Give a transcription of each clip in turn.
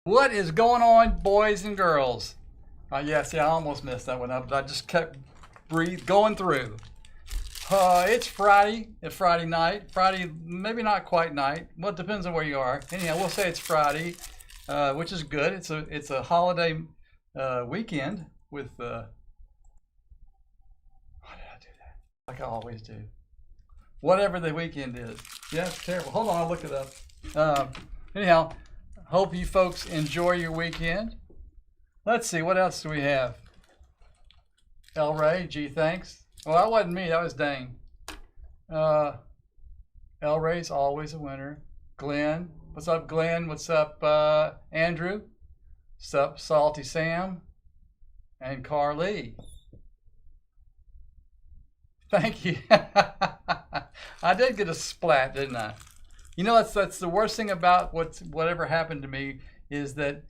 What is going on, boys and girls? Yeah, see, I almost messed that one up, but I just kept going through. It's Friday. It's Friday night. Friday, maybe not quite night. Well, it depends on where you are. Anyhow, we'll say it's Friday, which is good. It's a holiday weekend with. Why did I do that? Like I always do. Whatever the weekend is. Yeah, it's terrible. Hold on, I'll look it up. Anyhow, hope you folks enjoy your weekend. Let's see, what else do we have? El Ray, gee, thanks. Well, that wasn't me, that was Dane. El Ray's always a winner. Glenn, what's up, Glenn? What's up, Andrew? What's up, Salty Sam? And Carly. Thank you. I did get a splat, didn't I? You know, that's the worst thing about whatever happened to me is that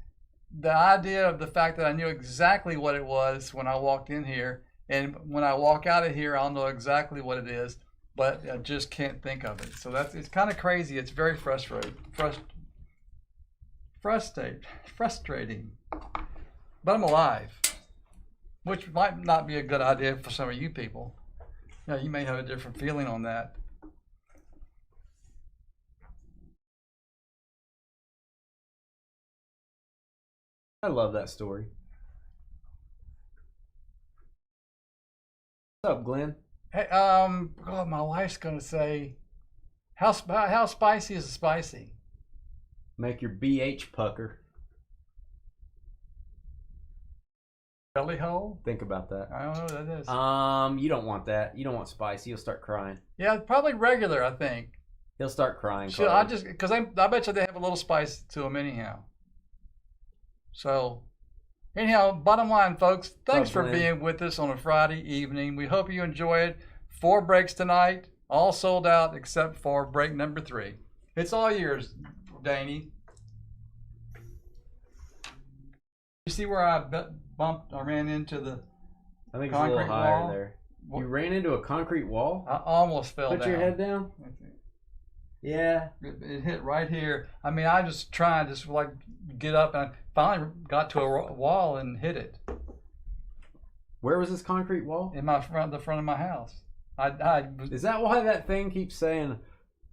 the idea of the fact that I knew exactly what it was when I walked in here, and when I walk out of here, I'll know exactly what it is, but I just can't think of it. So it's kind of crazy. It's very frustrating. Frustrating. But I'm alive, which might not be a good idea for some of you people. Yeah, you may have a different feeling on that. I love that story. What's up, Glenn? Hey, oh, my wife's gonna say, how spicy is spicy? Make your BH pucker. Belly hole? Think about that. I don't know what that is. You don't want that. You don't want spicy. He'll start crying. Yeah, probably regular, I think. He'll start crying. Sure, I bet you they have a little spice to them anyhow. So, anyhow, bottom line, folks, thanks for being with us on a Friday evening. We hope you enjoy it. 4 breaks tonight, all sold out except for break number 3. It's all yours, Danny. You see where I ran into the I think concrete it's a little higher wall? there. You ran into a concrete wall? I almost fell down. Put your head down? Yeah. It hit right here. I mean, I was trying to like get up, and I finally got to a wall and hit it. Where was this concrete wall? In the front of my house. Is that why that thing keeps saying,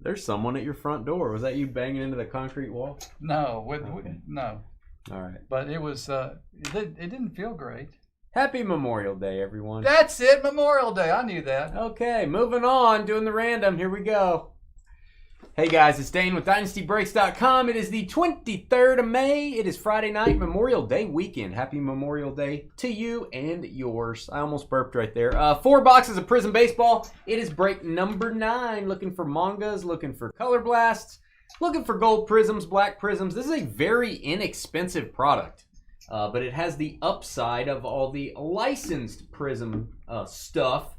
"There's someone at your front door"? Was that you banging into the concrete wall? No, no. All right. But it was. It didn't feel great. Happy Memorial Day, everyone. That's it, Memorial Day. I knew that. Okay, moving on, doing the random. Here we go. Hey guys, it's Dane with DynastyBreaks.com. It is the 23rd of May. It is Friday night, Memorial Day weekend. Happy Memorial Day to you and yours. I almost burped right there. 4 boxes of Prizm Baseball. It is break number 9. Looking for mangas, looking for color blasts, looking for gold prisms, black prisms. This is a very inexpensive product, but it has the upside of all the licensed Prizm stuff.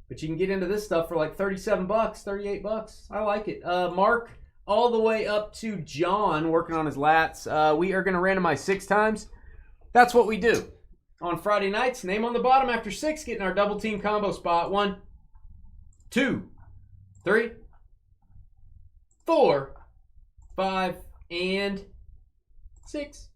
But you can get into this stuff for like 37 bucks, 38 bucks. I like it. Mark, all the way up to John working on his lats. We are going to randomize 6 times. That's what we do. On Friday nights, name on the bottom after 6, getting our double team combo spot. 1, 2, 3, 4, 5, and 6.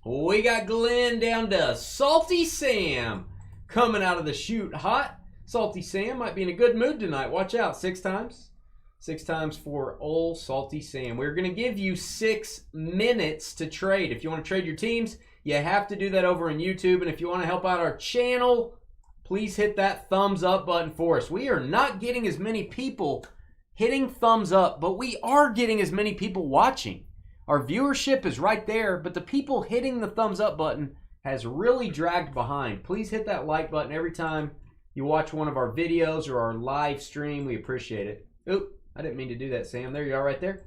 We got Glenn down to Salty Sam coming out of the chute hot. Salty Sam might be in a good mood tonight. Watch out. 6 times. 6 times for old Salty Sam. We're going to give you 6 minutes to trade. If you want to trade your teams, you have to do that over on YouTube. And if you want to help out our channel, please hit that thumbs up button for us. We are not getting as many people hitting thumbs up, but we are getting as many people watching. Our viewership is right there, but the people hitting the thumbs up button has really dragged behind. Please hit that like button every time you watch one of our videos or our live stream. We appreciate it. Oop, I didn't mean to do that, Sam. There you are right there.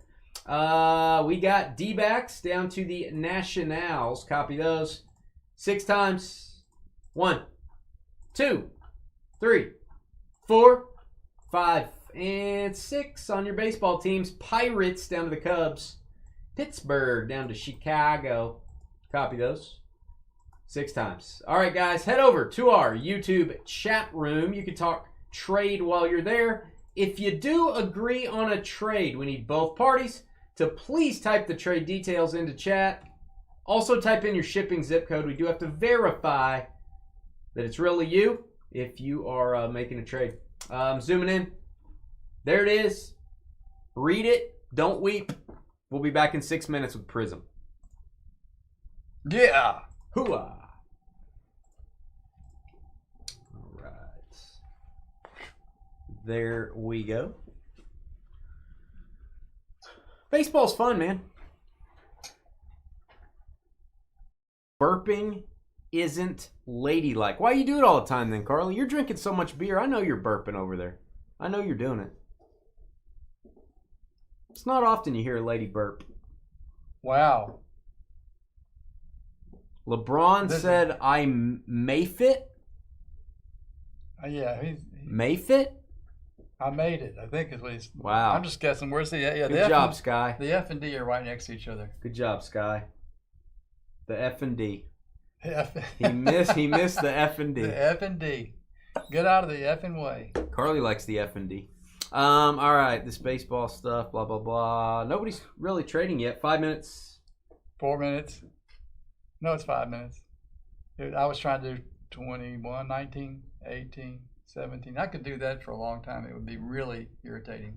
We got D-backs down to the Nationals. Copy those. 6 times. 1, 2, 3, 4, 5, and 6 on your baseball teams. Pirates down to the Cubs. Pittsburgh down to Chicago. Copy those. 6 times. All right, guys, head over to our YouTube chat room. You can talk trade while you're there. If you do agree on a trade, we need both parties to please type the trade details into chat. Also, type in your shipping zip code. We do have to verify that it's really you if you are making a trade. Zooming in. There it is. Read it. Don't weep. We'll be back in 6 minutes with Prizm. Yeah. Hooah. All right. There we go. Baseball's fun, man. Burping isn't ladylike. Why you do it all the time then, Carly? You're drinking so much beer. I know you're burping over there. I know you're doing it. It's not often you hear a lady burp. Wow. LeBron said, I may fit. Yeah. May fit? I made it, I think is what he's... Wow. I'm just guessing. Where's the... Yeah, Good job, Sky. The F and D are right next to each other. Good job, Sky. The F and D. F. He missed the F and D. The F and D. Get out of the effing way. Carly likes the F and D. All right, this baseball stuff, blah, blah, blah. Nobody's really trading yet. 5 minutes. 4 minutes. No, it's 5 minutes. I was trying to do 21, 19, 18, 17. I could do that for a long time. It would be really irritating.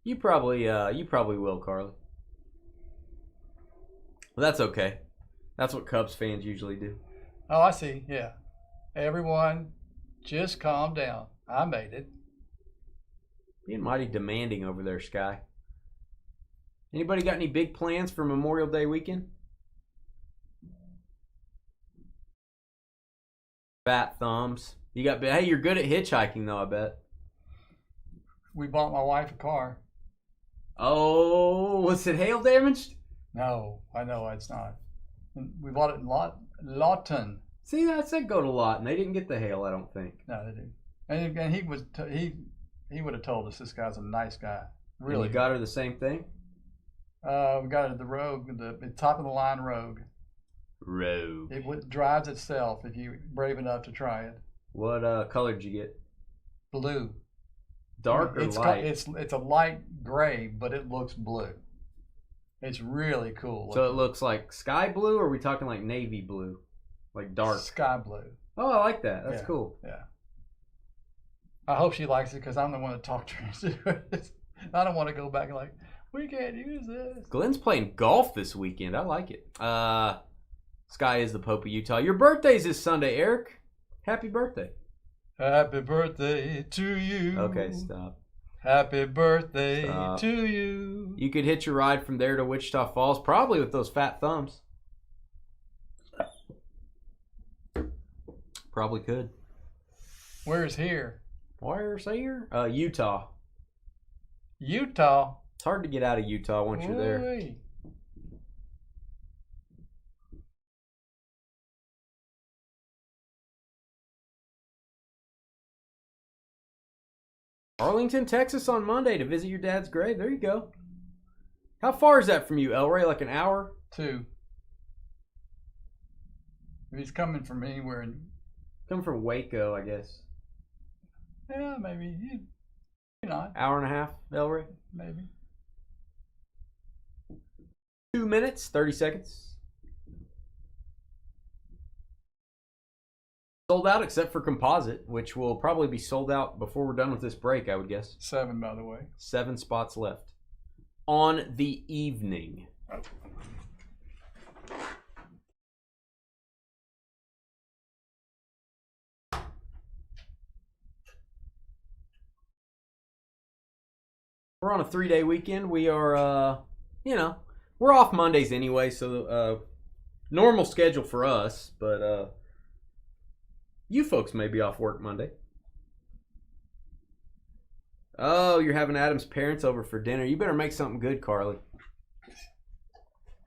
You probably will, Carly. Well, that's okay. That's what Cubs fans usually do. Oh, I see. Yeah. Everyone, just calm down. I made it. Being mighty demanding over there, Sky. Anybody got any big plans for Memorial Day weekend? Fat thumbs. You got? Hey, you're good at hitchhiking, though. I bet. We bought my wife a car. Oh, was it hail damaged? No, I know it's not. We bought it in Lawton. See, I said go to Lawton. They didn't get the hail, I don't think. No, they didn't. And he was he would have told us this guy's a nice guy. Really. And you got her the same thing? We got it at the Rogue, the top of the line Rogue. Rogue. It drives itself if you're brave enough to try it. What color did you get? Blue. Dark or light? It's a light gray, but it looks blue. It's really cool. So it looks like sky blue, or are we talking like navy blue? Like dark? Sky blue. Oh, I like that. That's cool. Yeah. I hope she likes it because I'm the one that talked her into it. I don't want to go back and like, we can't use this. Glenn's playing golf this weekend. I like it. Sky is the Pope of Utah. Your birthday's this Sunday, Eric. Happy birthday. Happy birthday to you. Okay, stop. Happy birthday to you. You could hitch a ride from there to Wichita Falls, probably with those fat thumbs. Probably could. Where's here? Where's here? Utah. Utah? It's hard to get out of Utah once you're there. Arlington, Texas on Monday to visit your dad's grave. There you go. How far is that from you, El Rey? Like an hour? 2. If he's coming from anywhere. Coming from Waco, I guess. Yeah, maybe. Maybe not. Hour and a half, El Rey? Maybe. 2 minutes, 30 seconds. Sold out except for Composite, which will probably be sold out before we're done with this break, I would guess. 7, by the way. 7 spots left on the evening. Oh. We're on a 3-day weekend. We are, we're off Mondays anyway, so normal schedule for us, but you folks may be off work Monday. Oh, you're having Adam's parents over for dinner. You better make something good, Carly.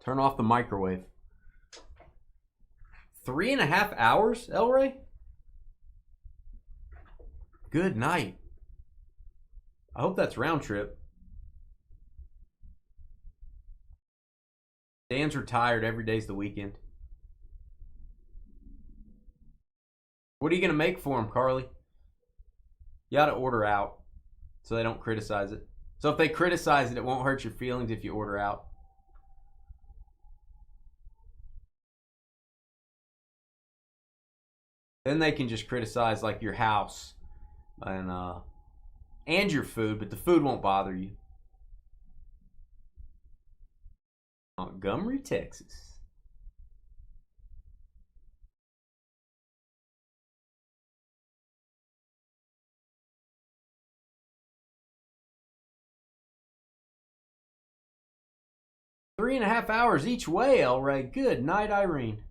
Turn off the microwave. 3.5 hours, El Rey? Good night. I hope that's round trip. Dan's retired. Every day's the weekend. What are you going to make for him, Carly? You got to order out so they don't criticize it. So if they criticize it, it won't hurt your feelings if you order out. Then they can just criticize like your house and your food, but the food won't bother you. Montgomery, Texas. Three and a half hours each way, Elray. Good night, Irene.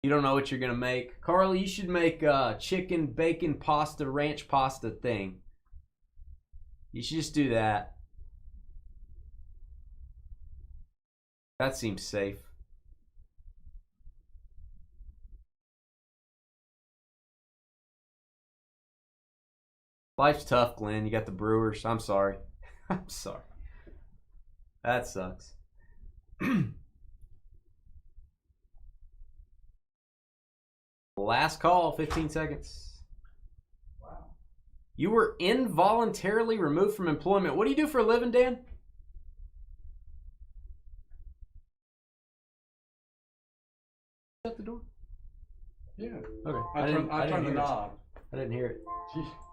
You don't know what you're going to make. Carly, you should make a chicken, bacon, pasta, ranch pasta thing. You should just do that. That seems safe. Life's tough, Glenn. You got the Brewers. I'm sorry. I'm sorry. That sucks. Last call, 15 seconds. Wow. You were involuntarily removed from employment. What do you do for a living, Dan? Shut the door. Yeah. Okay. I turned the knob. I didn't hear it.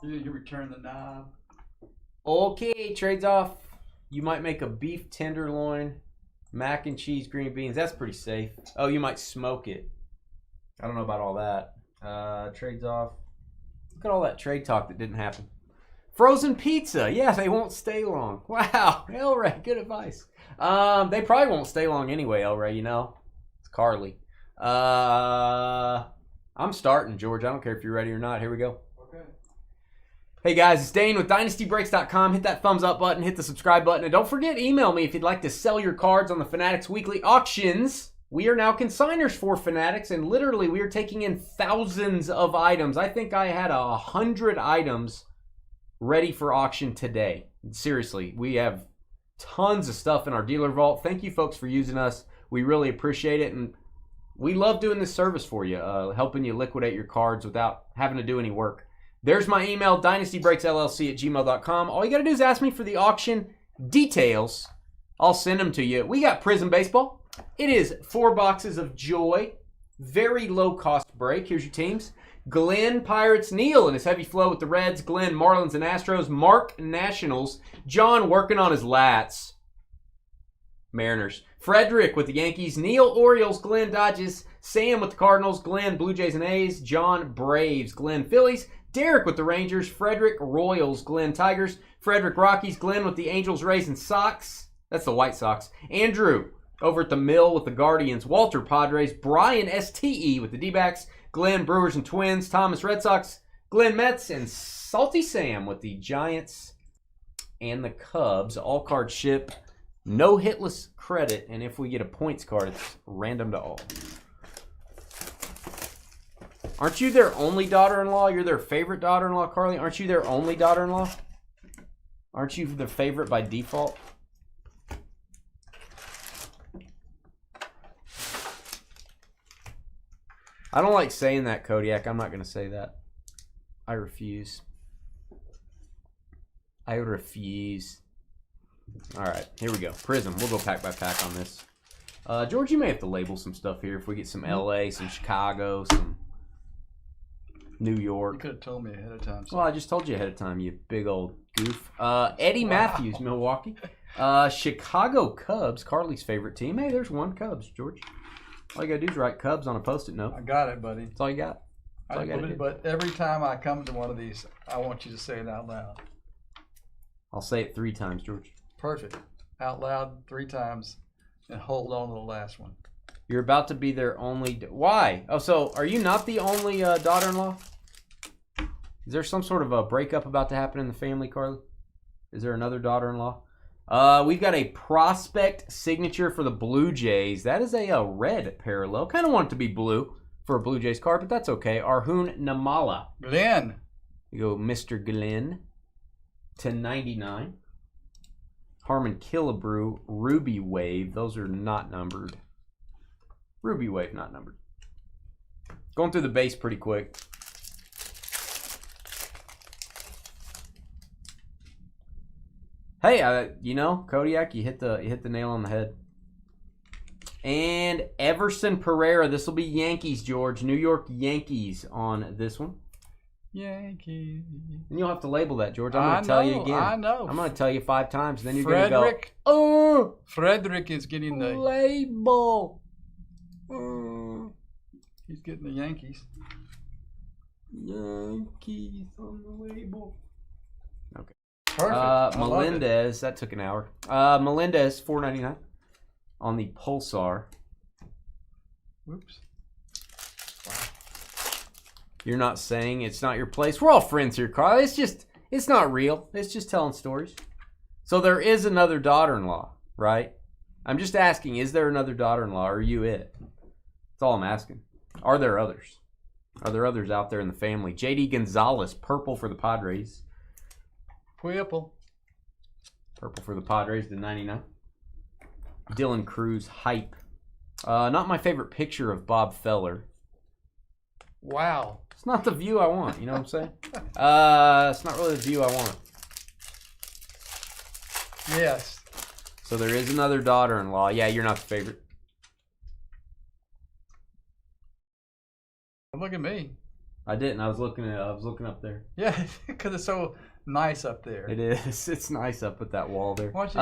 You return the knob. Okay, trades off. You might make a beef tenderloin, mac and cheese, green beans. That's pretty safe. Oh, you might smoke it. I don't know about all that. Trades off. Look at all that trade talk that didn't happen. Frozen pizza. Yeah, they won't stay long. Wow. Elray, good advice. They probably won't stay long anyway, Elray, you know. It's Carly. I'm starting, George. I don't care if you're ready or not. Here we go. Okay. Hey guys, it's Dane with DynastyBreaks.com. Hit that thumbs up button, hit the subscribe button, and don't forget, email me if you'd like to sell your cards on the Fanatics Weekly Auctions. We are now consigners for Fanatics, and literally we are taking in thousands of items. I think I had 100 items ready for auction today. Seriously, we have tons of stuff in our dealer vault. Thank you folks for using us. We really appreciate it, and we love doing this service for you, helping you liquidate your cards without having to do any work. There's my email, dynastybreaksllc@gmail.com. All you got to do is ask me for the auction details. I'll send them to you. We got Prizm Baseball. It is 4 boxes of joy. Very low-cost break. Here's your teams. Glenn, Pirates, Neil in his heavy flow with the Reds. Glenn, Marlins and Astros. Mark, Nationals. John working on his lats. Mariners. Frederick with the Yankees. Neil, Orioles. Glenn, Dodgers. Sam with the Cardinals. Glenn, Blue Jays and A's. John, Braves. Glenn, Phillies. Derek with the Rangers. Frederick, Royals. Glenn, Tigers. Frederick, Rockies. Glenn with the Angels, Rays, and Sox. That's the White Sox. Andrew over at the Mill with the Guardians. Walter, Padres. Brian, STE with the D-backs. Glenn, Brewers and Twins. Thomas, Red Sox. Glenn, Mets. And Salty Sam with the Giants and the Cubs. All cards ship. No hitless credit. And if we get a points card, it's random to all. Aren't you their only daughter-in-law? You're their favorite daughter-in-law, Carly? Aren't you their only daughter-in-law? Aren't you the favorite by default? I don't like saying that, Kodiak. I'm not going to say that. I refuse. I refuse. All right, here we go. Prizm. We'll go pack by pack on this. George, you may have to label some stuff here if we get some LA, some Chicago, some New York. You could have told me ahead of time. So. Well, I just told you ahead of time, you big old goof. Eddie Matthews, Milwaukee. Chicago Cubs, Carly's favorite team. Hey, there's one Cubs, George. All you got to do is write Cubs on a Post-it note. I got it, buddy. That's all you got. That's all you gotta do. But every time I come to one of these, I want you to say it out loud. I'll say it 3 times, George. Perfect. Out loud 3 times and hold on to the last one. You're about to be their only... Why? Oh, so are you not the only daughter-in-law? Is there some sort of a breakup about to happen in the family, Carly? Is there another daughter-in-law? We've got a prospect signature for the Blue Jays. That is a red parallel. Kind of want it to be blue for a Blue Jays card, but that's okay. Arjun Namala. Glenn. You go Mr. Glenn to 99. Harmon Killebrew, Ruby Wave. Those are not numbered. Ruby Wave, not numbered. Going through the base pretty quick. Hey, you know, Kodiak, you hit the nail on the head. And Everson Pereira. This will be Yankees, George. New York Yankees on this one. Yankees. And you'll have to label that, George. I'm going to tell you again. I know. I'm going to tell you 5 times, and then you're going to go, Frederick. oh, Frederick is getting the label. He's getting the Yankees. Yankees on the label. Okay. Perfect. Melendez, that took an hour. Melendez, $4.99 on the Pulsar. Whoops. Wow. You're not saying it's not your place. We're all friends here, Carl. It's not real. It's just telling stories. So there is another daughter-in-law, right? I'm just asking, is there another daughter-in-law, or are you it? That's all I'm asking. Are there others? Are there others out there in the family? J.D. Gonzalez, purple for the Padres. Purple. Purple for the Padres to 99. Dylan Cruz, hype. Not my favorite picture of Bob Feller. Wow. It's not the view I want, you know what I'm saying? It's not really the view I want. Yes. So there is another daughter-in-law. Yeah, you're not the favorite. Look at me. I didn't. I was looking up there. Yeah, because it's so nice up there. It is. It's nice up at that wall there. Watch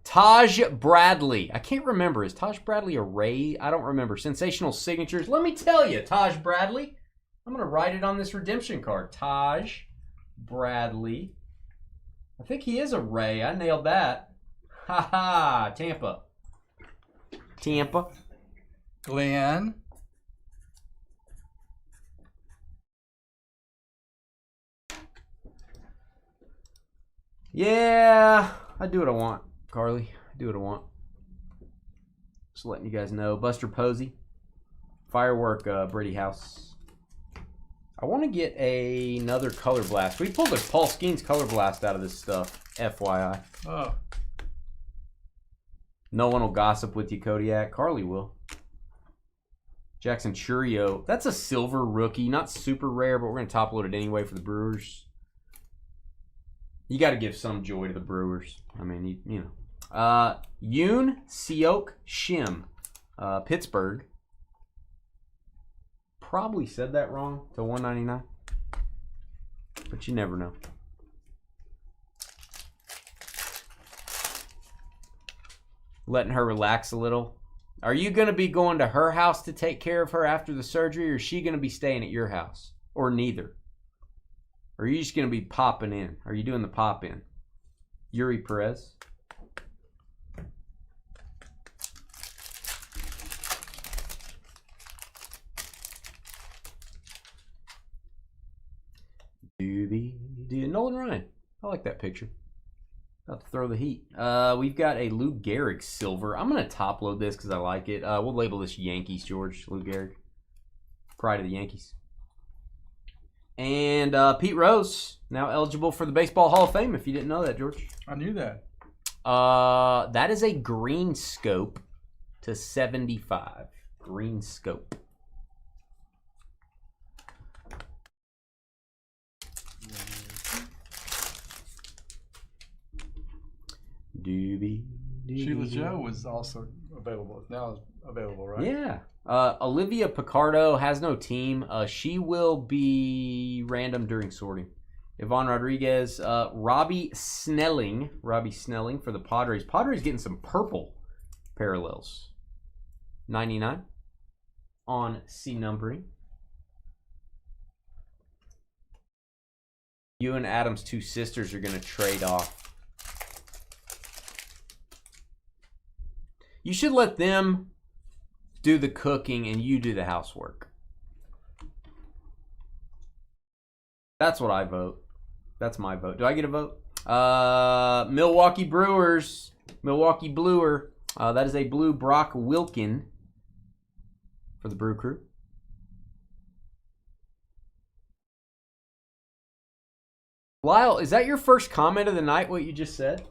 Taj Bradley. I can't remember. Is Taj Bradley a Ray? I don't remember. Sensational signatures. Let me tell you, Taj Bradley. I'm going to write it on this redemption card. Taj Bradley. I think he is a Ray. I nailed that. Ha ha. Tampa. Tampa. Glenn. Yeah, I do what I want, Carly. I do what I want. Just letting you guys know. Buster Posey. Firework Brady House. I want to get another Color Blast. We pulled a Paul Skeens Color Blast out of this stuff, FYI. Oh. No one will gossip with you, Kodiak. Carly will. Jackson Churio. That's a silver rookie. Not super rare, but we're going to top load it anyway for the Brewers. You got to give some joy to the Brewers. I mean, you know. Yoon Seok Shim. Pittsburgh. Probably said that wrong to $1.99. But you never know. Letting her relax a little. Are you going to be going to her house to take care of her after the surgery, or is she going to be staying at your house? Or neither? Or are you just going to be popping in? Are you doing the pop in? Yuri Perez. Nolan Ryan. I like that picture. About to throw the heat. We've got a Lou Gehrig silver. I'm going to top load this because I like it. We'll label this Yankees, George. Lou Gehrig. Pride of the Yankees. And Pete Rose, now eligible for the Baseball Hall of Fame, if you didn't know that, George. I knew that. That is a green scope to 75. Green scope. Sheila Joe was also available. Now is available, right? Yeah. Olivia Picardo has no team. She will be random during sorting. Yvonne Rodriguez. Robbie Snelling for the Padres. Padres getting some purple parallels. 99 on C numbering. You and Adam's two sisters are going to trade off. You should let them do the cooking and you do the housework. That's what I vote. That's my vote. Do I get a vote? Milwaukee Brewers. Milwaukee Bluer. That is a blue Brock Wilkin for the Brew Crew. Lyle, is that your first comment of the night, what you just said?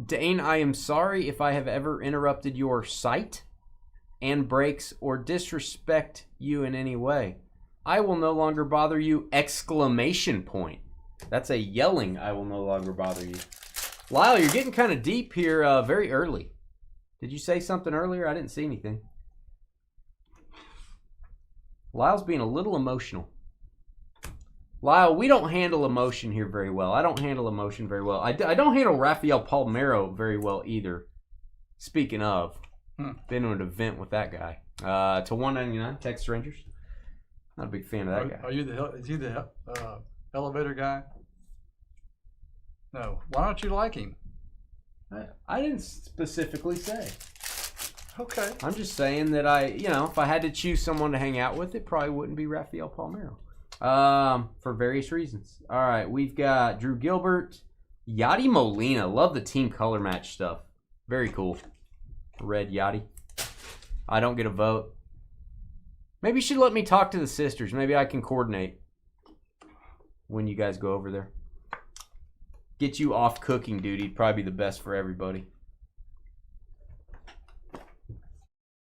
Dane, I am sorry if I have ever interrupted your sight and breaks or disrespect you in any way. I will no longer bother you! Exclamation point. That's a yelling I will no longer bother you. Lyle, you're getting kind of deep here very early. Did you say something earlier? I didn't see anything. Lyle's being a little emotional. Lyle, we don't handle emotion here very well. I don't handle emotion very well. I don't handle Rafael Palmeiro very well either. Speaking of, been to an event with that guy. To 199, Texas Rangers. Not a big fan of that guy. Is he the elevator guy? No. Why don't you like him? I didn't specifically say. Okay. I'm just saying that if I had to choose someone to hang out with, it probably wouldn't be Rafael Palmeiro. For various reasons. All right, we've got Drew Gilbert, Yadi Molina. Love the team color match stuff. Very cool. Red Yadi. I don't get a vote. Maybe you should let me talk to the sisters. Maybe I can coordinate when you guys go over there. Get you off cooking duty. Probably be the best for everybody.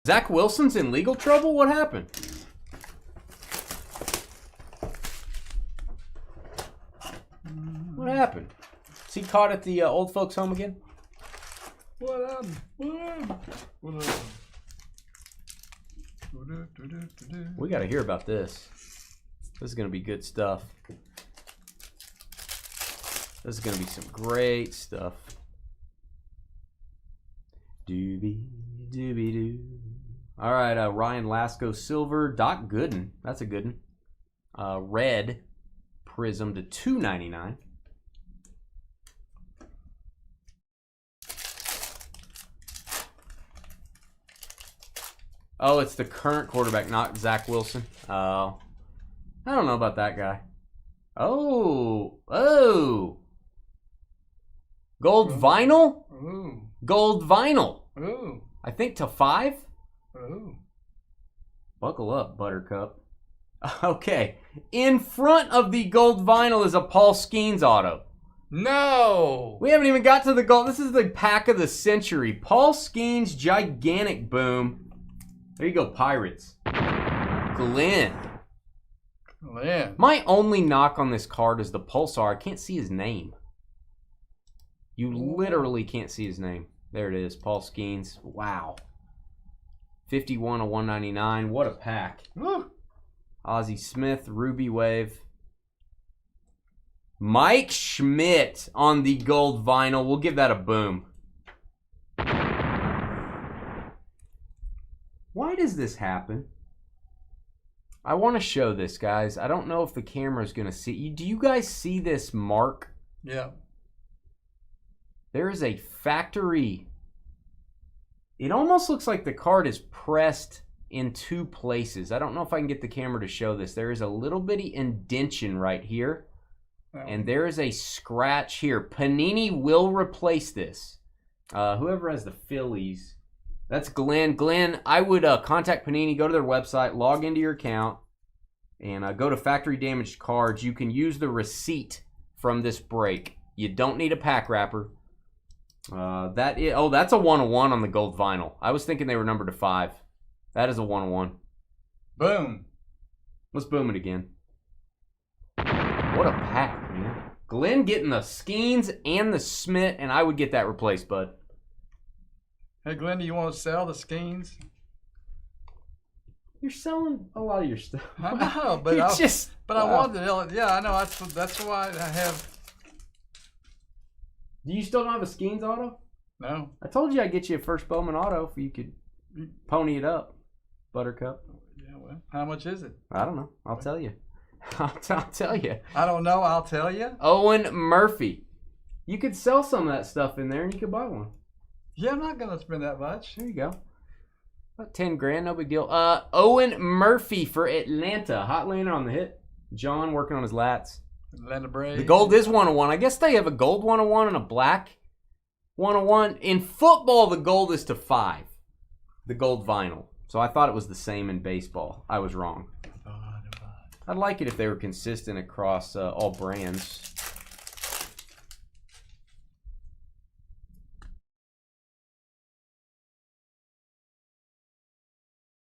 Zach Wilson's in legal trouble? What happened? What happened? Is he caught at the old folks' home again? What happened? We got to hear about this. This is going to be good stuff. This is going to be some great stuff. Doobie, doobie doo. All right, Ryan Lasco, silver. Doc Gooden. That's a good one. Red Prizm to 299. Oh, it's the current quarterback, not Zach Wilson. Oh, I don't know about that guy. Oh. Gold vinyl? Ooh. Gold vinyl. Ooh. I think to 5. Ooh. Buckle up, Buttercup. Okay. In front of the gold vinyl is a Paul Skeens auto. No. We haven't even got to the gold. This is the pack of the century. Paul Skeens gigantic boom. There you go, Pirates. Glenn. My only knock on this card is the Pulsar. I can't see his name. You literally can't see his name. There it is, Paul Skeens. Wow. 51 to 199. What a pack. Woo. Ozzie Smith, Ruby Wave. Mike Schmidt on the gold vinyl. We'll give that a boom. Why does this happen? I want to show this, guys. I don't know if the camera is going to see. Do you guys see this mark? Yeah. There is a factory. It almost looks like the card is pressed in 2 places. I don't know if I can get the camera to show this. There is a little bitty indention right here. And there is a scratch here. Panini will replace this. Whoever has the Phillies. That's Glenn. Glenn, I would contact Panini. Go to their website. Log into your account. And go to factory damaged cards. You can use the receipt from this break. You don't need a pack wrapper. That's a 101 on the gold vinyl. I was thinking they were numbered to 5. That is a 101. Boom. Let's boom it again. What a pack, man. Glenn getting the Skeens and the Smith, and I would get that replaced, bud. Hey, Glenn, do you want to sell the Skeens? You're selling a lot of your stuff. I know, but I wanted to. Yeah, I know. That's why I have. Do you still don't have a Skeens auto? No. I told you I'd get you a first Bowman auto if you could pony it up, Buttercup. Yeah, well, how much is it? I don't know. I'll tell you. I'll tell you. I don't know. I'll tell you. Owen Murphy. You could sell some of that stuff in there and you could buy one. Yeah, I'm not going to spend that much. There you go. About 10 grand, no big deal. Owen Murphy for Atlanta. Hot Atlanta on the hit. John working on his lats. Atlanta Braves. The gold is 101. I guess they have a gold 101 and a black 101. In football, the gold is to 5. The gold vinyl. So I thought it was the same in baseball. I was wrong. I'd like it if they were consistent across all brands.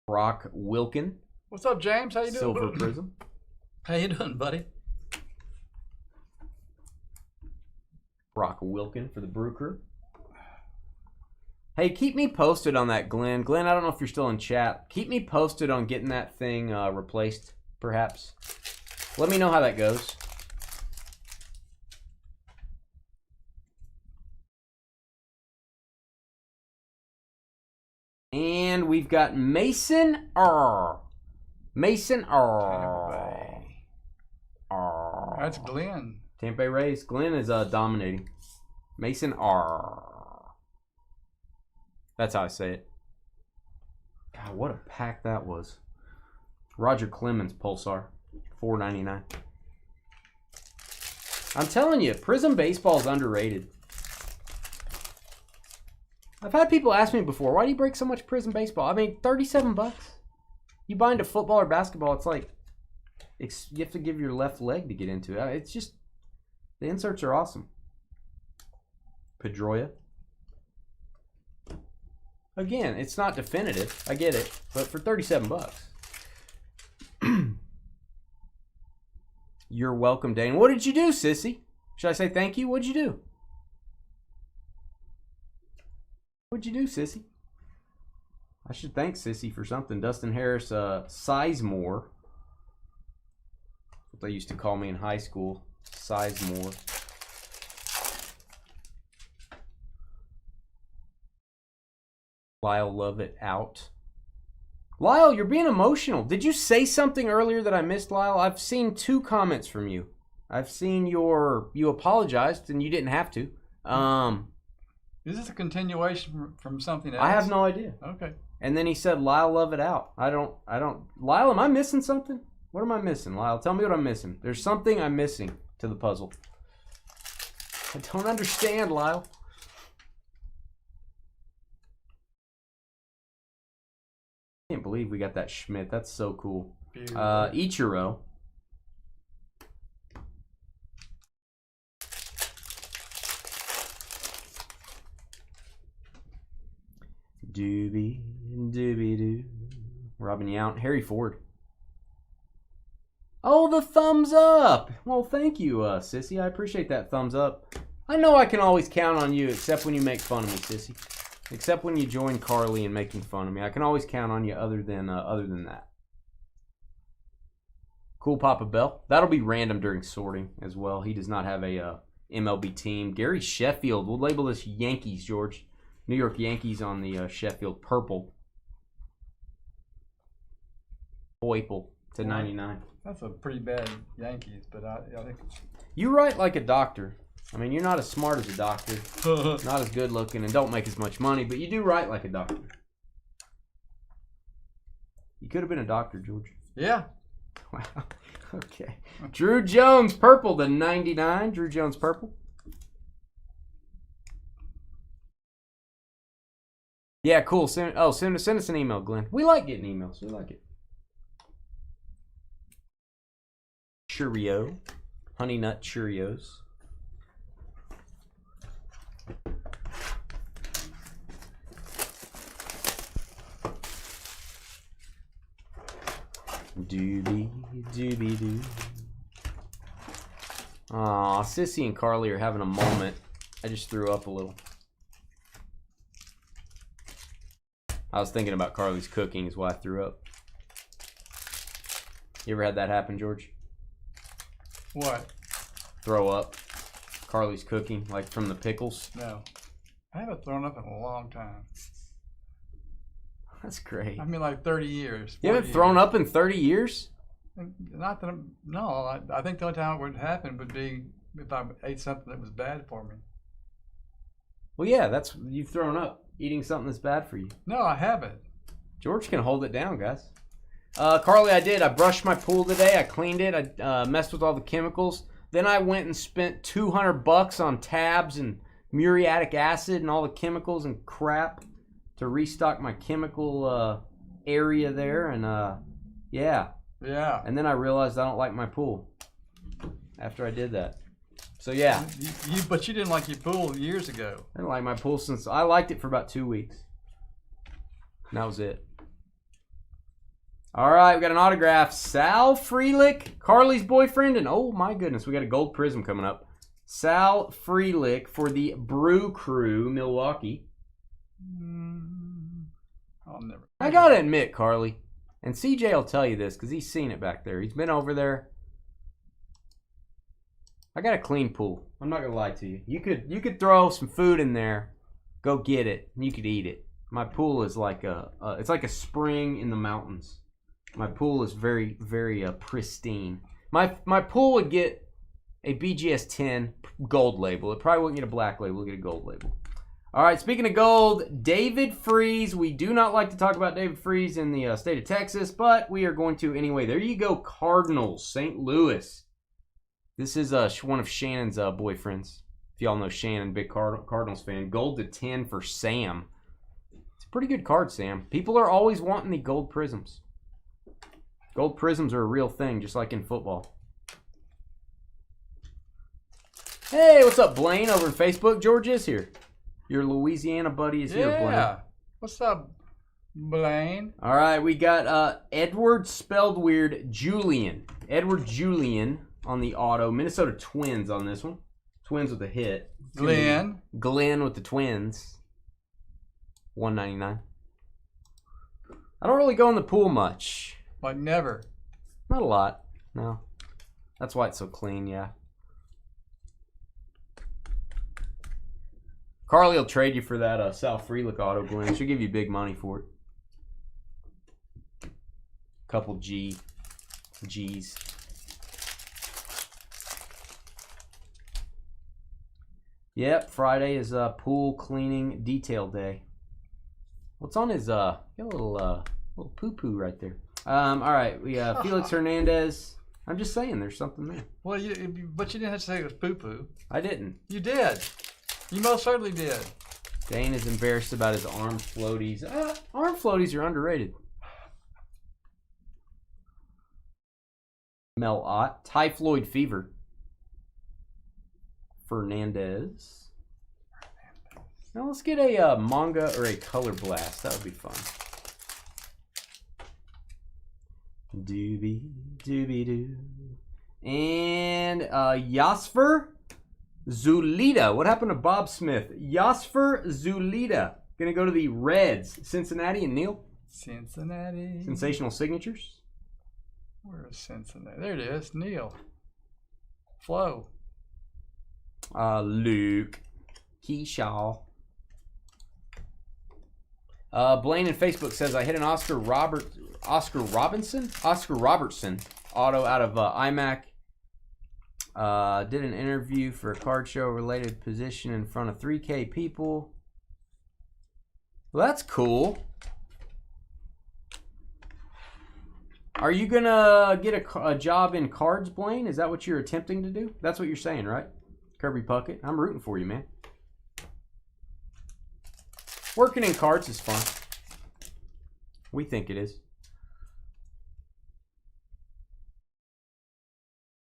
Brock Wilkin. What's up, James? How you doing? Silver Prizm. How you doing, buddy? Brock Wilkin for the Brew Crew. Hey, keep me posted on that, Glenn. Glenn, I don't know if you're still in chat. Keep me posted on getting that thing replaced, perhaps. Let me know how that goes. And we've got Mason R. Mason R. R. That's Glenn. Tampa Bay Rays. Glenn is dominating. Mason R. That's how I say it. God, what a pack that was. Roger Clemens Pulsar. $4.99. I'm telling you, Prizm baseball is underrated. I've had people ask me before, why do you break so much Prizm baseball? I mean, 37 bucks. You buy into football or basketball, it's like you have to give your left leg to get into it. It's just, the inserts are awesome. Pedroia. Again, it's not definitive. I get it, but for 37 bucks. You're welcome, Dane. What did you do, sissy? Should I say thank you? What'd you do? What'd you do, sissy? I should thank sissy for something. Dustin Harris, Sizemore. What they used to call me in high school. Sizemore. Lyle Lovett out. Lyle, you're being emotional. Did you say something earlier that I missed, Lyle? I've seen 2 comments from you. I've seen you apologized and you didn't have to. Is this a continuation from something else? I have no idea. Okay. And then he said, Lyle, love it out. I don't. Lyle, am I missing something? What am I missing, Lyle? Tell me what I'm missing. There's something I'm missing to the puzzle. I don't understand, Lyle. I can't believe we got that Schmidt. That's so cool. Ichiro. Doobie doo. Robin Yount. Harry Ford. Oh, the thumbs up. Well, thank you, sissy. I appreciate that thumbs up. I know I can always count on you, except when you make fun of me, sissy. Except when you join Carly in making fun of me. I can always count on you other than that. Cool Papa Bell. That'll be random during sorting as well. He does not have a MLB team. Gary Sheffield. We'll label this Yankees, George. New York Yankees on the Sheffield purple. Purple to 99. That's a pretty bad Yankees, but I think you write like a doctor. I mean, you're not as smart as a doctor, not as good looking, and don't make as much money, but you do write like a doctor. You could have been a doctor, George. Yeah. Wow. Okay. Drew Jones purple to 99. Drew Jones purple. Yeah, cool. Send us an email, Glenn. We like getting emails. We like it. Cheerio. Honey Nut Cheerios. Doobie doo. Aw, Sissy and Carly are having a moment. I just threw up a little. I was thinking about Carly's cooking is why I threw up. You ever had that happen, George? What? Throw up. Carly's cooking, like from the pickles? No. I haven't thrown up in a long time. That's great. I mean, like 30 years. You haven't thrown up in 30 years? Not that I think the only time it would happen would be if I ate something that was bad for me. Well, yeah, you've thrown up eating something that's bad for you. No, I haven't. George can hold it down, guys. Carly, I did. I brushed my pool today. I cleaned it. I messed with all the chemicals. Then I went and spent $200 on tabs and muriatic acid and all the chemicals and crap to restock my chemical area there. And yeah. Yeah. And then I realized I don't like my pool after I did that. So yeah. But you didn't like your pool years ago. I didn't like my pool since I liked it for about 2 weeks. And that was it. All right, we got an autograph. Sal Frelick, Carly's boyfriend, and oh my goodness, we got a gold Prizm coming up. Sal Frelick for the Brew Crew, Milwaukee. I'll never. I gotta admit, Carly, and CJ will tell you this because he's seen it back there. He's been over there. I got a clean pool. I'm not gonna lie to you. You could throw some food in there, go get it, and you could eat it. My pool is like it's like a spring in the mountains. My pool is very, very pristine. My pool would get a BGS 10 gold label. It probably wouldn't get a black label. It'll get a gold label. All right, speaking of gold, David Freese. We do not like to talk about David Freese in the state of Texas, but we are going to anyway. There you go, Cardinals, St. Louis. This is one of Shannon's boyfriends. If y'all know Shannon, big Cardinals fan. Gold to 10 for Sam. It's a pretty good card, Sam. People are always wanting the gold prisms. Gold prisms are a real thing, just like in football. Hey, what's up, Blaine, over in Facebook? George is here. Your Louisiana buddy is here, Blaine. Yeah. What's up, Blaine? All right, we got Edward spelled weird Julian. Edward Julian on the auto. Minnesota Twins on this one. Twins with a hit. Glenn. Glenn with the Twins. $1.99. I don't really go in the pool much. Like never. Not a lot. No. That's why it's so clean, yeah. Carly will trade you for that Sal Frelick auto, Glenn. She'll give you big money for it. Couple G's. Yep, Friday is pool cleaning detail day. What's on his got a little poo-poo right there. All right, we Felix Hernandez. I'm just saying there's something there. Well, but you didn't have to say it was poo-poo. I didn't. You did. You most certainly did. Dane is embarrassed about his arm floaties. Arm floaties are underrated. Mel Ott. Typhoid fever. Fernandez. Now let's get a manga or a color blast. That would be fun. Doobie-doo. And Yasfer Zulita. What happened to Bob Smith? Yasfer Zulita. Gonna go to the Reds. Cincinnati and Neil. Cincinnati. Sensational signatures. Where is Cincinnati? There it is. Neil. Flo. Luke. Keyshaw. Blaine in Facebook says I hit an Oscar Robertson auto out of iMac. Did an interview for a card show related position in front of 3K people. Well, that's cool. Are you gonna get a job in cards, Blaine? Is that what you're attempting to do? That's what you're saying, right? Kirby Puckett. I'm rooting for you, man. Working in cards is fun. We think it is.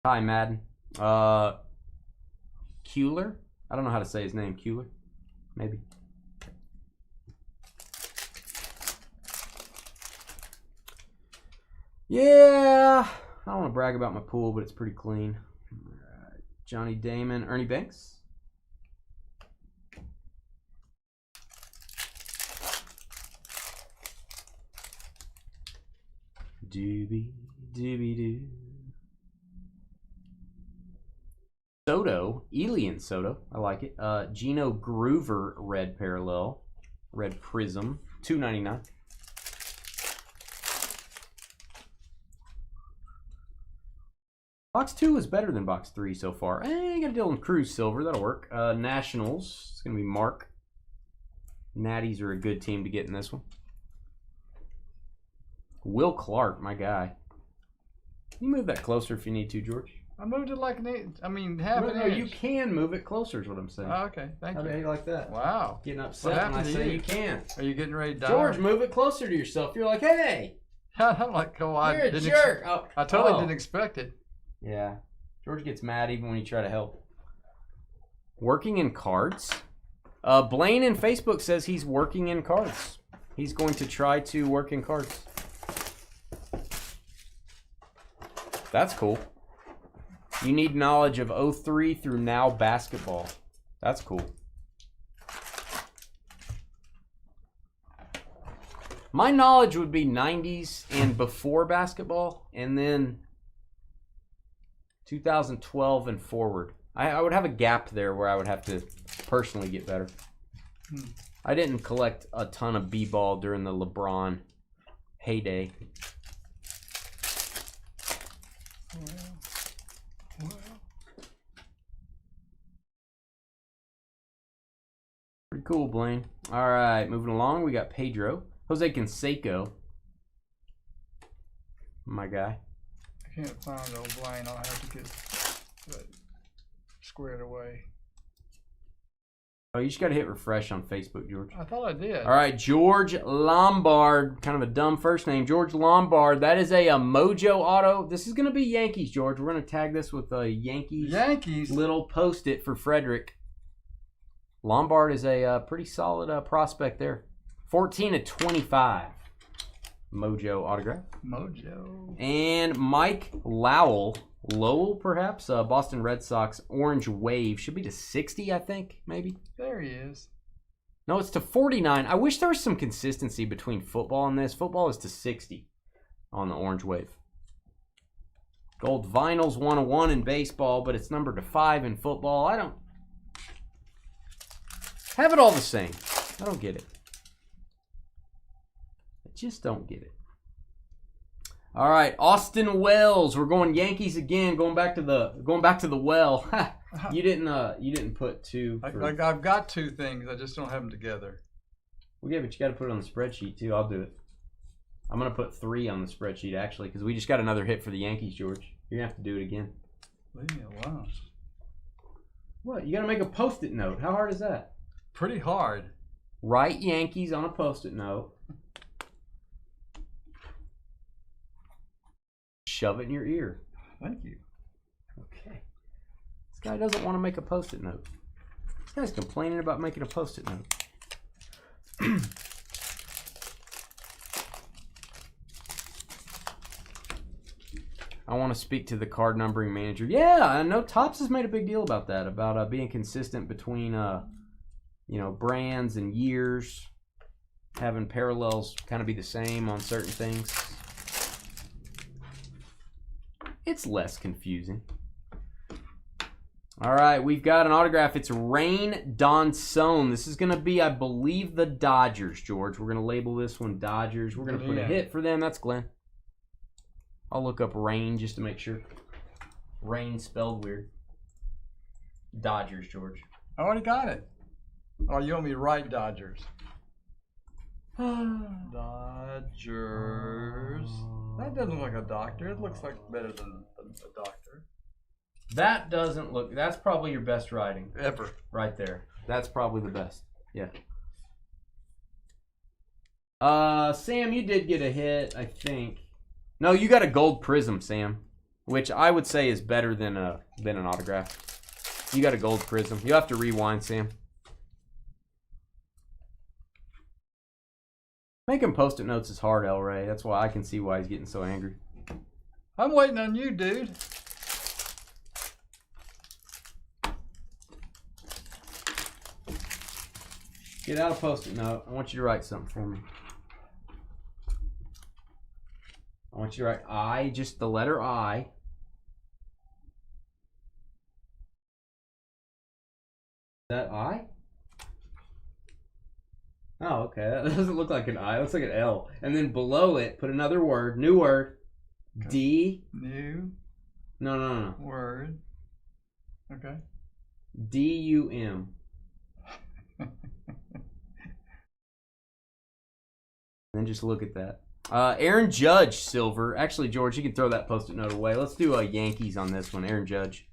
Hi, Madden. Kuehler? I don't know how to say his name. Kuehler? Maybe. Yeah. I don't want to brag about my pool, but it's pretty clean. All right. Johnny Damon. Ernie Banks. Doobie-doo. Soto, Elian Soto, I like it. Gino Groover, red parallel, red prism, $2.99. Box 2 is better than box 3 so far. You got a Dylan Cruz silver, that'll work. Nationals, it's gonna be Mark. Natties are a good team to get in this one. Will Clark, my guy. You move that closer if you need to, George. I moved it like half an inch. You can move it closer is what I'm saying. Oh, okay, thank you. How do you like that? Wow. Getting upset when I say you can. Are you getting ready to die? George, move it closer to yourself. You're like, hey. I'm like, I You're a jerk. I totally didn't expect it. Yeah. George gets mad even when you try to help. Working in cards. Blaine in Facebook says he's working in cards. He's going to try to work in cards. That's cool. You need knowledge of 03 through now basketball. That's cool. My knowledge would be 90s and before basketball, and then 2012 and forward. I would have a gap there where I would have to personally get better. I didn't collect a ton of b-ball during the LeBron heyday. Pretty cool, Blaine. All right, moving along, we got Pedro. Jose Canseco. My guy. I can't find old Blaine. I'll have to get that squared away. Oh, you just got to hit refresh on Facebook, George. I thought I did. All right, George Lombard. Kind of a dumb first name. George Lombard. That is a Mojo auto. This is going to be Yankees, George. We're going to tag this with a Yankees little post-it for Frederick. Lombard is a pretty solid prospect there. 14/25. Mojo autograph. Mojo. And Mike Lowell. Lowell, perhaps? Boston Red Sox Orange Wave. Should be to 60, I think, maybe. There he is. No, it's to 49. I wish there was some consistency between football and this. Football is to 60 on the Orange Wave. Gold Vinyl's 101 in baseball, but it's numbered to 5 in football. I don't have it all the same. I don't get it. I just don't get it. All right, Austin Wells. We're going Yankees again. Going back to the well. You didn't put two. I've got two things. I just don't have them together. Well, yeah, but you got to put it on the spreadsheet too. I'll do it. I'm gonna put 3 on the spreadsheet actually because we just got another hit for the Yankees, George. You're gonna have to do it again. Leave me alone. What? You got to make a post-it note. How hard is that? Pretty hard. Write Yankees on a post-it note. Shove it in your ear. Thank you. Okay. This guy doesn't want to make a post-it note. This guy's complaining about making a post-it note. I want to speak to the card numbering manager. Yeah, I know Topps has made a big deal about that, about being consistent between, brands and years, having parallels kind of be the same on certain things. It's less confusing. All right, we've got an autograph. It's Rain Donson. This is going to be, I believe, the Dodgers, George. We're going to label this one Dodgers. We're going to put a hit for them. That's Glenn. I'll look up Rain just to make sure. Rain spelled weird. Dodgers, George. I already got it. Oh, you want me to write Dodgers? Dodgers. That doesn't look like a doctor. It looks like better than a doctor. That doesn't look... That's probably your best writing. Ever. Right there. That's probably the best. Yeah. Sam, you did get a hit, I think. No, you got a gold Prizm, Sam. Which I would say is better than an autograph. You got a gold Prizm. You'll have to rewind, Sam. Making post-it notes is hard, El Ray. That's why I can see why he's getting so angry. I'm waiting on you, dude. Get out a post-it note. I want you to write something for me. I want you to write I, just the letter I. Is that I? Oh, okay. That doesn't look like an I. It looks like an L. And then below it, put another word. New word. Okay. D. New. No. Word. Okay. D-U-M. Then just look at that. Aaron Judge, silver. Actually, George, you can throw that post-it note away. Let's do Yankees on this one. Aaron Judge.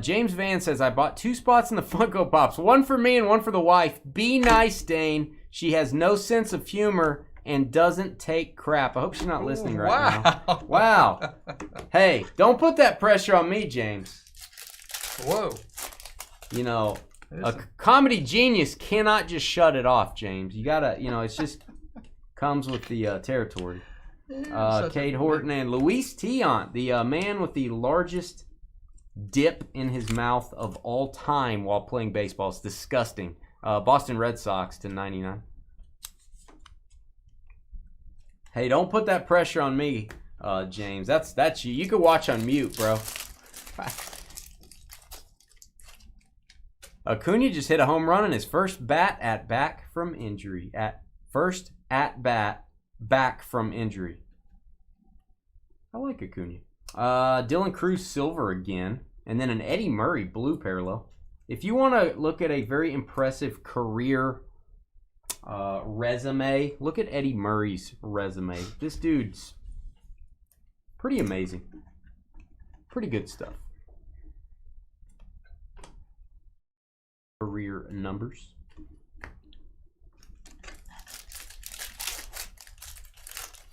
James Van says, I bought 2 spots in the Funko Pops. One for me and one for the wife. Be nice, Dane. She has no sense of humor and doesn't take crap. I hope she's not listening right now. Wow. Hey, don't put that pressure on me, James. Whoa. You know, a comedy genius cannot just shut it off, James. You gotta, it's just comes with the territory. Cade Horton and Luis Tiant, the man with the largest dip in his mouth of all time while playing baseball. It's disgusting. Boston Red Sox to 99. Hey, don't put that pressure on me, James. That's you. You can watch on mute, bro. Acuna just hit a home run in his first bat at back from injury. First at bat back from injury. I like Acuna. Dylan Cruz silver again, and then an Eddie Murray blue parallel. If you want to look at a very impressive career resume, look at Eddie Murray's resume. This dude's pretty amazing. Pretty good stuff. Career numbers.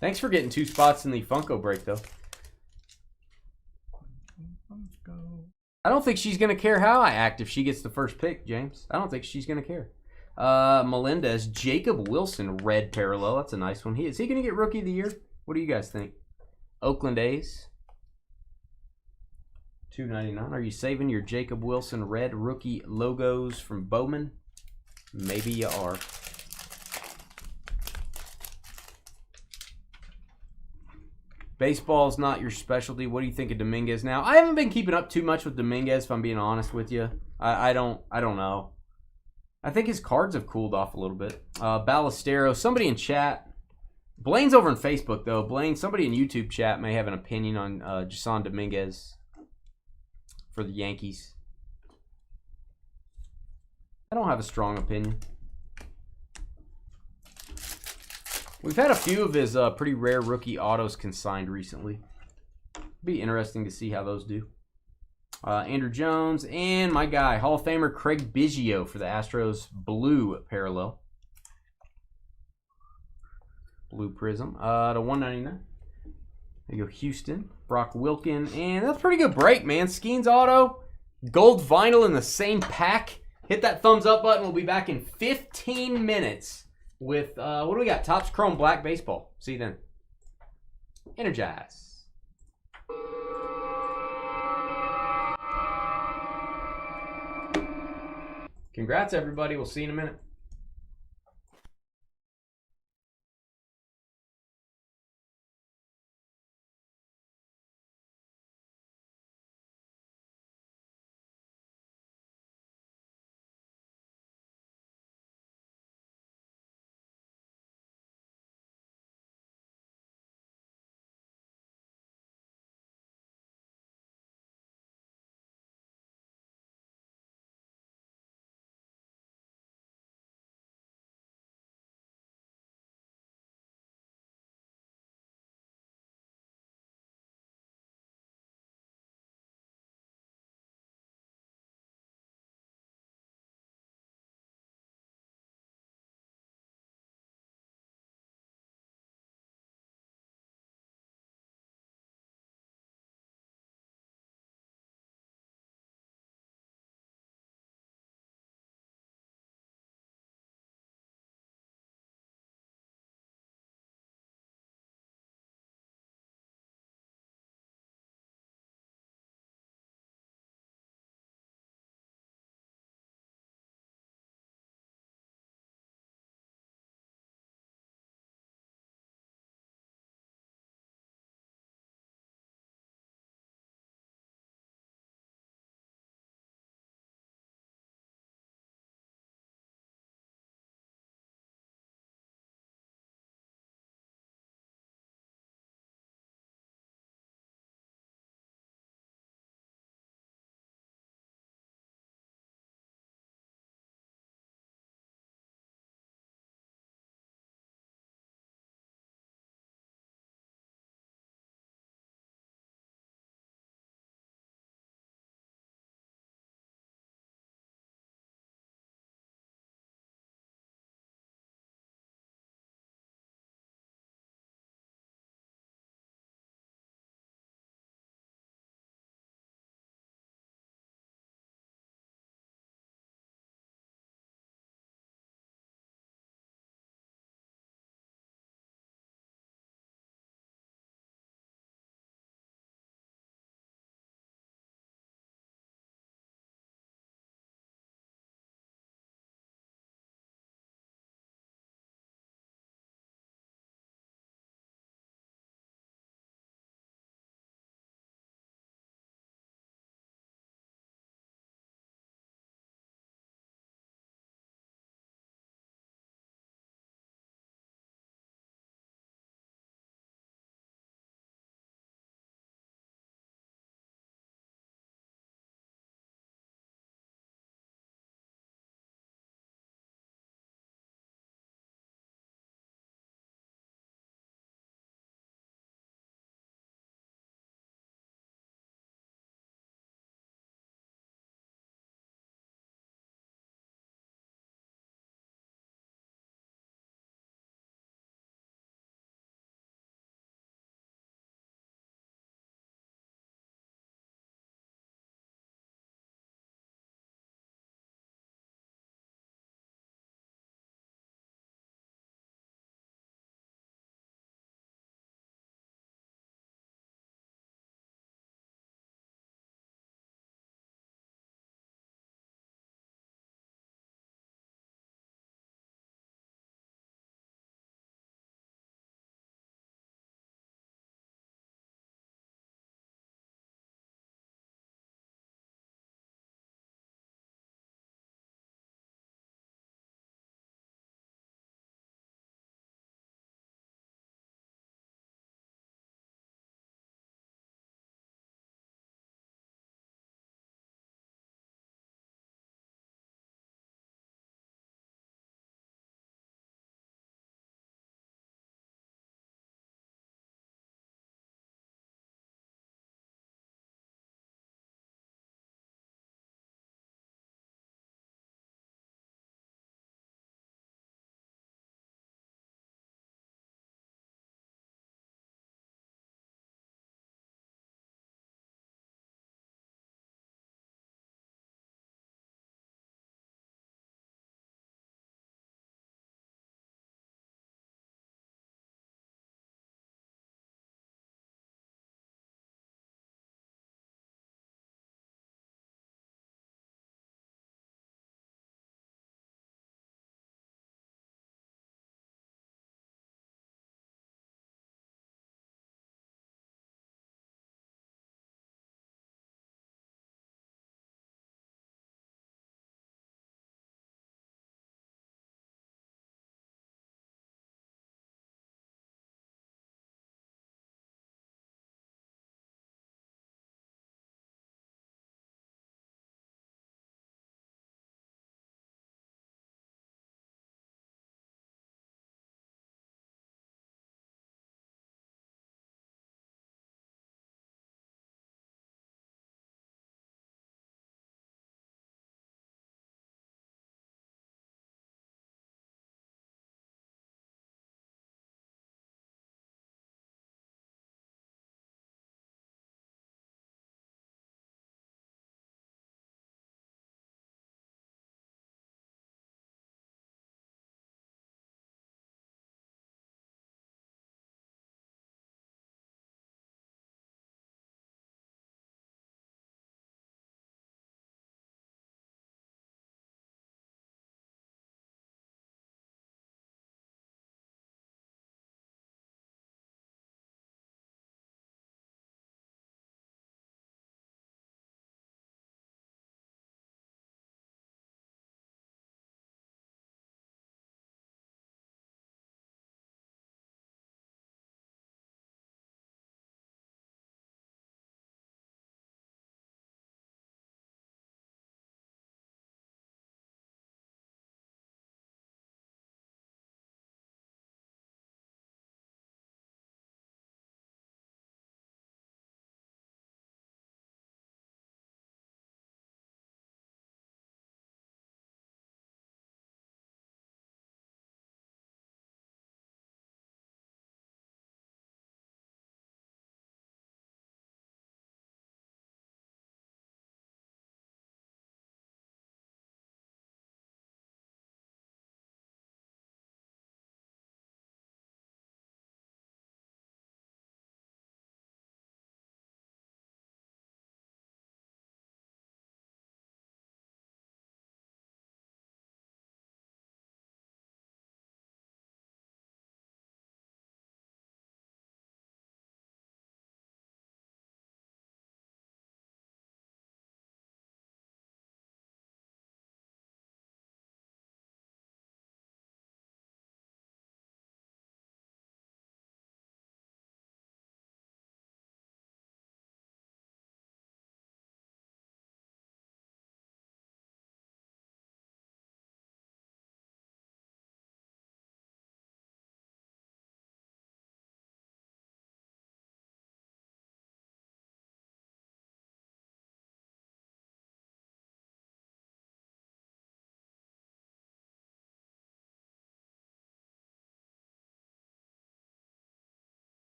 Thanks for getting 2 spots in the Funko break, though. I don't think she's going to care how I act if she gets the first pick, James. I don't think she's going to care. Melendez, Jacob Wilson, red parallel. That's a nice one. Is he going to get Rookie of the Year? What do you guys think? Oakland A's. $2.99. Are you saving your Jacob Wilson red rookie logos from Bowman? Maybe you are. Baseball's not your specialty. What do you think of Dominguez now? I haven't been keeping up too much with Dominguez, if I'm being honest with you. I don't know. I think his cards have cooled off a little bit. Ballesteros, somebody in chat. Blaine's over on Facebook, though. Blaine, somebody in YouTube chat may have an opinion on Jason Dominguez for the Yankees. I don't have a strong opinion. We've had a few of his pretty rare rookie autos consigned recently. Be interesting to see how those do. Andrew Jones and my guy, Hall of Famer Craig Biggio for the Astros blue parallel. Blue Prizm to $1.99. There you go, Houston, Brock Wilkin, and that's a pretty good break, man. Skeens auto, gold vinyl in the same pack. Hit that thumbs up button. We'll be back in 15 minutes with, what do we got? Topps Chrome Black Baseball. See you then. Energize. Congrats, everybody. We'll see you in a minute.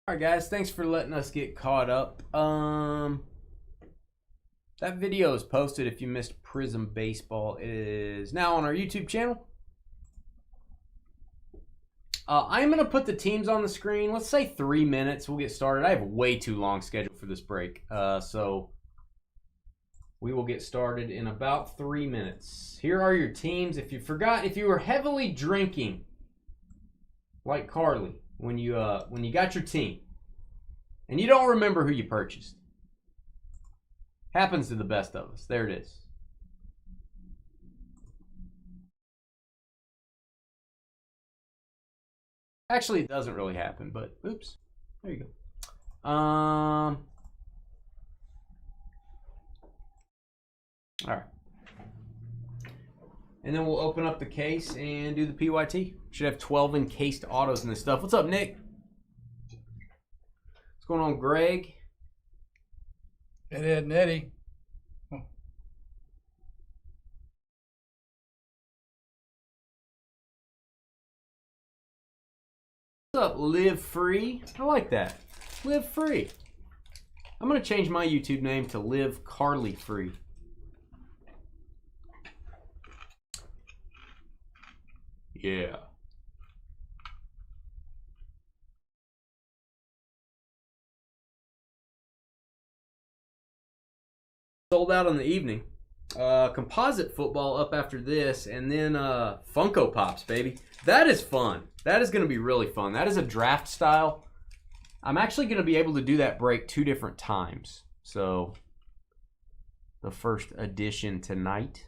All right, guys, thanks for letting us get caught up. That video is posted if you missed Prizm Baseball. It is now on our YouTube channel. I'm going to put the teams on the screen. Let's say 3 minutes. We'll get started. I have a way too long schedule for this break. So we will get started in about 3 minutes. Here are your teams. If you forgot, if you were heavily drinking, like Carly, when you got your team, and you don't remember who you purchased, happens to the best of us. There it is. Actually, it doesn't really happen, but oops. There you go. All right. And then we'll open up the case and do the PYT. Should have 12 encased autos in this stuff. What's up, Nick? What's going on, Greg? Ed and Eddie. What's up, Live Free? I like that. Live Free. I'm going to change my YouTube name to Live Carly Free. Yeah. Sold out on the evening. Composite football up after this, and then Funko Pops, baby. That is fun. That is going to be really fun. That is a draft style. I'm actually going to be able to do that break 2 different times. So the first edition tonight.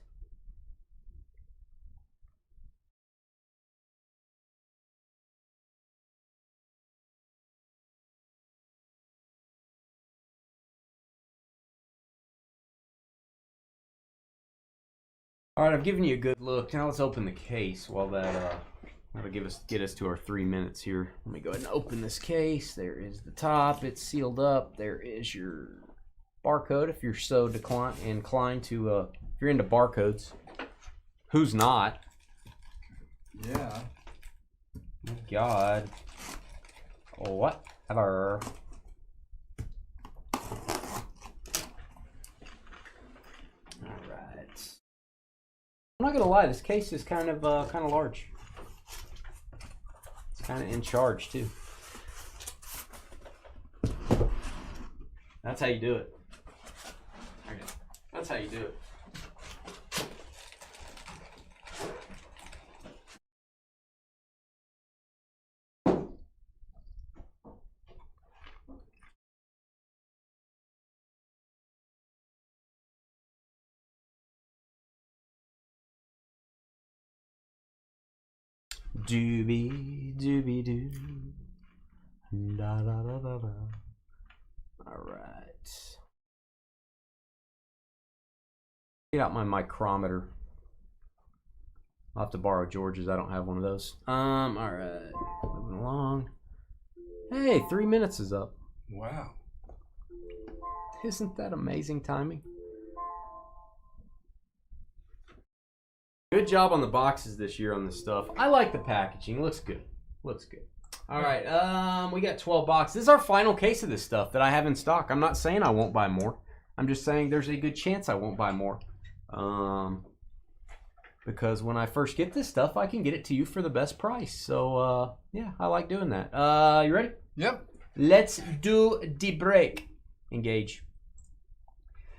All right, I've given you a good look. Now let's open the case while that'll get us to our 3 minutes here. Let me go ahead and open this case. There is the top. It's sealed up. There is your barcode if you're so inclined to, if you're into barcodes. Who's not? Yeah. My God. Whatever. I'm not gonna lie, this case is kind of large. It's kind of in charge too. That's how you do it. Okay. That's how you do it. Doobie doobie doo. Da da da da da. All right. Get out my micrometer. I'll have to borrow George's. I don't have one of those. All right. Moving along. Hey, 3 minutes is up. Wow. Isn't that amazing timing? Good job on the boxes this year on this stuff. I like the packaging. Looks good. Looks good. All right. We got 12 boxes. This is our final case of this stuff that I have in stock. I'm not saying I won't buy more. I'm just saying there's a good chance I won't buy more. Because when I first get this stuff, I can get it to you for the best price. So, yeah, I like doing that. You ready? Yep. Let's do the break. Engage.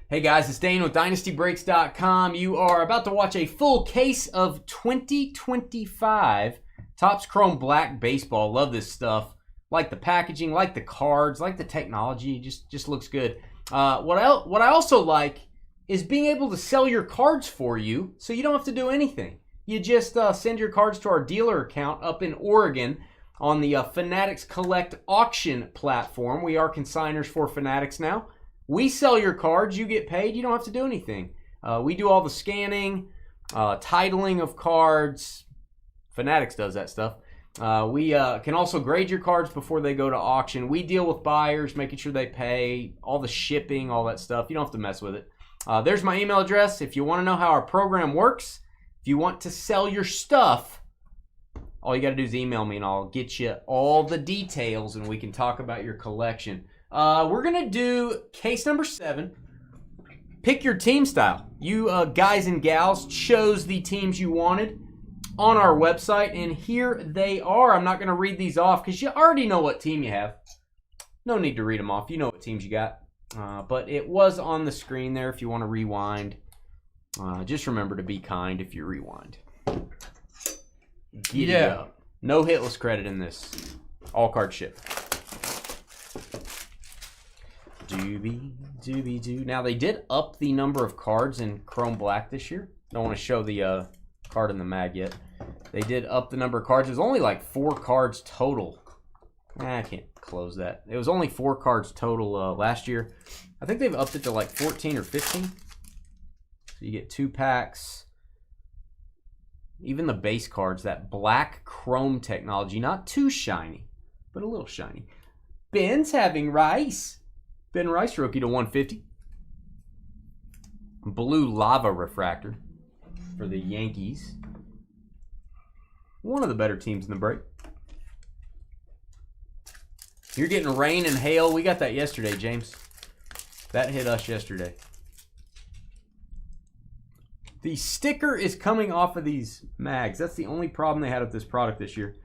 Hey guys, it's Dane with DynastyBreaks.com. You are about to watch a full case of 2025 Topps Chrome Black Baseball. Love this stuff. Like the packaging, like the cards, like the technology. Just looks good. What I also like is being able to sell your cards for you so you don't have to do anything. You just send your cards to our dealer account up in Oregon on the Fanatics Collect auction platform. We are consigners for Fanatics now. We sell your cards, you get paid, you don't have to do anything. We do all the scanning, titling of cards. Fanatics does that stuff. We can also grade your cards before they go to auction. We deal with buyers, making sure they pay, all the shipping, all that stuff. You don't have to mess with it. There's my email address if you want to know how our program works. If you want to sell your stuff, all you got to do is email me and I'll get you all the details and we can talk about your collection. We're going to do case number 7. Pick your team style. You guys and gals chose the teams you wanted on our website, and here they are. I'm not going to read these off because you already know what team you have. No need to read them off. You know what teams you got. But it was on the screen there if you want to rewind. Just remember to be kind if you rewind. Giddy up. No hitless credit in this. All card ship. Doobie-doo. Now, they did up the number of cards in Chrome Black this year. Don't want to show the card in the mag yet. They did up the number of cards. It was only like 4 cards total. I can't close that. It was only 4 cards total last year. I think they've upped it to like 14 or 15. So you get 2 packs. Even the base cards, that black chrome technology. Not too shiny, but a little shiny. Ben's having Rice. Ben Rice rookie to 150. Blue lava refractor for the Yankees. One of the better teams in the break. You're getting rain and hail. We got that yesterday, James. That hit us yesterday. The sticker is coming off of these mags. That's the only problem they had with this product this year.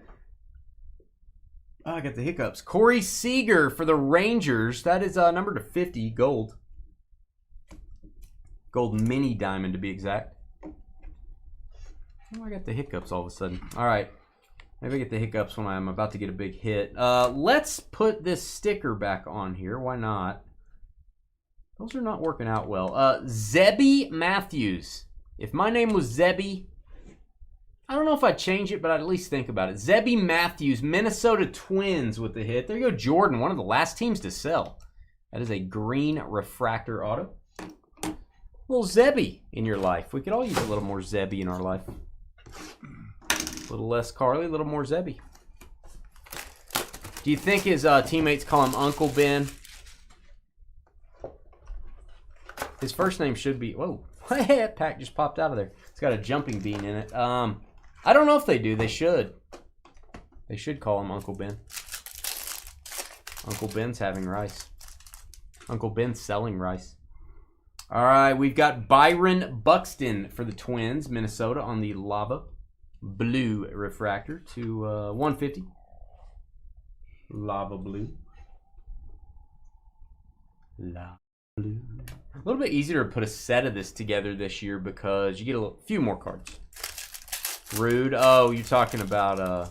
Oh, I got the hiccups. Corey Seager for the Rangers. That is numbered to 50, gold. Gold mini diamond to be exact. Oh, I got the hiccups all of a sudden. All right. Maybe I get the hiccups when I'm about to get a big hit. Let's put this sticker back on here. Why not? Those are not working out well. Zebby Matthews. If my name was Zebby, I don't know if I'd change it, but I'd at least think about it. Zebby Matthews, Minnesota Twins with the hit. There you go, Jordan, one of the last teams to sell. That is a green refractor auto. A little Zebby in your life. We could all use a little more Zebby in our life. A little less Carly, a little more Zebby. Do you think his teammates call him Uncle Ben? His first name should be... Whoa. That pack just popped out of there. It's got a jumping bean in it. I don't know if they do. They should. They should call him Uncle Ben. Uncle Ben's having rice. Uncle Ben's selling rice. All right, we've got Byron Buxton for the Twins, Minnesota, on the lava blue refractor to 150. Lava blue. Lava blue. A little bit easier to put a set of this together this year because you get a few more cards. Rude. Oh, you're talking about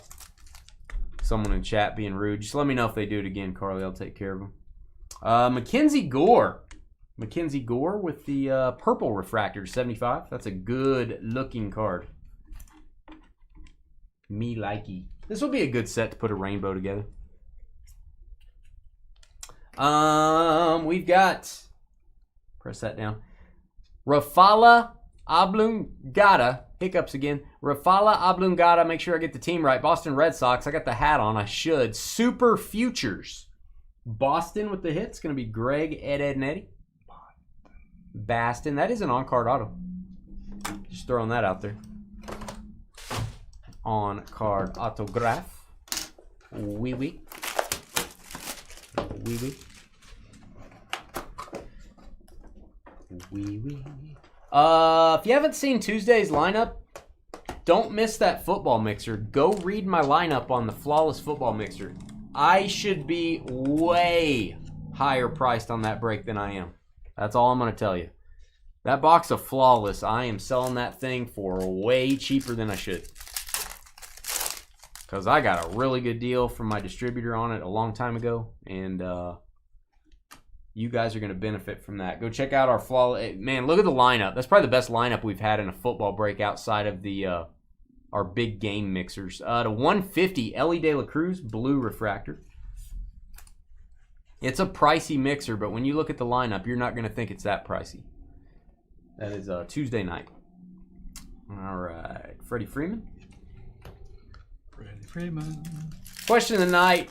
someone in chat being rude. Just let me know if they do it again, Carly. I'll take care of them. Mackenzie Gore. Mackenzie Gore with the purple refractor to 75. That's a good looking card. Me likey. This will be a good set to put a rainbow together. We've got, press that down, Rafala Oblongata, hiccups again, Rafala Oblongata, make sure I get the team right, Boston Red Sox, I got the hat on, I should, Super Futures, Boston with the hits, going to be Greg Ednetty, Baston, that is an on-card auto, just throwing that out there, on-card autograph, wee wee. Wee wee. Wee wee. If you haven't seen Tuesday's lineup, don't miss that football mixer. Go read my lineup on the Flawless Football Mixer. I should be way higher priced on that break than I am. That's all I'm going to tell you. That box of Flawless, I am selling that thing for way cheaper than I should. Because I got a really good deal from my distributor on it a long time ago. And you guys are going to benefit from that. Go check out our Flawless. Man, look at the lineup. That's probably the best lineup we've had in a football break outside of the our big game mixers. To 150, Ellie De La Cruz, blue refractor. It's a pricey mixer, but when you look at the lineup, you're not going to think it's that pricey. That is Tuesday night. All right, Freddie Freeman. Freeman. Question of the night.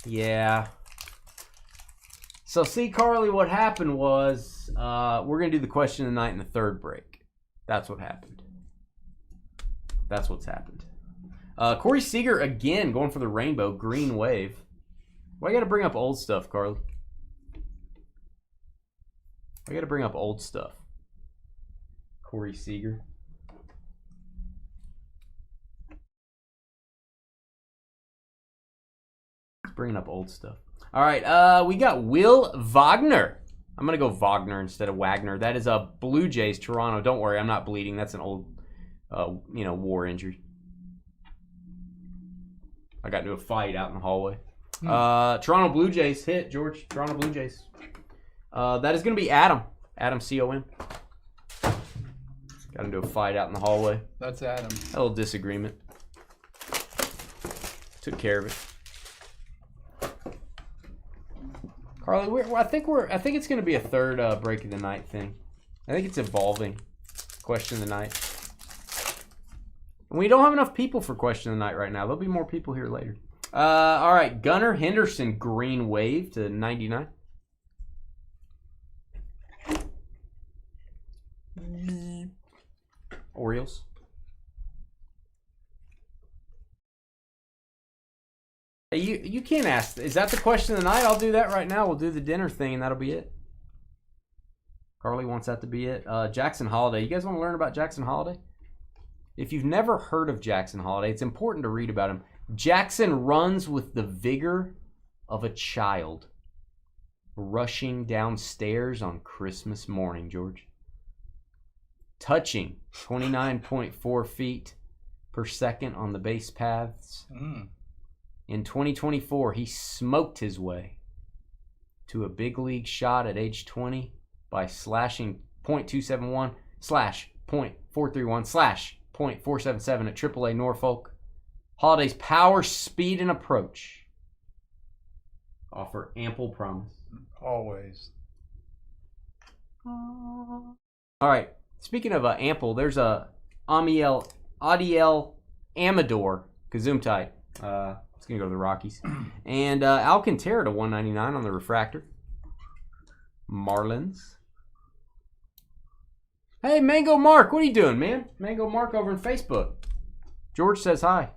Yeah. So, see, Carly, what happened was we're going to do the question of the night in the third break. That's what happened. That's what's happened. Corey Seager again going for the rainbow green wave. Why you got to bring up old stuff, Carly? I got to bring up old stuff. Corey Seager. Bringing up old stuff. All right, we got Will Wagner. I'm going to go Wagner instead of Wagner. That is a Blue Jays, Toronto. Don't worry, I'm not bleeding. That's an old, war injury. I got into a fight out in the hallway. Toronto Blue Jays hit, George. Toronto Blue Jays. That is going to be Adam. Adam C-O-N. Got into a fight out in the hallway. That's Adam. A little disagreement. Took care of it. Carly, I think it's going to be a third break of the night thing. I think it's evolving. Question of the night. And we don't have enough people for question of the night right now. There'll be more people here later. All right, Gunnar Henderson, green wave to 99. Orioles. You can't ask. Is that the question of the night? I'll do that right now. We'll do the dinner thing, and that'll be it. Carly wants that to be it. Jackson Holiday. You guys want to learn about Jackson Holiday? If you've never heard of Jackson Holiday, it's important to read about him. Jackson runs with the vigor of a child rushing downstairs on Christmas morning, George. Touching 29.4 feet per second on the base paths. In 2024, he smoked his way to a big league shot at age 20 by slashing .271 slash .431 slash .477 at AAA Norfolk. Holiday's power, speed, and approach offer ample promise. Always. All right. Speaking of ample, there's a Adiel Amador Gesundheit. It's going to go to the Rockies. And Alcantara to 199 on the refractor. Marlins. Hey, Mango Mark, what are you doing, man? Mango Mark over on Facebook. George says hi.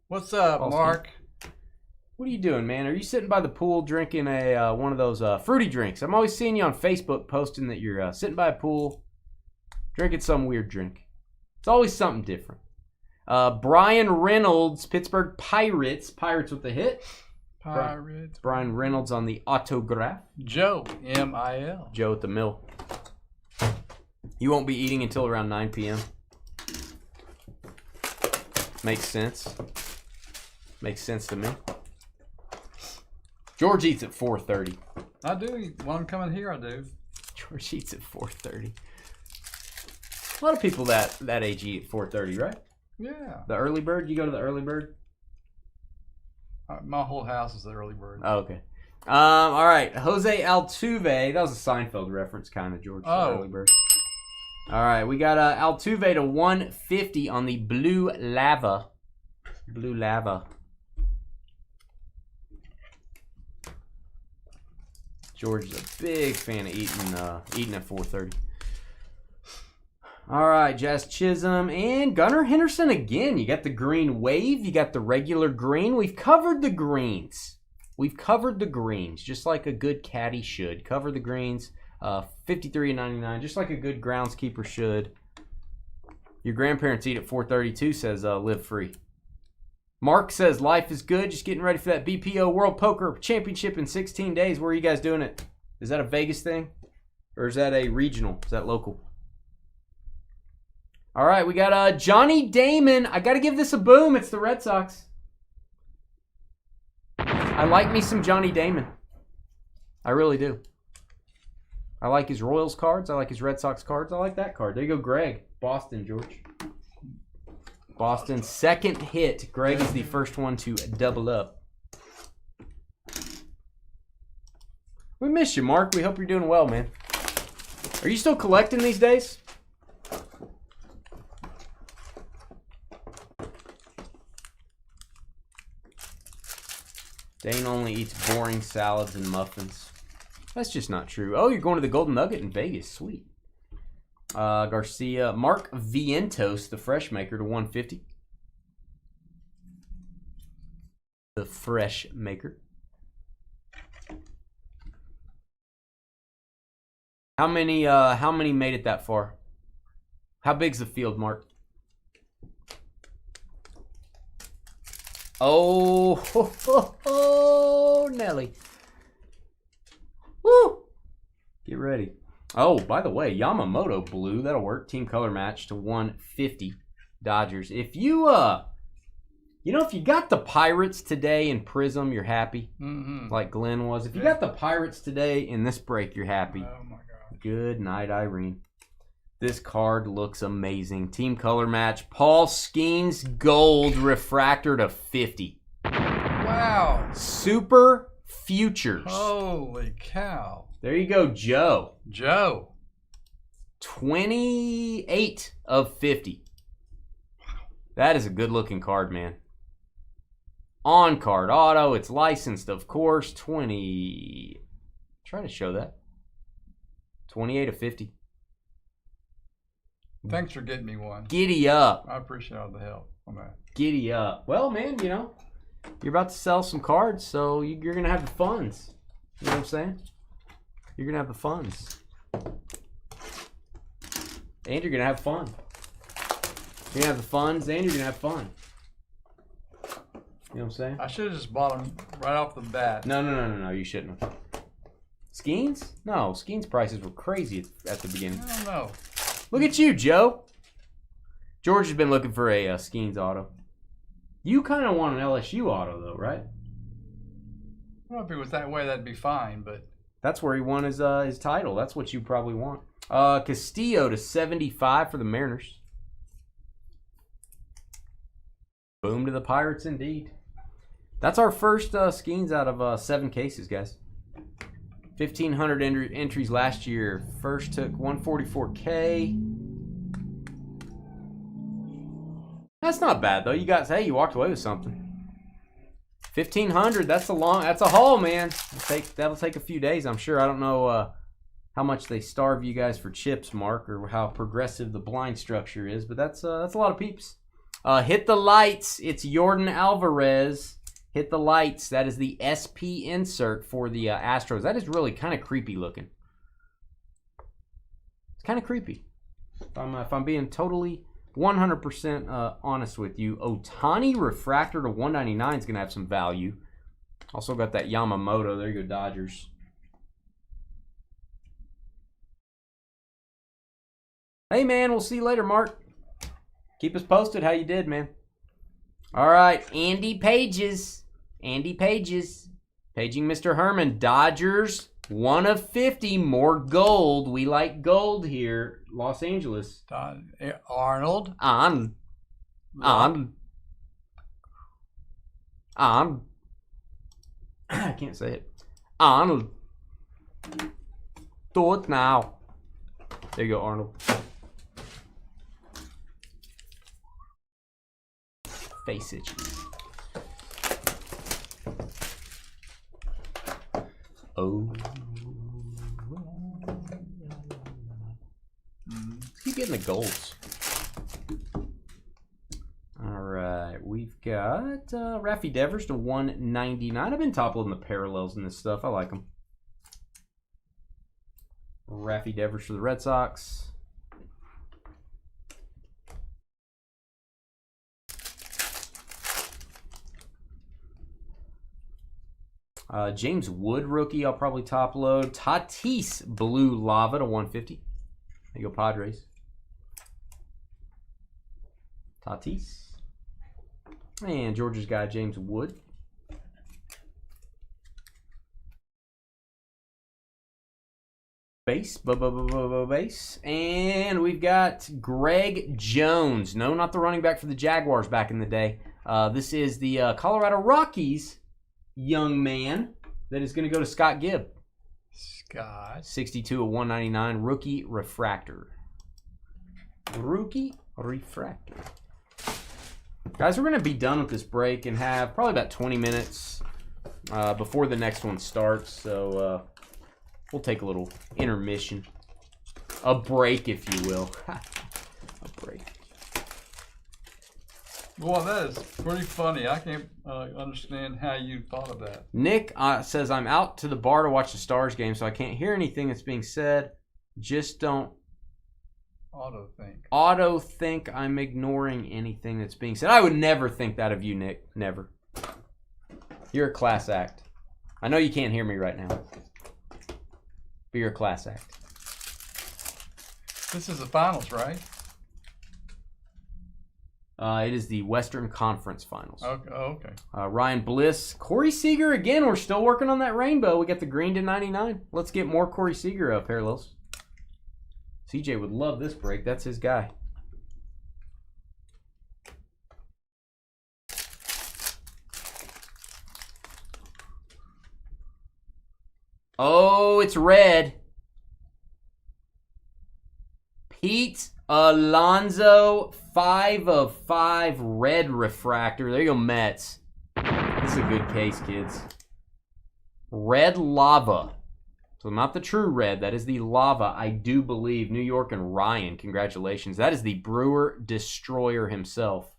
What's up, Mark? What are you doing, man? Are you sitting by the pool drinking one of those fruity drinks? I'm always seeing you on Facebook posting that you're sitting by a pool drinking some weird drink. It's always something different. Brian Reynolds, Pittsburgh Pirates. Pirates with the hit. Pirates. Brian Reynolds on the autograph. Joe, M-I-L. Joe at the mill. You won't be eating until around 9 p.m. Makes sense. Makes sense to me. George eats at 4:30. I do. When I'm coming here, I do. George eats at 4:30. A lot of people that age eat at 4:30, right? Yeah. The early bird? You go to the early bird? My whole house is the early bird. Oh, okay. All right. Jose Altuve. That was a Seinfeld reference, kind of, George. Oh. Early bird. All right. We got Altuve to 150 on the Blue Lava. Blue Lava. George is a big fan of eating at 4:30. All right, Jazz Chisholm and Gunnar Henderson again. You got the green wave. You got the regular green. We've covered the greens. We've covered the greens, just like a good caddy should. Cover the greens. 53.99, just like a good groundskeeper should. Your grandparents eat at 4:32, says Live Free. Mark says life is good. Just getting ready for that BPO World Poker Championship in 16 days. Where are you guys doing it? Is that a Vegas thing? Or is that a regional? Is that local? All right, we got Johnny Damon. I got to give this a boom. It's the Red Sox. I like me some Johnny Damon. I really do. I like his Royals cards. I like his Red Sox cards. I like that card. There you go, Greg. Boston, George. Boston's second hit. Greg is the first one to double up. We miss you, Mark. We hope you're doing well, man. Are you still collecting these days? Dane only eats boring salads and muffins. That's just not true. Oh, you're going to the Golden Nugget in Vegas. Sweet. Garcia. Mark Vientos, the fresh maker, to 150. The fresh maker. How many made it that far? How big's the field, Mark? Oh, ho, ho, ho, Nelly. Woo! Get ready. Oh, by the way, Yamamoto blue. That'll work. Team color match to 150 Dodgers. If you, if you got the Pirates today in Prizm, you're happy. Like Glenn was. If you got the Pirates today in this break, you're happy. Oh, my God. Good night, Irene. This card looks amazing. Team color match. Paul Skeens gold refractor to 50. Wow. Super Futures. Holy cow. There you go, Joe. Joe. 28 of 50. That is a good looking card, man. On card auto. It's licensed, of course. 20. Try to show that. 28 of 50. Thanks for getting me one. Giddy up. I appreciate all the help on that. Giddy up. Well, man, you're about to sell some cards, so you're going to have the funds. You know what I'm saying? You're going to have the funds. And you're going to have fun. You're going to have the funds, and you're going to have fun. You know what I'm saying? I should have just bought them right off the bat. No. You shouldn't have. Skeens? No, Skeens prices were crazy at the beginning. I don't know. Look at you, Joe. George has been looking for a Skeens auto. You kind of want an LSU auto, though, right? Well, if it was that way, that'd be fine, but... That's where he won his title. That's what you probably want. Castillo to 75 for the Mariners. Boom to the Pirates, indeed. That's our first Skeens out of 7 cases, guys. 1,500 entries last year. First took 144K. That's not bad though. You guys, hey, you walked away with something. 1,500. That's a haul, man. That'll take a few days, I'm sure. I don't know how much they starve you guys for chips, Mark, or how progressive the blind structure is, but that's a lot of peeps. Hit the lights. It's Yordan Alvarez. Hit the lights. That is the SP insert for the Astros. That is really kind of creepy looking. It's kind of creepy. If I'm being totally 100% honest with you. Ohtani refractor to 199 is going to have some value. Also got that Yamamoto. There you go, Dodgers. Hey, man. We'll see you later, Mark. Keep us posted how you did, man. All right. Andy Pages. Andy Pages. Paging Mr. Herman. Dodgers. 1 of 50. More gold. We like gold here. Los Angeles. Arnold. On. I can't say it. Arnold. Do it now. There you go, Arnold. Face itches. Oh. Let's keep getting the golds. All right, we've got Raffy Devers to 199. I've been top loading the parallels in this stuff. I like them. Raffy Devers for the Red Sox. James Wood rookie, I'll probably top load. Tatis blue lava to 150. There you go, Padres. Tatis. And Georgia's guy, James Wood. Base. Base. And we've got Greg Jones. No, not the running back for the Jaguars back in the day. This is the Colorado Rockies young man that is going to go to Scott Gibb. Scott. 62 of 199. Rookie refractor. Rookie refractor. Guys, we're going to be done with this break and have probably about 20 minutes before the next one starts. So we'll take a little intermission. A break, if you will. A break. Well, that is pretty funny. I can't understand how you thought of that. Nick says, I'm out to the bar to watch the Stars game, so I can't hear anything that's being said. Just don't auto think I'm ignoring anything that's being said. I would never think that of you, Nick. Never. You're a class act. I know you can't hear me right now, but you're a class act. This is the finals, right? It is the Western Conference Finals. Okay. Ryan Bliss. Corey Seager again. We're still working on that rainbow. We got the green to 99. Let's get more Corey Seager parallels. CJ would love this break. That's his guy. Oh, it's red. Pete Alonso, 5 of 5 red refractor. There you go, Mets. This is a good case, kids. Red lava. So not the true red. That is the lava, I do believe. New York and Ryan, congratulations. That is the Brewer Destroyer himself.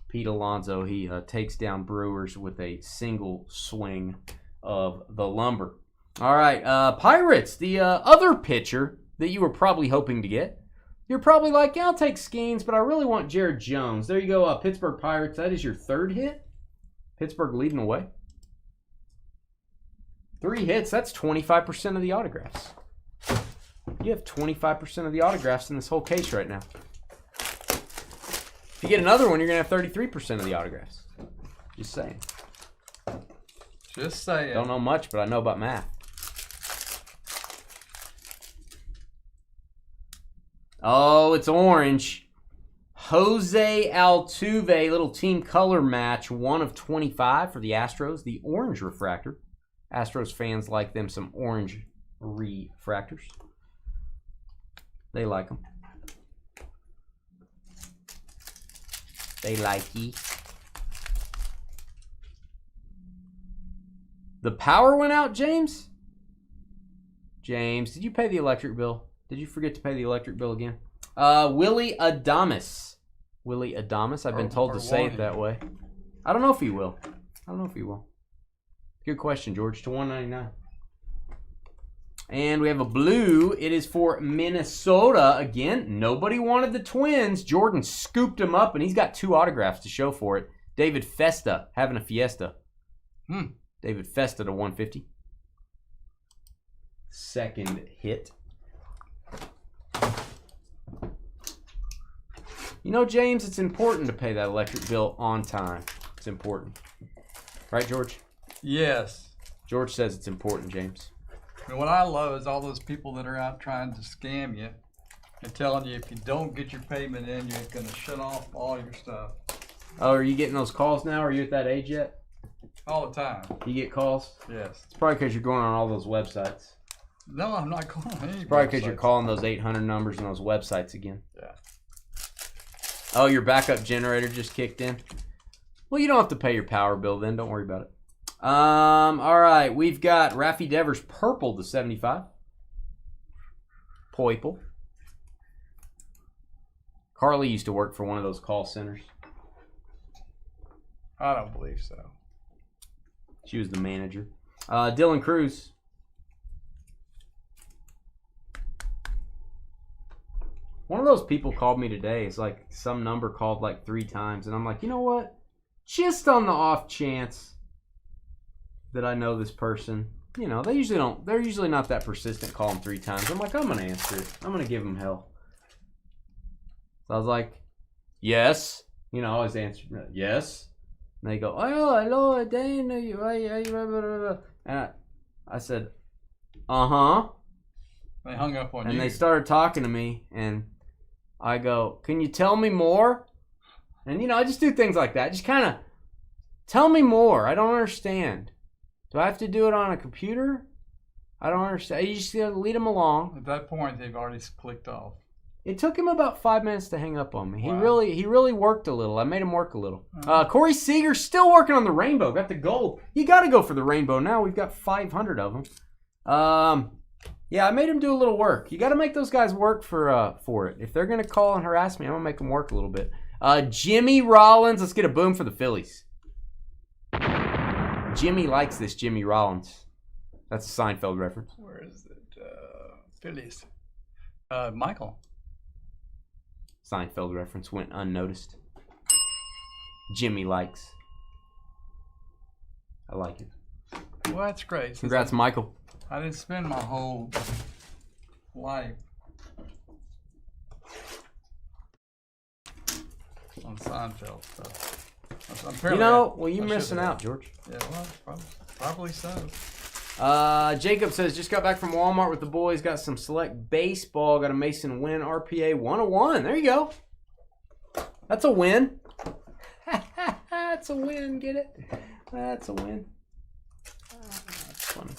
Pete Alonso, he takes down Brewers with a single swing of the lumber. All right, Pirates, the other pitcher that you were probably hoping to get. You're probably like, yeah, I'll take Skeens, but I really want Jared Jones. There you go, Pittsburgh Pirates. That is your 3rd hit. Pittsburgh leading the way. 3 hits, that's 25% of the autographs. You have 25% of the autographs in this whole case right now. If you get another one, you're going to have 33% of the autographs. Just saying. Just saying. Don't know much, but I know about math. Oh, it's orange. Jose Altuve, little team color match, 1 of 25 for the Astros. The orange refractor. Astros fans like them some orange refractors. They like them. They like ye. The power went out, James? James, did you pay the electric bill? Did you forget to pay the electric bill again? Willie Adames. Willie Adames. I've been told to say it that way. I don't know if he will. Good question, George. To 199. And we have a blue. It is for Minnesota. Again, nobody wanted the Twins. Jordan scooped him up, and he's got 2 autographs to show for it. David Festa having a fiesta. David Festa to 150. 2nd hit. You know, James, it's important to pay that electric bill on time. It's important. Right, George? Yes. George says it's important, James. And what I love is all those people that are out trying to scam you and telling you if you don't get your payment in, you're going to shut off all your stuff. Oh, are you getting those calls now? Are you at that age yet? All the time. You get calls? Yes. It's probably because you're going on all those websites. No, I'm not calling any It's probably because you're calling those 800 numbers and those websites again. Yeah. Oh, your backup generator just kicked in? Well, you don't have to pay your power bill then. Don't worry about it. All right. We've got Raffy Devers purple to 75. Poiple. Carly used to work for one of those call centers. I don't believe so. She was the manager. Dylan Cruz. One of those people called me today. It's like some number called like 3 times. And I'm like, you know what? Just on the off chance that I know this person. You know, they're usually not that persistent calling 3 times. I'm like, I'm going to answer it. I'm going to give them hell. So I was like, yes. You know, I always answer, yes. And they go, oh, hello, I didn't know you. And I said, uh-huh. They hung up on you. And they started talking to me, and I go, can you tell me more? And, you know, I just do things like that. Just kind of, tell me more. I don't understand. Do I have to do it on a computer? I don't understand. You just got to lead them along. At that point, they've already clicked off. It took him about 5 minutes to hang up on me. Wow. He really worked a little. I made him work a little. Corey Seager still working on the rainbow. Got the gold. You got to go for the rainbow now. We've got 500 of them. Yeah, I made him do a little work. You got to make those guys work for it. If they're going to call and harass me, I'm going to make them work a little bit. Jimmy Rollins. Let's get a boom for the Phillies. Jimmy likes this Jimmy Rollins. That's a Seinfeld reference. Where is it? Phillies. Michael. Seinfeld reference went unnoticed. Jimmy likes. I like it. Well, that's great. Congrats, Michael. I didn't spend my whole life on Seinfeld stuff. You know, well, you're missing out, George. Yeah, well, probably so. Jacob says, just got back from Walmart with the boys. Got some select baseball. Got a Mason Win RPA 101. There you go. That's a win. That's a win. Get it? That's a win. That's funny.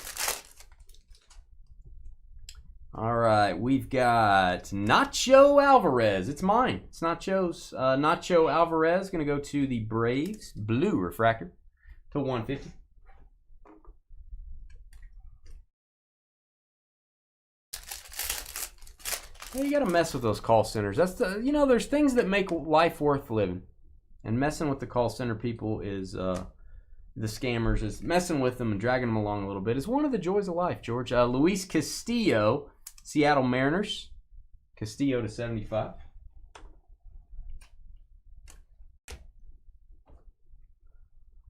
All right, we've got Nacho Alvarez. It's mine. It's Nacho's. Nacho Alvarez going to go to the Braves. Blue refractor to 150. Yeah, you got to mess with those call centers. That's the, you know, there's things that make life worth living. And messing with the call center people is, the scammers, is messing with them and dragging them along a little bit is one of the joys of life, George. Luis Castillo, Seattle Mariners. Castillo to 75.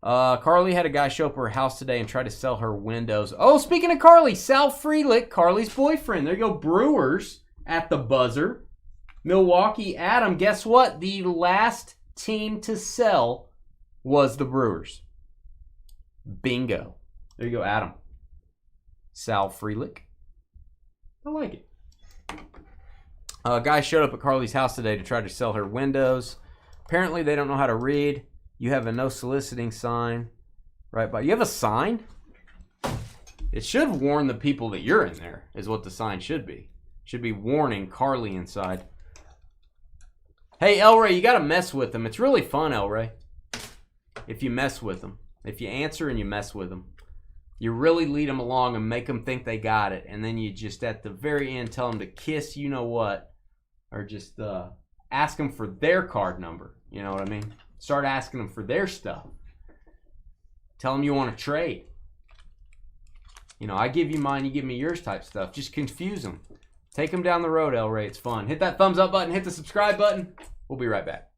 Carly had a guy show up at her house today and try to sell her windows. Oh, speaking of Carly, Sal Frelick, Carly's boyfriend. There you go, Brewers at the buzzer. Milwaukee, Adam, guess what? The last team to sell was the Brewers. Bingo. There you go, Adam. Sal Frelick. I like it. A guy showed up at Carly's house today to try to sell her windows. Apparently, they don't know how to read. You have a no soliciting sign right by. You have a sign? It should warn the people that you're in there, is what the sign should be. Should be warning Carly inside. Hey, El Ray, you got to mess with them. It's really fun, El Ray. If you mess with them. If you answer and you mess with them. You really lead them along and make them think they got it. And then you just, at the very end, tell them to kiss you-know-what. Or just ask them for their card number. You know what I mean? Start asking them for their stuff. Tell them you want to trade. You know, I give you mine, you give me yours type stuff. Just confuse them. Take them down the road, El Ray. It's fun. Hit that thumbs up button. Hit the subscribe button. We'll be right back.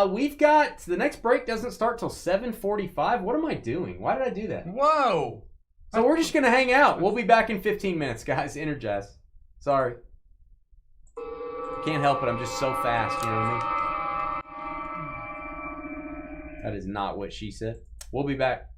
We've got, the next break doesn't start till 7:45. What am I doing? Why did I do that? Whoa! So we're just going to hang out. We'll be back in 15 minutes, guys. Energize. Sorry. Can't help it. I'm just so fast. You know what I mean? That is not what she said. We'll be back.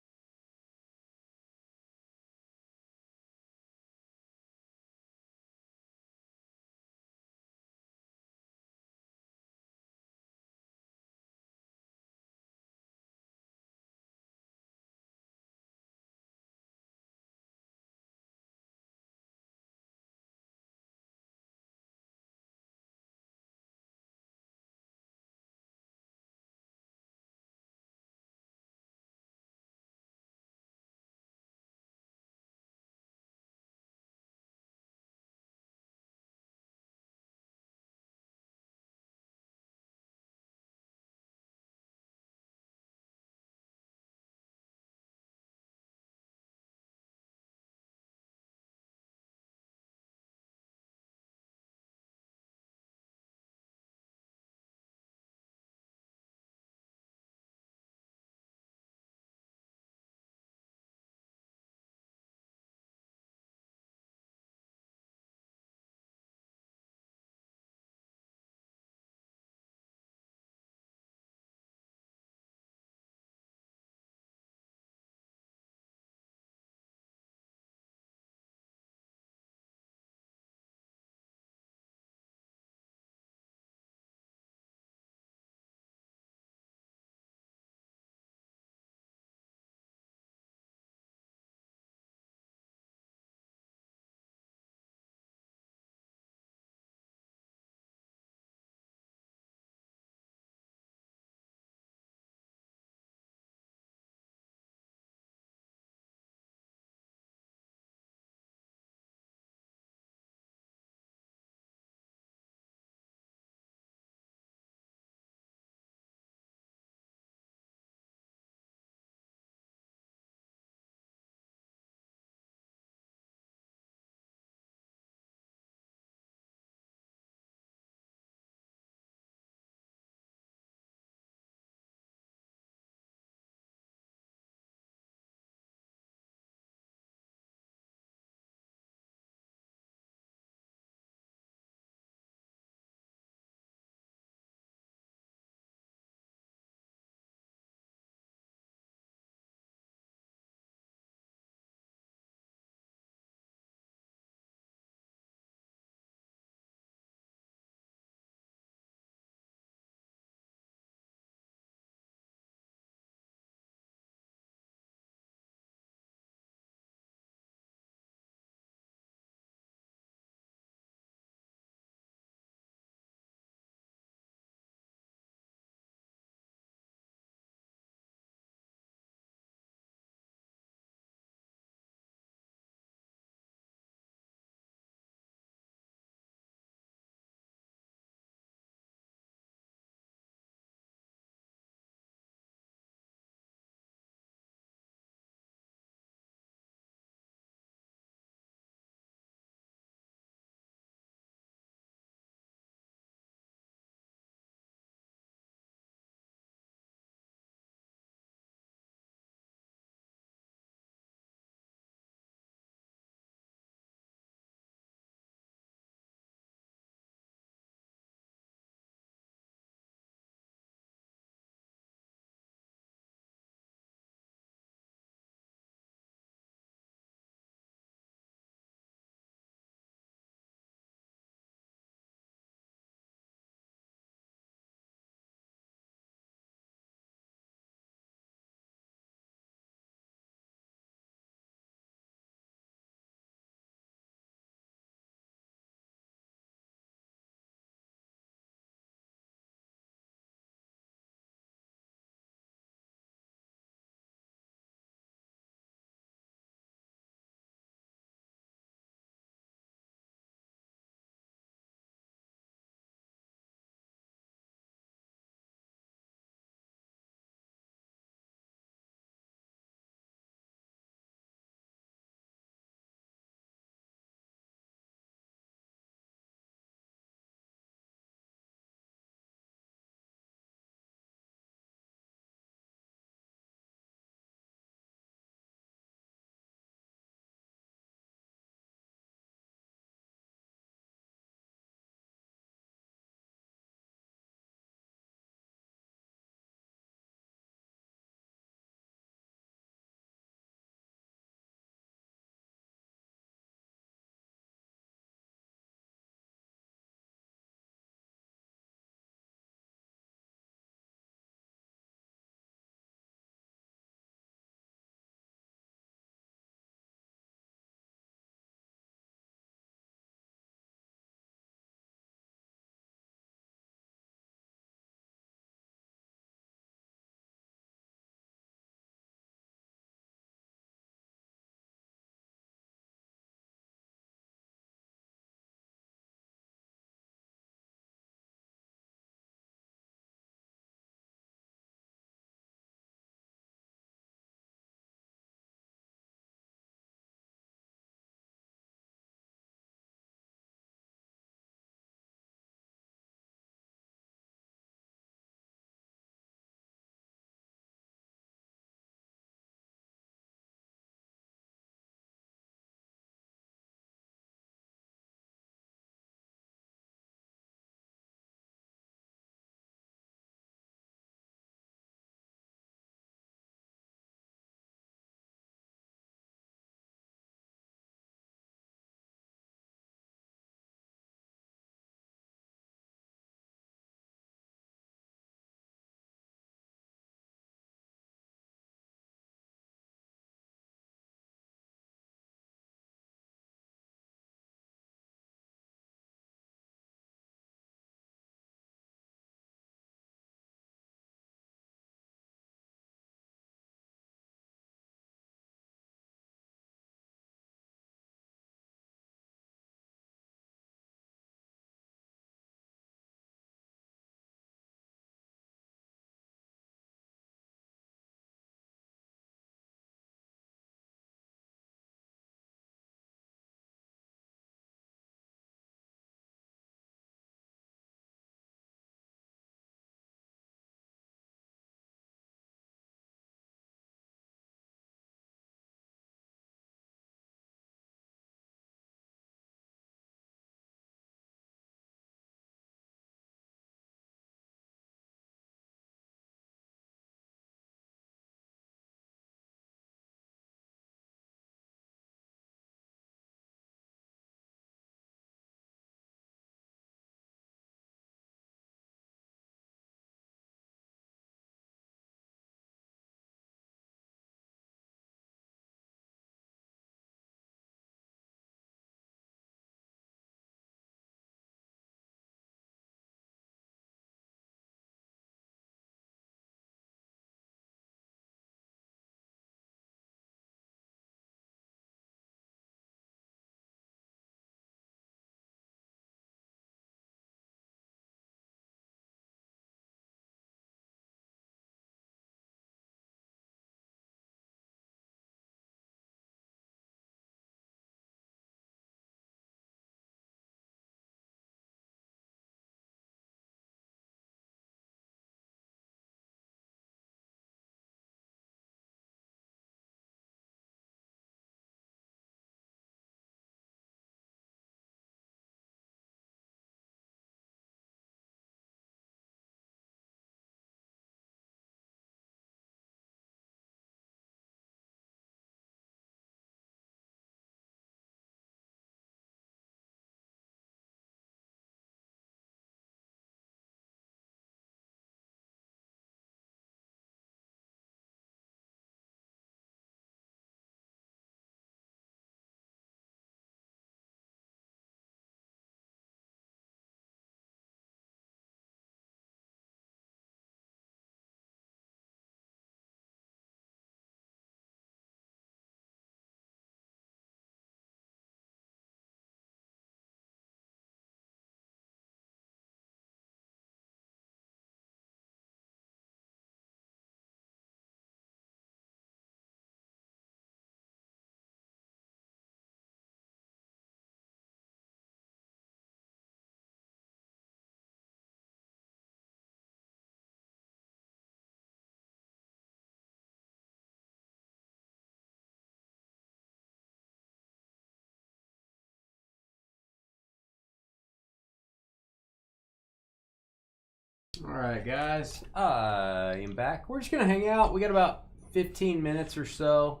All right, guys. I am back. We're just going to hang out. We got about 15 minutes or so.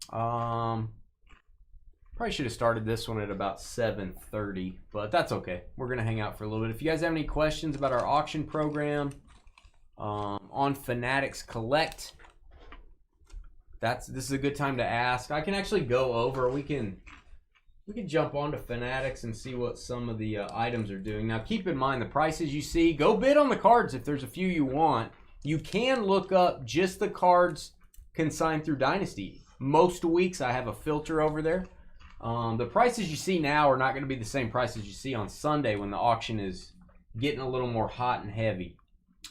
Probably should have started this one at about 7:30, but that's okay. We're going to hang out for a little bit. If you guys have any questions about our auction program on Fanatics Collect, this is a good time to ask. I can actually go over. We can jump onto Fanatics and see what some of the items are doing. Now, keep in mind the prices you see. Go bid on the cards if there's a few you want. You can look up just the cards consigned through Dynasty. Most weeks I have a filter over there. The prices you see now are not going to be the same prices you see on Sunday when the auction is getting a little more hot and heavy.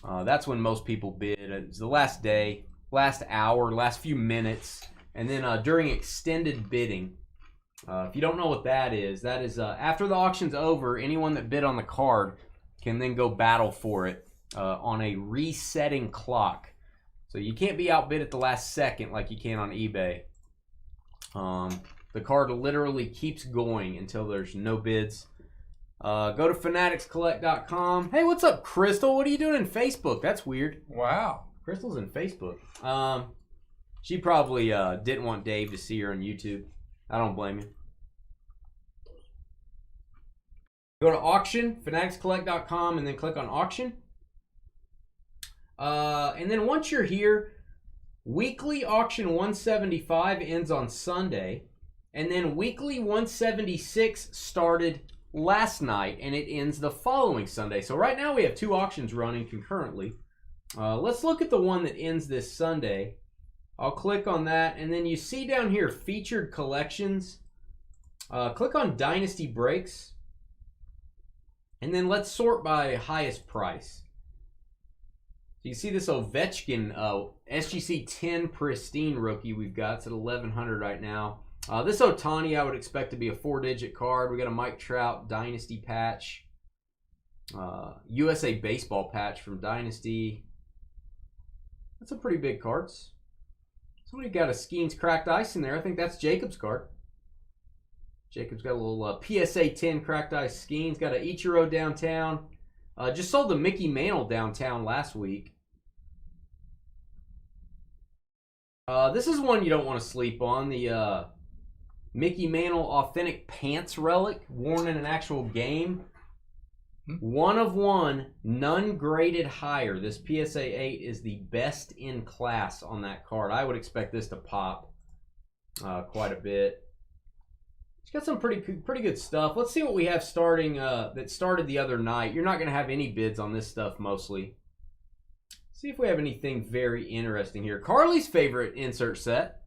That's when most people bid. It's the last day, last hour, last few minutes, and then during extended bidding. If you don't know what that is after the auction's over, anyone that bid on the card can then go battle for it on a resetting clock. So you can't be outbid at the last second like you can on eBay. The card literally keeps going until there's no bids. Go to fanaticscollect.com. Hey, what's up, Crystal? What are you doing in Facebook? That's weird. Wow. Crystal's in Facebook. She probably didn't want Dave to see her on YouTube. I don't blame you. Go to auction, fanaticscollect.com, and then click on auction. And then once you're here, weekly auction 175 ends on Sunday. And then weekly 176 started last night, and it ends the following Sunday. So right now we have two auctions running concurrently. Let's look at the one that ends this Sunday. I'll click on that, and then you see down here, featured collections. Click on Dynasty Breaks, and then let's sort by highest price. So you see this Ovechkin SGC 10 Pristine rookie we've got. It's at $1,100 right now. This Ohtani I would expect to be a 4-digit card. We got a Mike Trout Dynasty patch. USA Baseball patch from Dynasty. That's a pretty big cards. Somebody got a Skeens Cracked Ice in there. I think that's Jacob's card. Jacob's got a little PSA 10 Cracked Ice Skeens. Got an Ichiro downtown. Just sold the Mickey Mantle downtown last week. This is one you don't want to sleep on. The Mickey Mantle Authentic Pants Relic, worn in an actual game. 1 of 1, none graded higher. This PSA 8 is the best in class on that card. I would expect this to pop quite a bit. It's got some pretty good stuff. Let's see what we have starting that started the other night. You're not going to have any bids on this stuff mostly. See if we have anything very interesting here. Carly's favorite insert set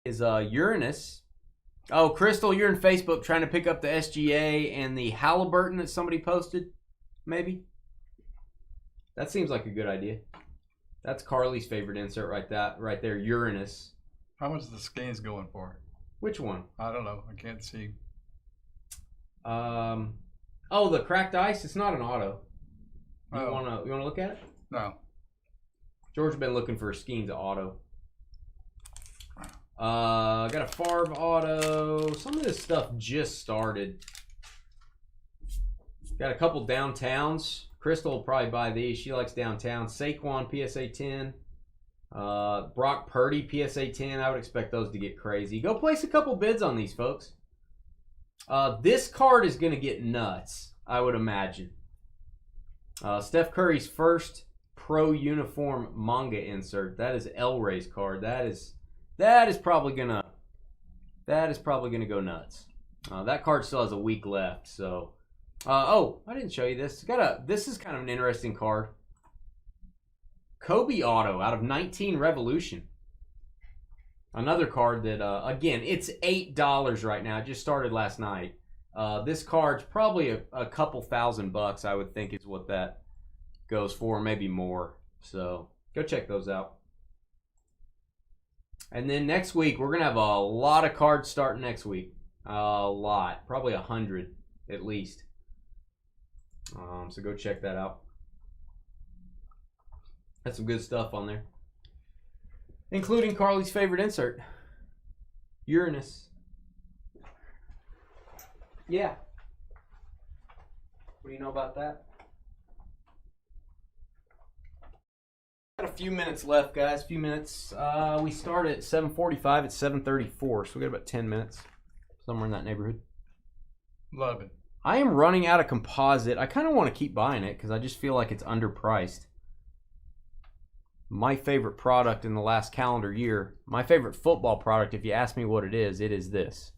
is Uranus. Oh, Crystal, you're in Facebook trying to pick up the SGA and the Halliburton that somebody posted, maybe? That seems like a good idea. That's Carly's favorite insert right there, Uranus. How much is the Skeens going for? Which one? I don't know. I can't see. Oh, the Cracked Ice. It's not an auto. You wanna look at it? No. George's been looking for a Skeens auto. Got a Favre auto. Some of this stuff just started. Got a couple downtowns. Crystal will probably buy these. She likes downtown. Saquon PSA 10. Brock Purdy PSA 10. I would expect those to get crazy. Go place a couple bids on these, folks. This card is going to get nuts, I would imagine. Steph Curry's first pro uniform manga insert. That is Elray's card. That is probably gonna go nuts. That card still has a week left, so. Oh, I didn't show you this. This is kind of an interesting card. Kobe auto out of 19 Revolution. Another card that again, it's $8 right now. It just started last night. This card's probably a couple $1,000, I would think, is what that goes for, maybe more. So go check those out. And then next week, we're going to have a lot of cards starting next week. A lot. Probably 100 at least. So go check that out. That's some good stuff on there. Including Carly's favorite insert. Uranus. Yeah. What do you know about that? Got a few minutes left, guys. A few minutes. We start at 7:45. It's 7:34, so we got about 10 minutes. Somewhere in that neighborhood. Love it. I am running out of composite. I kind of want to keep buying it because I just feel like it's underpriced. My favorite product in the last calendar year, my favorite football product, if you ask me what it is this.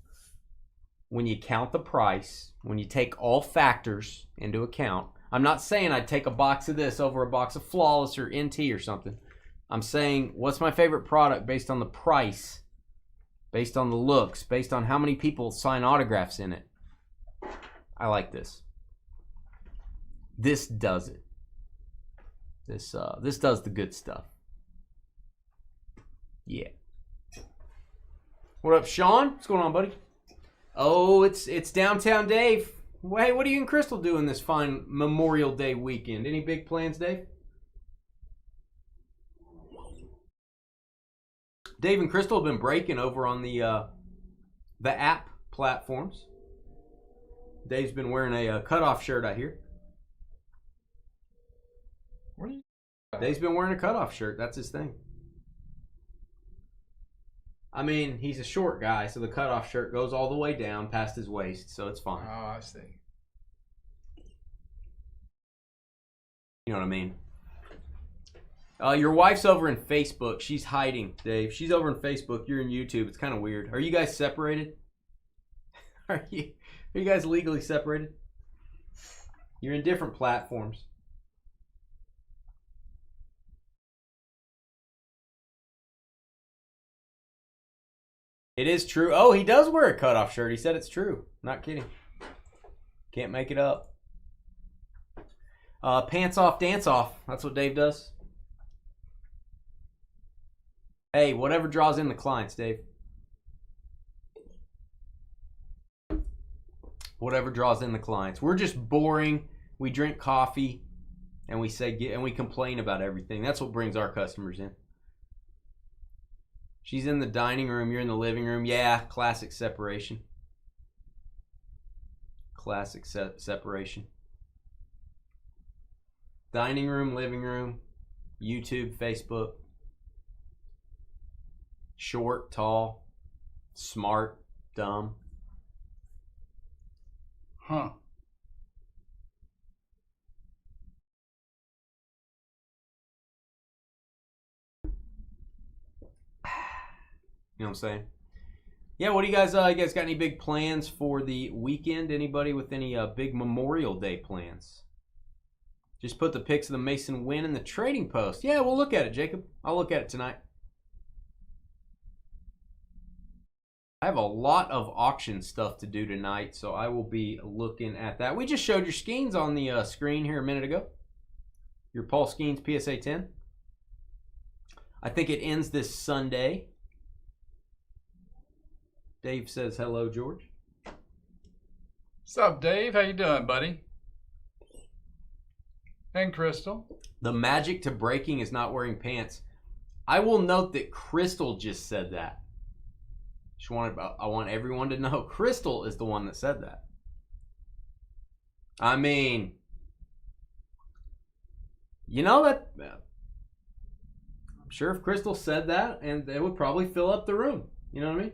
When you count the price, when you take all factors into account, I'm not saying I'd take a box of this over a box of Flawless or NT or something. I'm saying, what's my favorite product based on the price, based on the looks, based on how many people sign autographs in it? I like this. This does it. This does the good stuff. Yeah. What up, Sean? What's going on, buddy? Oh, it's Downtown Dave. Hey, what are you and Crystal doing this fine Memorial Day weekend? Any big plans, Dave? Dave and Crystal have been breaking over on the app platforms. Dave's been wearing a cutoff shirt out here. What are you? Dave's been wearing a cutoff shirt. That's his thing. I mean, he's a short guy, so the cutoff shirt goes all the way down past his waist, so it's fine. Oh, I see. You know what I mean? Your wife's over in Facebook. She's hiding, Dave. She's over in Facebook. You're in YouTube. It's kind of weird. Are you guys separated? Are you guys legally separated? You're in different platforms. It is true. Oh, he does wear a cutoff shirt. He said it's true. Not kidding. Can't make it up. Pants off, dance off. That's what Dave does. Hey, whatever draws in the clients, Dave. Whatever draws in the clients. We're just boring. We drink coffee, and we complain about everything. That's what brings our customers in. She's in the dining room. You're in the living room. Yeah, classic separation. Classic separation. Dining room, living room, YouTube, Facebook. Short, tall, smart, dumb. Huh. You know what I'm saying? Yeah, what do you guys got any big plans for the weekend? Anybody with any big Memorial Day plans? Just put the pics of the Mason win in the trading post. Yeah, we'll look at it, Jacob. I'll look at it tonight. I have a lot of auction stuff to do tonight, so I will be looking at that. We just showed your Skeens on the screen here a minute ago. Your Paul Skeens PSA 10. I think it ends this Sunday. Dave says hello, George. What's up, Dave? How you doing, buddy? And Crystal. The magic to breaking is not wearing pants. I will note that Crystal just said that. I want everyone to know Crystal is the one that said that. I mean, you know that. I'm sure if Crystal said that, and it would probably fill up the room. You know what I mean?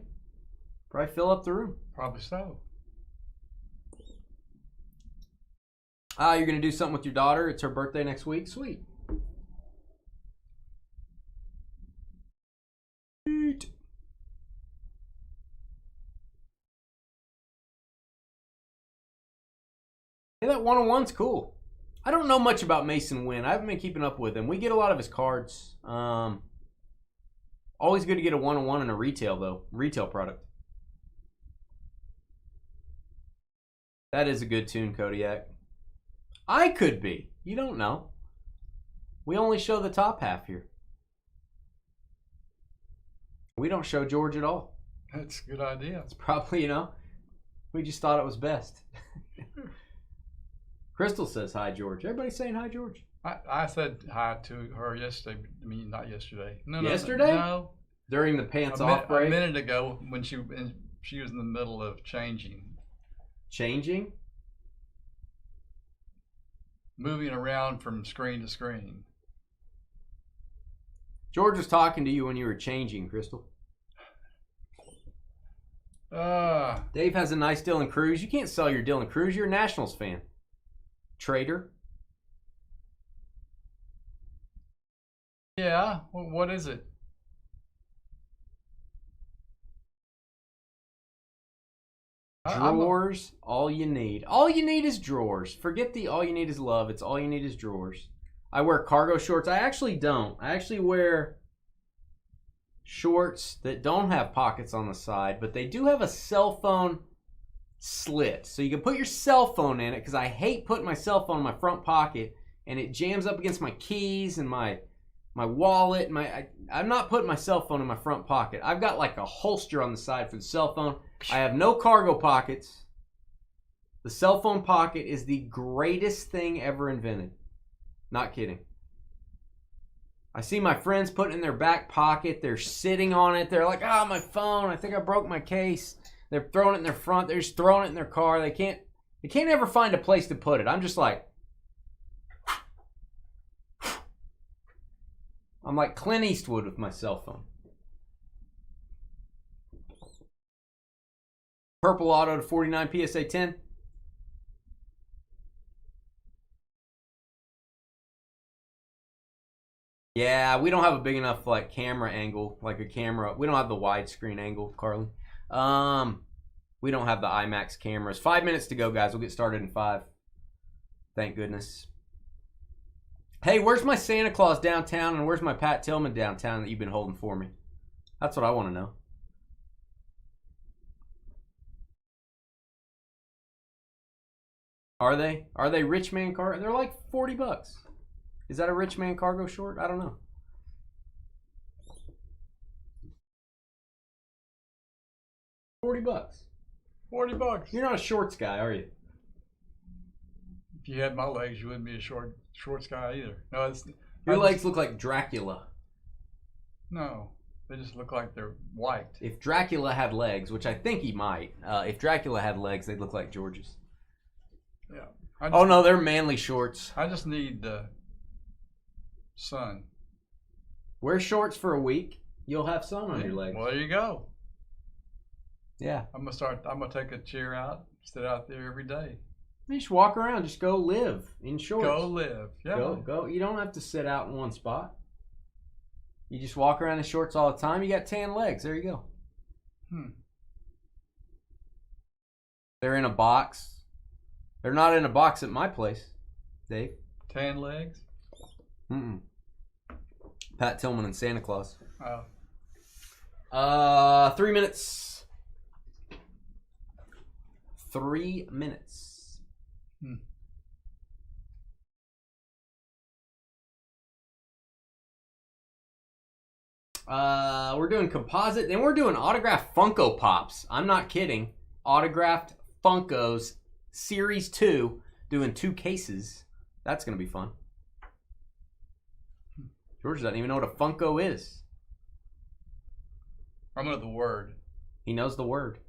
Probably fill up the room. Probably so. You're going to do something with your daughter. It's her birthday next week. Sweet. Sweet. Hey, that 101's cool. I don't know much about Mason Wynn. I haven't been keeping up with him. We get a lot of his cards. Always good to get a 101 in a retail, though. Retail product. That is a good tune, Kodiak. I could be. You don't know. We only show the top half here. We don't show George at all. That's a good idea. It's probably, we just thought it was best. Crystal says hi, George. Everybody saying hi, George? I said hi to her yesterday. I mean, not yesterday. No, yesterday? No. During the pants off break? A minute ago when she was in the middle of changing. Changing? moving around from screen to screen. George was talking to you when you were changing, Crystal. Dave has a nice Dylan Cruz. You can't sell your Dylan Cruz. You're a Nationals fan. Trader. Yeah, what is it? Drawers, all you need. All you need is drawers. Forget the all you need is love. It's all you need is drawers. I wear cargo shorts. I actually don't. I actually wear shorts that don't have pockets on the side, but they do have a cell phone slit. So you can put your cell phone in it, because I hate putting my cell phone in my front pocket, and it jams up against my keys and my wallet. I'm not putting my cell phone in my front pocket. I've got like a holster on the side for the cell phone. I have no cargo pockets. The cell phone pocket is the greatest thing ever invented. Not kidding. I see my friends putting it in their back pocket. They're sitting on it. They're like, my phone. I think I broke my case. They're throwing it in their front. They're just throwing it in their car. They can't ever find a place to put it. I'm just like, I'm like Clint Eastwood with my cell phone. Purple auto to 49 PSA 10. Yeah, we don't have a big enough like camera angle, like a camera. We don't have the widescreen angle, Carly. We don't have the IMAX cameras. 5 minutes to go, guys. We'll get started in 5. Thank goodness. Hey, where's my Santa Claus downtown and where's my Pat Tillman downtown that you've been holding for me? That's what I want to know. Are they rich man cargo? They're like $40. Is that a rich man cargo short? I don't know. $40. $40. You're not a shorts guy, are you? If you had my legs, you wouldn't be a shorts guy either. No, your legs look like Dracula. No, they just look like they're white. If Dracula had legs, which I think he might, if Dracula had legs, they'd look like George's. Yeah. Oh no, they're manly shorts. I just need sun. Wear shorts for a week. You'll have sun on your legs. Well, there you go. Yeah. I'm gonna take a chair out, sit out there every day. You just walk around. Just go live in shorts. Go live. Yeah. Go. You don't have to sit out in one spot. You just walk around in shorts all the time. You got tan legs. There you go. They're in a box. They're not in a box at my place, Dave. Tan legs? Pat Tillman and Santa Claus. Oh. 3 minutes. 3 minutes. We're doing composite, then we're doing autographed Funko Pops. I'm not kidding. Autographed Funkos Series 2, doing 2 cases. That's going to be fun. George doesn't even know what a Funko is. I know the word. He knows the word.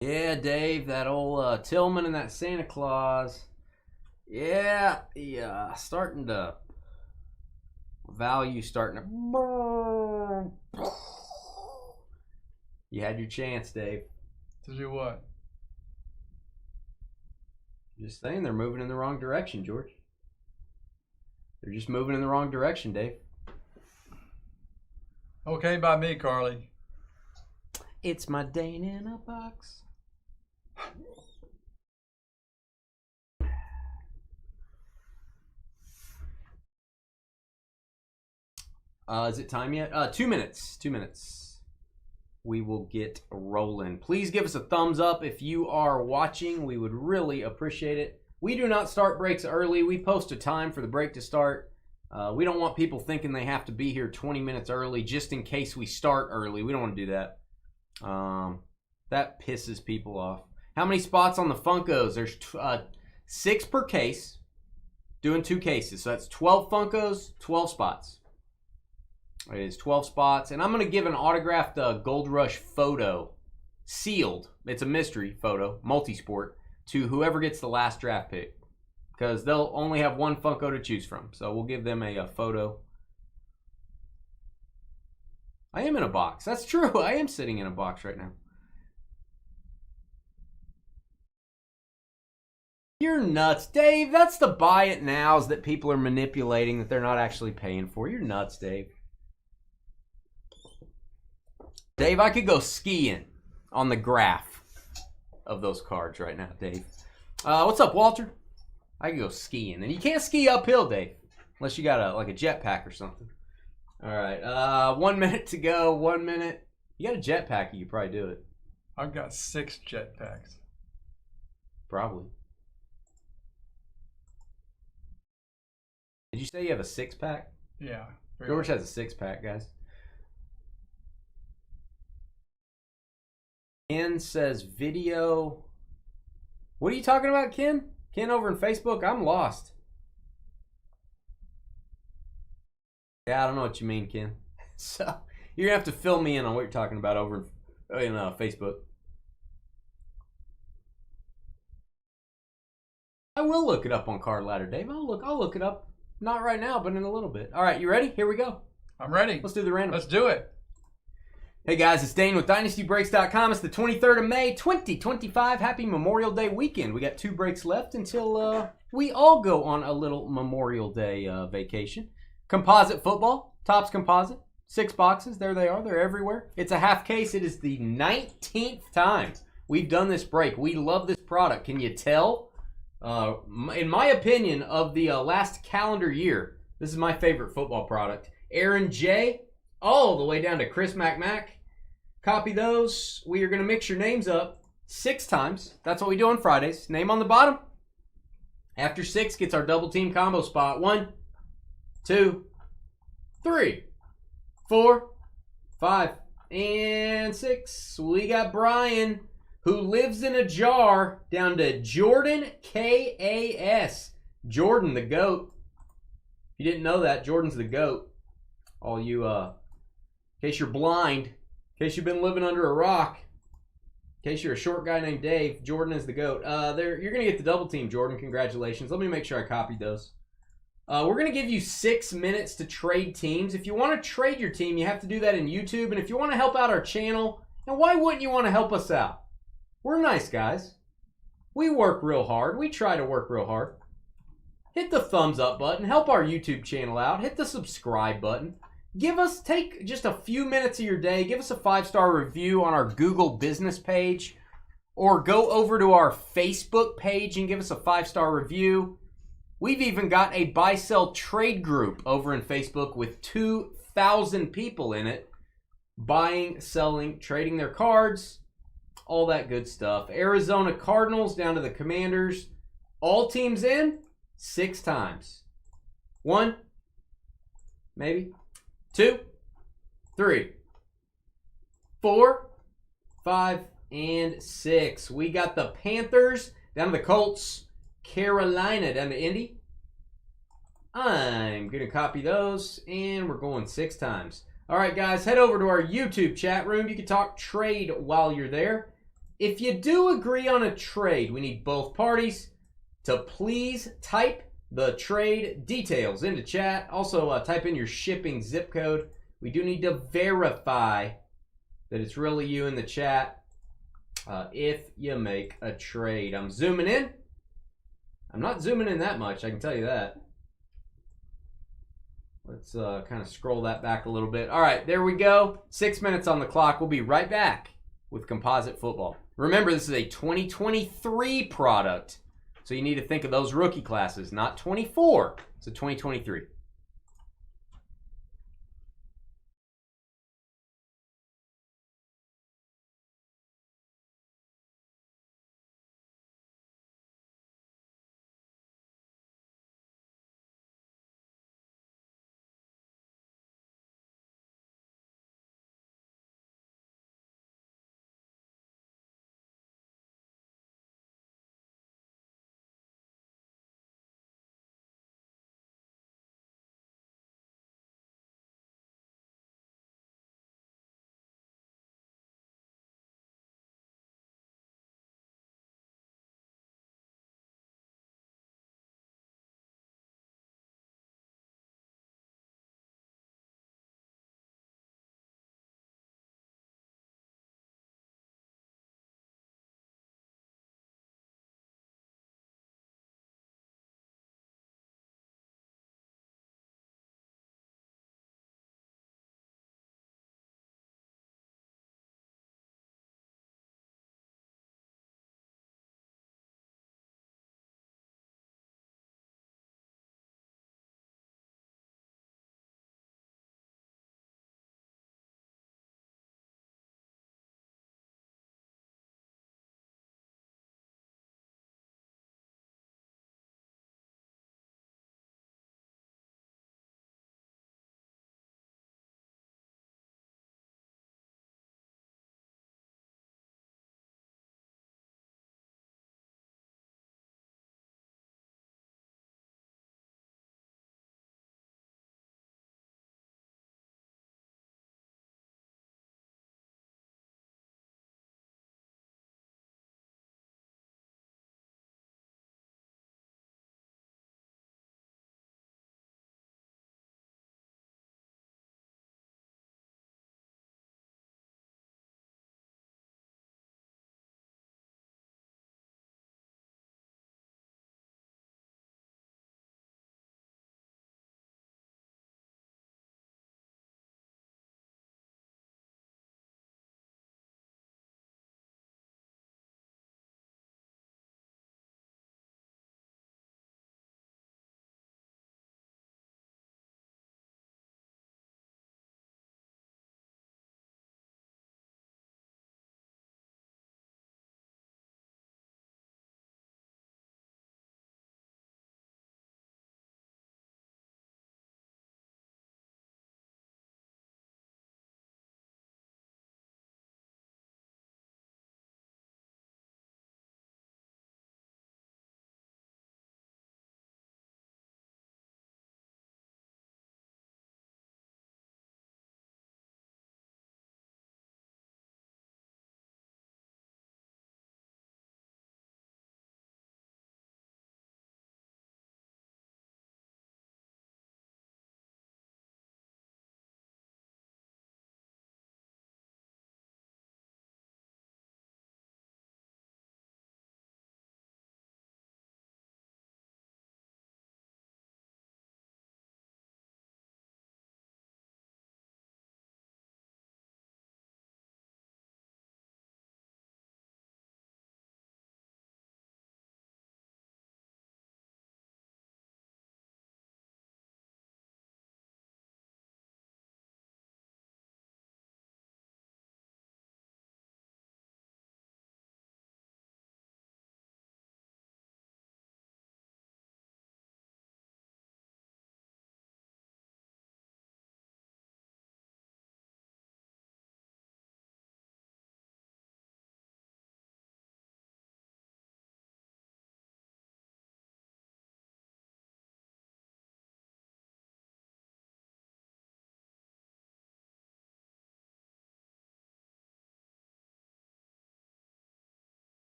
Yeah, Dave, that old Tillman and that Santa Claus. Yeah, starting to value starting to. You had your chance, Dave. To do what? Just saying, they're moving in the wrong direction, George. They're just moving in the wrong direction, Dave. Okay by me, Carly. It's my day in a box. Is it time yet? 2 minutes. 2 minutes. We will get rolling. Please give us a thumbs up if you are watching. We would really appreciate it. We do not start breaks early. We post a time for the break to start. We don't want people thinking they have to be here 20 minutes early just in case we start early. We don't want to do that. That pisses people off. How many spots on the Funkos? There's 6 per case. Doing 2 cases. So that's 12 Funkos, 12 spots. It is 12 spots. And I'm going to give an autographed Gold Rush photo, sealed. It's a mystery photo, multi-sport, to whoever gets the last draft pick. Because they'll only have one Funko to choose from. So we'll give them a photo. I am in a box. That's true. I am sitting in a box right now. You're nuts, Dave. That's the buy it nows that people are manipulating that they're not actually paying for. You're nuts, Dave. Dave, I could go skiing on the graph of those cards right now, Dave. What's up, Walter? I could go skiing. And you can't ski uphill, Dave, unless you got a jetpack or something. All right, 1 minute to go. 1 minute. You got a jetpack, you could probably do it. I've got 6 jetpacks. Probably. Did you say you have a 6-pack? Yeah. George has a 6-pack, guys. Ken says video. What are you talking about, Ken? Ken over in Facebook? I'm lost. Yeah, I don't know what you mean, Ken. So you're going to have to fill me in on what you're talking about over in Facebook. I will look it up on Card Ladder, Dave. I'll look it up. Not right now, but in a little bit. All right, you ready? Here we go. I'm ready. Let's do the random. Let's do it. Hey guys, it's Dane with DynastyBreaks.com. It's the 23rd of May, 2025. Happy Memorial Day weekend. We got 2 breaks left until we all go on a little Memorial Day vacation. Composite football, Topps Composite, 6 boxes. There they are. They're everywhere. It's a half case. It is the 19th time we've done this break. We love this product. Can you tell? In my opinion, of the last calendar year, this is my favorite football product. Aaron J, all the way down to Chris McMack. Copy those. We are going to mix your names up 6 times. That's what we do on Fridays. Name on the bottom. After 6 gets our double team combo spot. 1, 2, 3, 4, 5, and 6. We got Brian, who lives in a jar, down to Jordan KAS. Jordan, the GOAT. If you didn't know that, Jordan's the GOAT. All you, in case you're blind, in case you've been living under a rock, in case you're a short guy named Dave, Jordan is the GOAT. You're going to get the double team, Jordan. Congratulations. Let me make sure I copied those. We're going to give you 6 minutes to trade teams. If you want to trade your team, you have to do that in YouTube. And if you want to help out our channel, and why wouldn't you want to help us out? We're nice guys. We work real hard. We try to work real hard. Hit the thumbs up button. Help our YouTube channel out. Hit the subscribe button. Take just a few minutes of your day. Give us a 5-star review on our Google business page. Or go over to our Facebook page and give us a 5-star review. We've even got a buy-sell trade group over in Facebook with 2,000 people in it. Buying, selling, trading their cards. All that good stuff. Arizona Cardinals down to the Commanders. All teams in 6 times. 1, maybe 2, 3, 4, 5, and 6. We got the Panthers down to the Colts. Carolina down to Indy. I'm going to copy those, and we're going 6 times. All right, guys, head over to our YouTube chat room. You can talk trade while you're there. If you do agree on a trade, we need both parties to please type the trade details into chat. Also, type in your shipping zip code. We do need to verify that it's really you in the chat if you make a trade. I'm zooming in. I'm not zooming in that much, I can tell you that. Let's kind of scroll that back a little bit. All right, there we go. 6 minutes on the clock. We'll be right back with Composite Football. Remember, this is a 2023 product, so you need to think of those rookie classes, not 24. It's a 2023.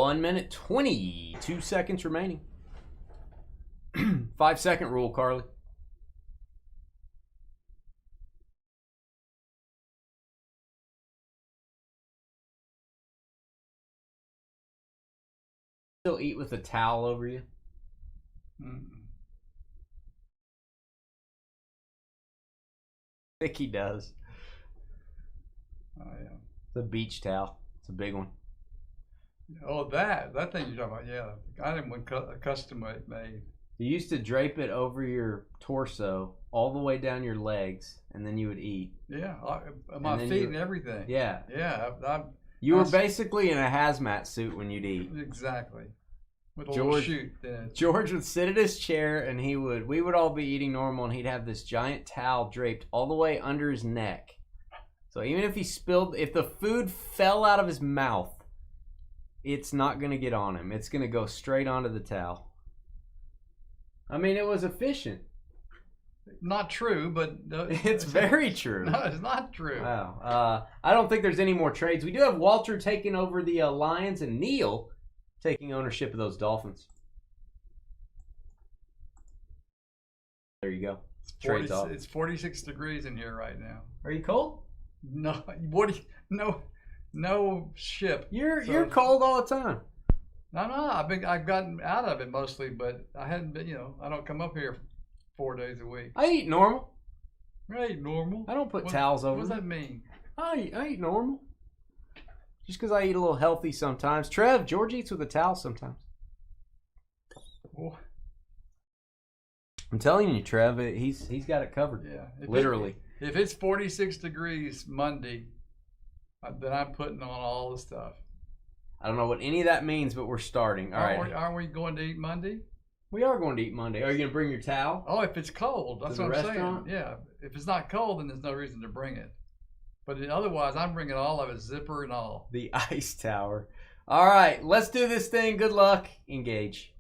1 minute 22 seconds remaining. 5 second rule, Carly. Still eat with a towel over you? Mm. I think he does. Oh yeah. It's a beach towel. It's a big one. Oh, that thing you're talking about, yeah. I didn't want custom made. You used to drape it over your torso all the way down your legs, and then you would eat. Yeah, my feet and everything. Yeah. Yeah. You were basically in a hazmat suit when you'd eat. Exactly. With a George, little chute. George would sit at his chair, and we would all be eating normal, and he'd have this giant towel draped all the way under his neck. So even if if the food fell out of his mouth, it's not going to get on him. It's going to go straight onto the towel. I mean, it was efficient. Not true, but... it's very true. No, it's not true. Wow. I don't think there's any more trades. We do have Walter taking over the Lions and Neil taking ownership of those Dolphins. There you go. It's 46 degrees in here right now. Are you cold? No. No ship. You're cold all the time. No. I've gotten out of it mostly, but I hadn't been. I don't come up here 4 days a week. I eat normal. I eat normal. I don't put towels over. What does that mean? I eat normal. Just because I eat a little healthy sometimes. George eats with a towel sometimes. Oh. I'm telling you, Trev, he's got it covered. Yeah, literally. If it's 46 degrees Monday, then I'm putting on all the stuff. I don't know what any of that means, but we're starting. All right. Aren't we going to eat Monday? We are going to eat Monday. Are you going to bring your towel? Oh, if it's cold. That's what I'm restaurant? saying. Yeah. If it's not cold, then there's no reason to bring it. But otherwise, I'm bringing all of it, zipper and all. The ice tower. All right. Let's do this thing. Good luck. Engage.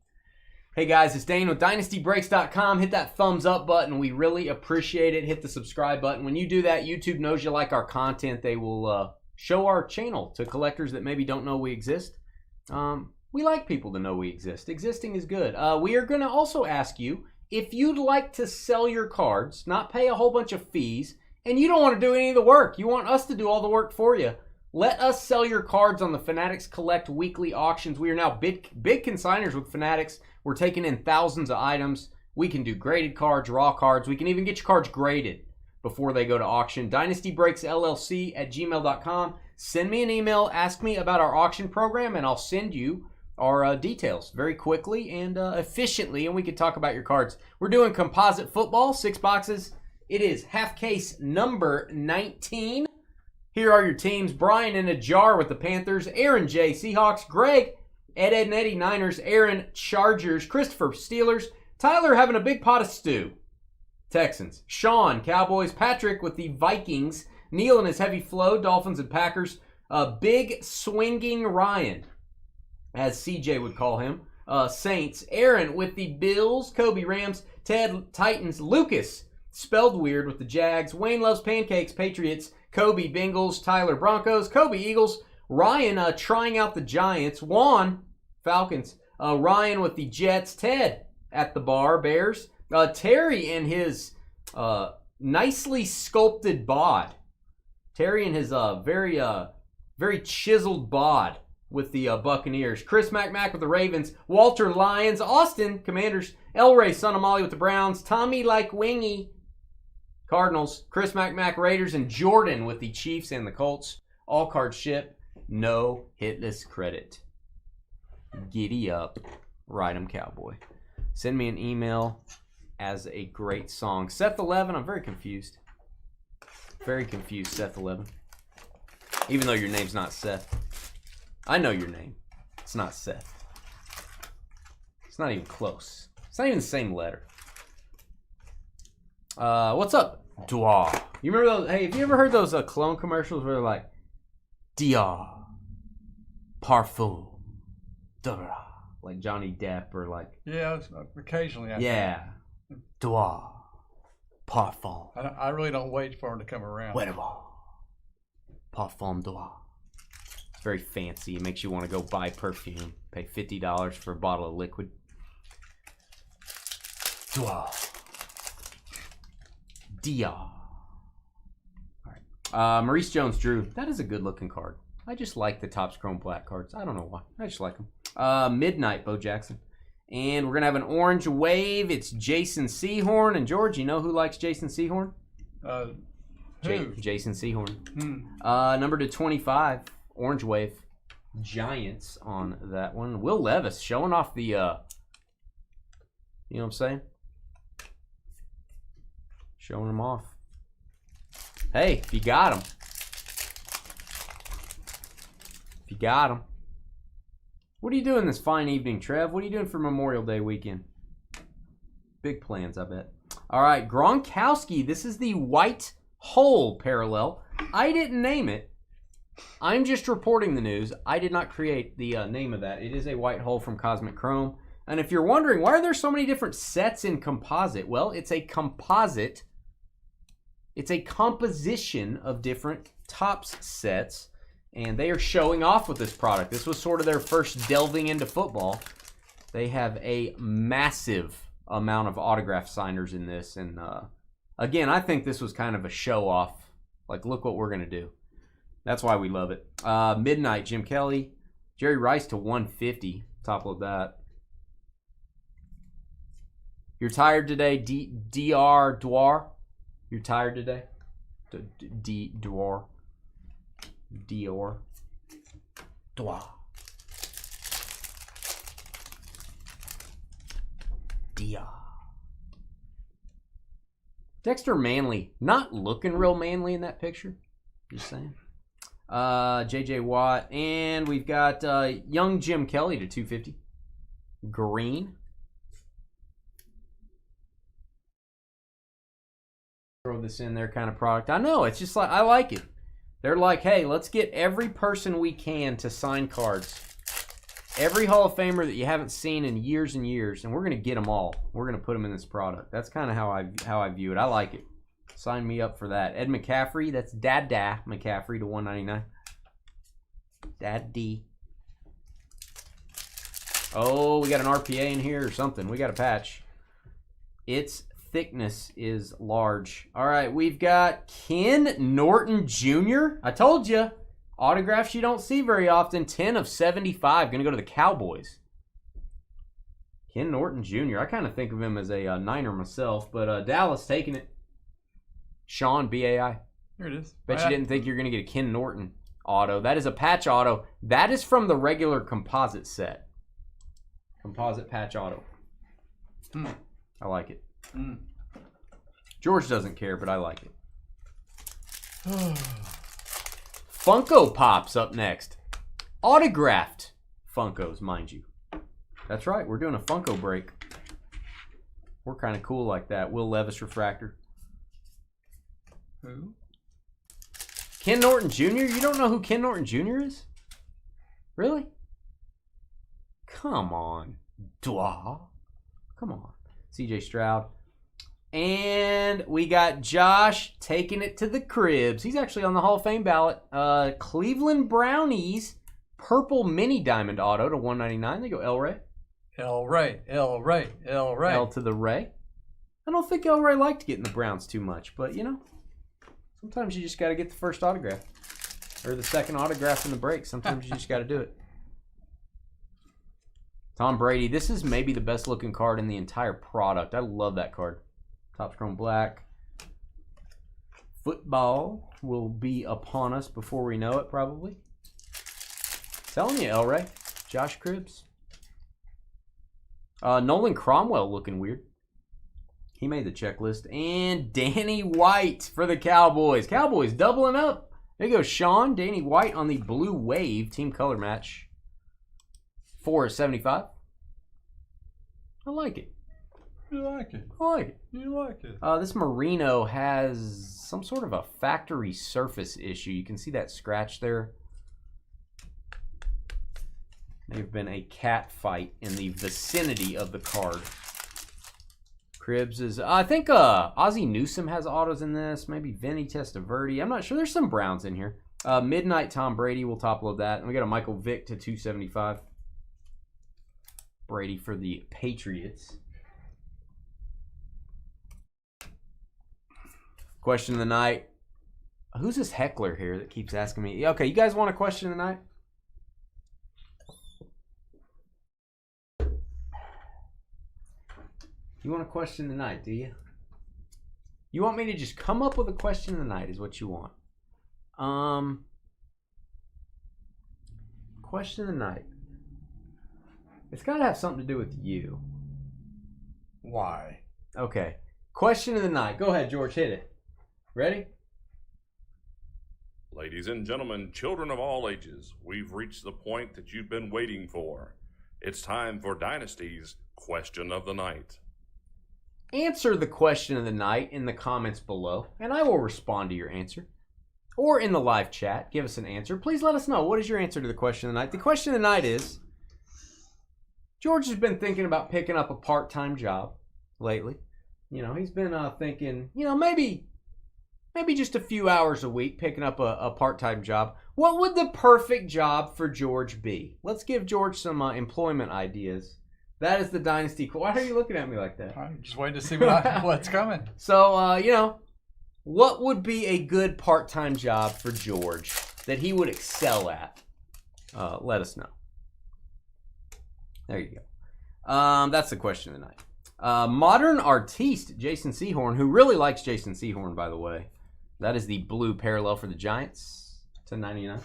Hey guys, it's Dane with DynastyBreaks.com. Hit that thumbs up button. We really appreciate it. Hit the subscribe button. When you do that, YouTube knows you like our content. They will show our channel to collectors that maybe don't know we exist. We like people to know we exist. Existing is good. We are going to also ask you if you'd like to sell your cards, not pay a whole bunch of fees, and you don't want to do any of the work. You want us to do all the work for you. Let us sell your cards on the Fanatics Collect weekly auctions. We are now big consigners with Fanatics. We're taking in thousands of items. We can do graded cards, raw cards. We can even get your cards graded before they go to auction. DynastyBreaksLLC@gmail.com. Send me an email. Ask me about our auction program, and I'll send you our details very quickly and efficiently, and we can talk about your cards. We're doing composite football, 6 boxes. It is half case number 19. Here are your teams. Brian in a jar with the Panthers. Aaron J. Seahawks. Greg, Ed and Eddie Niners. Aaron Chargers. Christopher Steelers. Tyler having a big pot of stew. Texans. Sean Cowboys. Patrick with the Vikings. Neil and his heavy flow. Dolphins and Packers. Big swinging Ryan, as CJ would call him. Saints. Aaron with the Bills. Kobe Rams. Ted Titans. Lucas, spelled weird, with the Jags. Wayne loves pancakes. Patriots. Kobe Bengals. Tyler Broncos. Kobe Eagles. Ryan trying out the Giants. Juan Falcons. Ryan with the Jets. Ted at the bar. Bears. Terry and his nicely sculpted bod. Terry and his very chiseled bod with the Buccaneers. Chris Mac with the Ravens. Walter Lions. Austin Commanders. Elray Son of Molly with the Browns. Tommy like Wingy Cardinals. Chris Mac Raiders. And Jordan with the Chiefs and the Colts. All cards ship. No hitless credit. Giddy up. Ride 'em Cowboy. Send me an email as a great song. Seth 11. I'm very confused. Very confused, Seth 11. Even though your name's not Seth. I know your name. It's not Seth. It's not even close. It's not even the same letter. What's up, Dwa? You remember those? Hey, have you ever heard those cologne commercials where they're like, Dia, Parfum, Dora, like Johnny Depp or like? Yeah, occasionally. Yeah, Dwa, Parfum. I really don't wait for him to come around. Whatever. Parfum Dwa. It's very fancy. It makes you want to go buy perfume. Pay $50 for a bottle of liquid. Dia. Alright. Maurice Jones-Drew. That is a good looking card. I just like the Topps Chrome Black cards. I don't know why. I just like them. Midnight, Bo Jackson. And we're going to have an orange wave. It's Jason Sehorn. And George, you know who likes Jason Sehorn? Who? Jason Sehorn. Number to 25. Orange wave. Giants on that one. Will Levis showing off the, you know what I'm saying? Showing them off. Hey, if you got them. If you got them. What are you doing this fine evening, Trev? What are you doing for Memorial Day weekend? Big plans, I bet. All right, Gronkowski. This is the white hole parallel. I didn't name it. I'm just reporting the news. I did not create the name of that. It is a white hole from Cosmic Chrome. And if you're wondering, why are there so many different sets in Composite? Well, it's a composite. It's a composition of different Topps sets. And they are showing off with this product. This was sort of their first delving into football. They have a massive amount of autograph signers in this. And again, I think this was kind of a show off. Like, look what we're going to do. That's why we love it. Midnight, Jim Kelly. Jerry Rice to 150. Top load that. You're tired today, D.R. Dwar? You're tired today? Dwar. Dior. Dwa. Dia. Dexter Manley. Not looking real manly in that picture. Just saying. J.J. Watt. And we've got young Jim Kelly to 250. Green. Throw this in there kind of product. I know. It's just like, I like it. They're like, hey, let's get every person we can to sign cards. Every Hall of Famer that you haven't seen in years and years, and we're going to get them all. We're going to put them in this product. That's kind of how I view it. I like it. Sign me up for that. Ed McCaffrey, that's Dada McCaffrey to 199. Daddy. Oh, we got an RPA in here or something. We got a patch. Its thickness is large. All right, we've got Ken Norton Jr. I told you, autographs you don't see very often. 10 of 75. Going to go to the Cowboys. Ken Norton Jr. I kind of think of him as a Niner myself, but Dallas taking it. Sean, B-A-I. Here it is. Bet you didn't think you're going to get a Ken Norton auto. That is a patch auto. That is from the regular composite set. Composite patch auto. I like it. George doesn't care, but I like it. Funko Pops up next. Autographed Funkos, mind you. That's right, we're doing a Funko break. We're kind of cool like that. Will Levis refractor. Who? Ken Norton Jr.? You don't know who Ken Norton Jr. is? Really? Come on. Dwa. Come on. CJ Stroud. And we got Josh taking it to the cribs. He's actually on the Hall of Fame ballot. Cleveland Brownies purple mini diamond auto to 199. They go El Ray. El Ray. El Ray. El Ray. L to the Ray. I don't think El Ray liked getting the Browns too much, but you know, sometimes you just got to get the first autograph or the second autograph in the break. Sometimes you just got to do it. Tom Brady. This is maybe the best looking card in the entire product. I love that card. Topps Chrome Black. Football will be upon us before we know it, probably. Telling you, El Ray. Josh Cribbs. Nolan Cromwell looking weird. He made the checklist. And Danny White for the Cowboys. Cowboys doubling up. There you go, Sean. Danny White on the Blue Wave team color match. 4/75. I like it. You like it. I like it. You like it. This Merino has some sort of a factory surface issue. You can see that scratch there. May have been a cat fight in the vicinity of the card. Cribbs is, I think Ozzie Newsome has autos in this. Maybe Vinny Testaverde. I'm not sure. There's some Browns in here. Midnight Tom Brady, we'll top load that. And we got a Michael Vick to 275. Brady for the Patriots. Question of the night. Who's this heckler here that keeps asking me? Okay, you guys want a question of the night? You want a question of the night, do you? You want me to just come up with a question of the night is what you want. Question of the night. It's got to have something to do with you. Why? Okay. Question of the night. Go ahead, George. Hit it. Ready? Ladies and gentlemen, children of all ages, we've reached the point that you've been waiting for. It's time for Dynasty's Question of the Night. Answer the question of the night in the comments below, and I will respond to your answer. Or in the live chat, give us an answer. Please let us know. What is your answer to the question of the night? The question of the night is, George has been thinking about picking up a part-time job lately. You know, he's been thinking, you know, maybe just a few hours a week picking up a part-time job. What would the perfect job for George be? Let's give George some employment ideas. That is the Dynasty. Why are you looking at me like that? I'm just waiting to see what's coming. So, you know, what would be a good part-time job for George that he would excel at? Let us know. There you go. That's the question of the night. Modern Artiste, Jason Sehorn, who really likes Jason Sehorn, by the way. That is the blue parallel for the Giants to 99.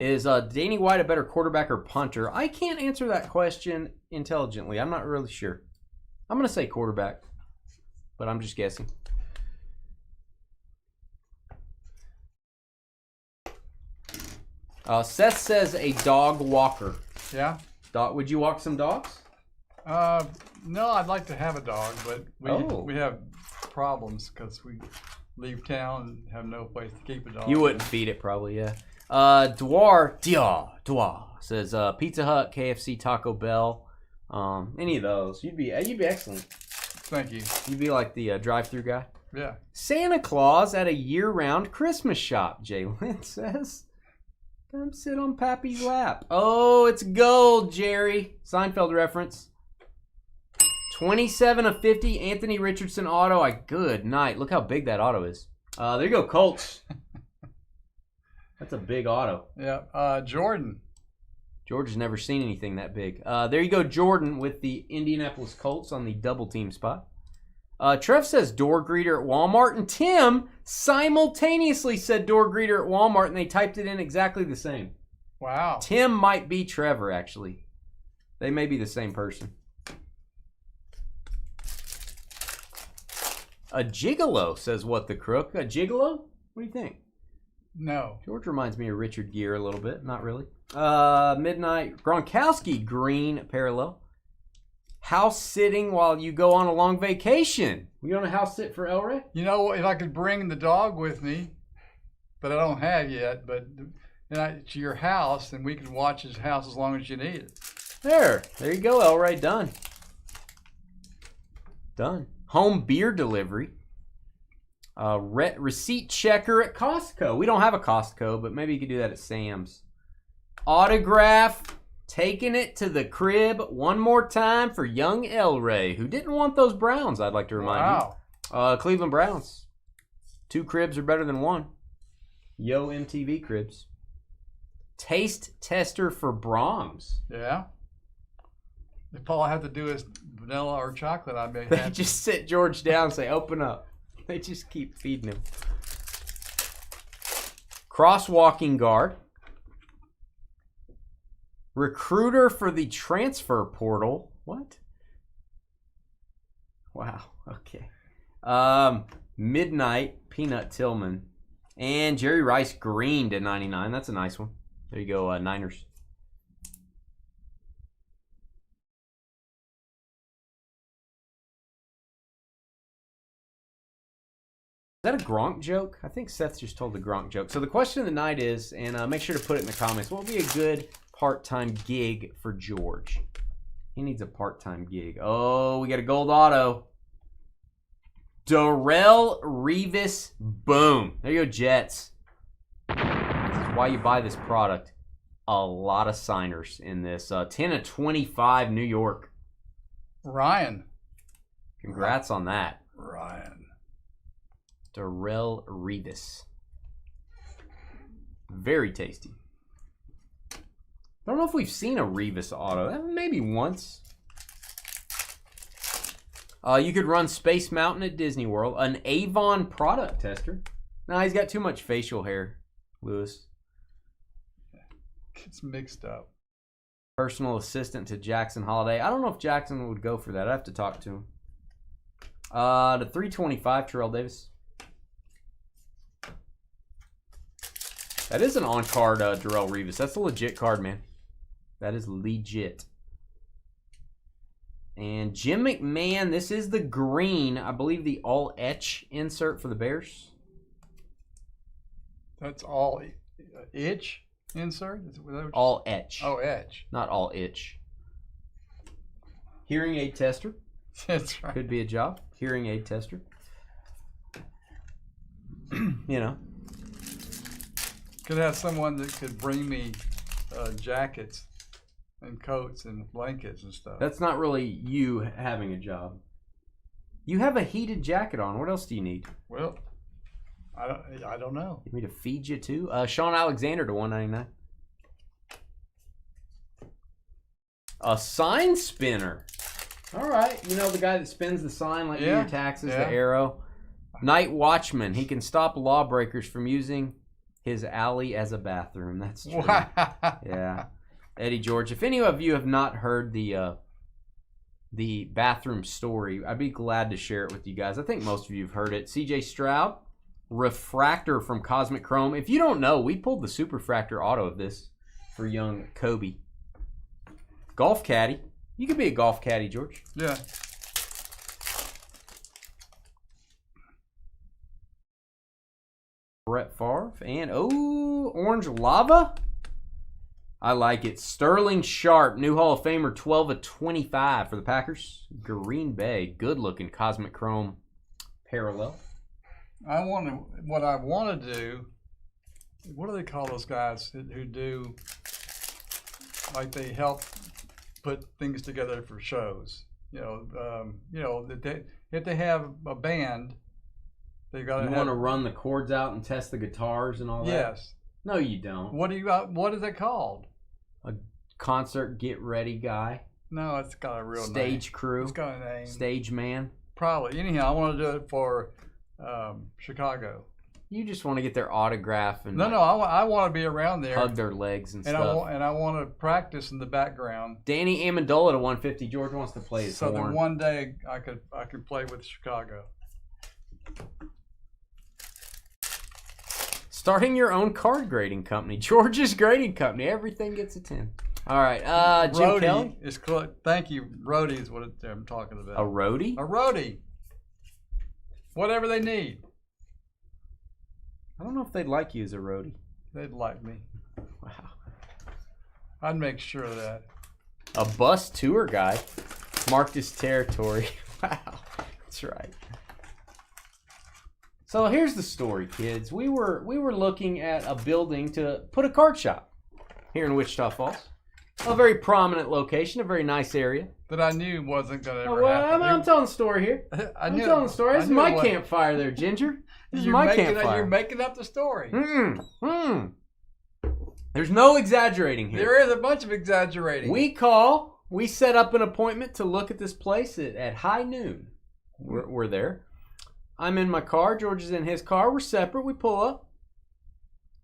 Is Danny White a better quarterback or punter? I can't answer that question intelligently. I'm not really sure. I'm going to say quarterback, but I'm just guessing. Seth says a dog walker. Yeah? Dog? Would you walk some dogs? No, I'd like to have a dog, but we have problems because we leave town and have no place to keep a dog. You wouldn't feed it probably, yeah. Dwar says Pizza Hut, KFC, Taco Bell, any of those. You'd be excellent. Thank you. You'd be like the drive-through guy. Yeah. Santa Claus at a year-round Christmas shop, Jalen says. Come sit on Pappy's lap. Oh, it's gold, Jerry. Seinfeld reference. 27 of 50, Anthony Richardson auto. Good night. Look how big that auto is. There you go, Colts. That's a big auto. Yeah. Jordan. George has never seen anything that big. There you go, Jordan with the Indianapolis Colts on the double team spot. Trev says door greeter at Walmart, and Tim simultaneously said door greeter at Walmart, and they typed it in exactly the same. Wow. Tim might be Trevor, actually. They may be the same person. A gigolo says what the crook. A gigolo? What do you think? No. George reminds me of Richard Gere a little bit. Not really. Midnight. Gronkowski, green parallel. House sitting while you go on a long vacation. We on a house sit for Elray? You know, if I could bring the dog with me, but I don't have yet, but to your house, and we could watch his house as long as you need it. There you go, Elray. Done. Done. Home beer delivery. Receipt checker at Costco. We don't have a Costco, but maybe you could do that at Sam's. Autograph. Taking it to the crib one more time for young Elray, who didn't want those Browns, I'd like to remind you. Cleveland Browns. 2 cribs are better than 1. Yo MTV cribs. Taste tester for Brahms. Yeah. If all I have to do is vanilla or chocolate, I may They have just sit George down and say, open up. They just keep feeding him. Crosswalking guard. Recruiter for the transfer portal. What? Wow. Okay. Midnight Peanut Tillman. And Jerry Rice green to 99. That's a nice one. There you go, Niners. Is that a Gronk joke? I think Seth just told the Gronk joke. So the question of the night is, and make sure to put it in the comments, what would be a good part-time gig for George? He needs a part-time gig. Oh, we got a gold auto. Darrell Revis. Boom. There you go, Jets. This is why you buy this product. A lot of signers in this. 10 of 25, New York. Ryan. Congrats on that. Ryan. Darrell Revis. Very tasty. I don't know if we've seen a Revis auto. Maybe once. You could run Space Mountain at Disney World. An Avon product tester. No, he's got too much facial hair, Lewis. It's mixed up. Personal assistant to Jackson Holiday. I don't know if Jackson would go for that. I have to talk to him. The 325, Terrell Davis. That is an on-card Darrell Revis. That's a legit card, man. That is legit. And Jim McMahon, this is the green. I believe the all-etch insert for the Bears. That's all itch insert? All etch. Oh, etch. Not all itch. Hearing aid tester. That's right. Could be a job. Hearing aid tester. You know. Could have someone that could bring me jackets and coats and blankets and stuff. That's not really you having a job. You have a heated jacket on. What else do you need? Well, I don't know. You need me to feed you too? Sean Alexander to $199. A sign spinner. All right. You know the guy that spins the sign like your taxes, the arrow. Night watchman. He can stop lawbreakers from using his alley as a bathroom. That's true. Yeah. Eddie George. If any of you have not heard the bathroom story, I'd be glad to share it with you guys. I think most of you have heard it. CJ Stroud. Refractor from Cosmic Chrome. If you don't know, we pulled the Superfractor auto of this for young Kobe. Golf caddy. You could be a golf caddy, George. Yeah. Brett Favre. And, orange lava. I like it. Sterling Sharp, new Hall of Famer, 12 of 25 for the Packers. Green Bay, good-looking Cosmic Chrome parallel. What I want to do, what do they call those guys who do, like they help put things together for shows? If they have a band, they got to want to run the chords out and test the guitars and all that? Yes. No, you don't. What is it called? A concert get ready guy. No, it's got a real Stage name. crew. It's got a name. Stage man. Probably. Anyhow, I want to do it for Chicago. You just want to get their autograph and I want to be around there, hug their legs and stuff. I want to practice in the background. Danny Amendola to 150. George wants to play his horn. So that one day I could play with Chicago. Starting your own card grading company. George's Grading Company. Everything gets a 10. All right. Jim Roadie Kelly. is thank you. Roadie is what I'm talking about. A roadie? A roadie. Whatever they need. I don't know if they'd like you as a roadie. They'd like me. Wow. I'd make sure of that. A bus tour guide. Marked his territory. Wow. That's right. So here's the story, kids. We were looking at a building to put a card shop here in Wichita Falls. A very prominent location, a very nice area. That I knew wasn't going to ever happen. I'm telling the story here. I'm telling the story. This is my campfire there, Ginger. This is my campfire. You're making up the story. There's no exaggerating here. There is a bunch of exaggerating. We set up an appointment to look at this place at high noon. We're there. I'm in my car. George is in his car. We're separate. We pull up.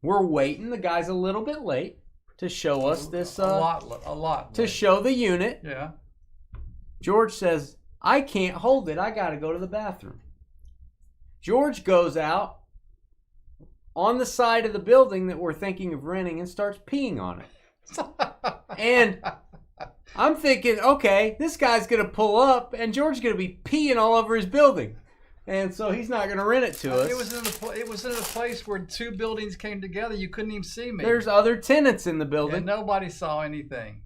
We're waiting. The guy's a little bit late to show us this. A lot. To show the unit. Yeah. George says, I can't hold it. I got to go to the bathroom. George goes out on the side of the building that we're thinking of renting and starts peeing on it. And I'm thinking, okay, this guy's going to pull up and George's going to be peeing all over his building. And so he's not going to rent it to us. It was in a place where two buildings came together. You couldn't even see me. There's other tenants in the building. And nobody saw anything.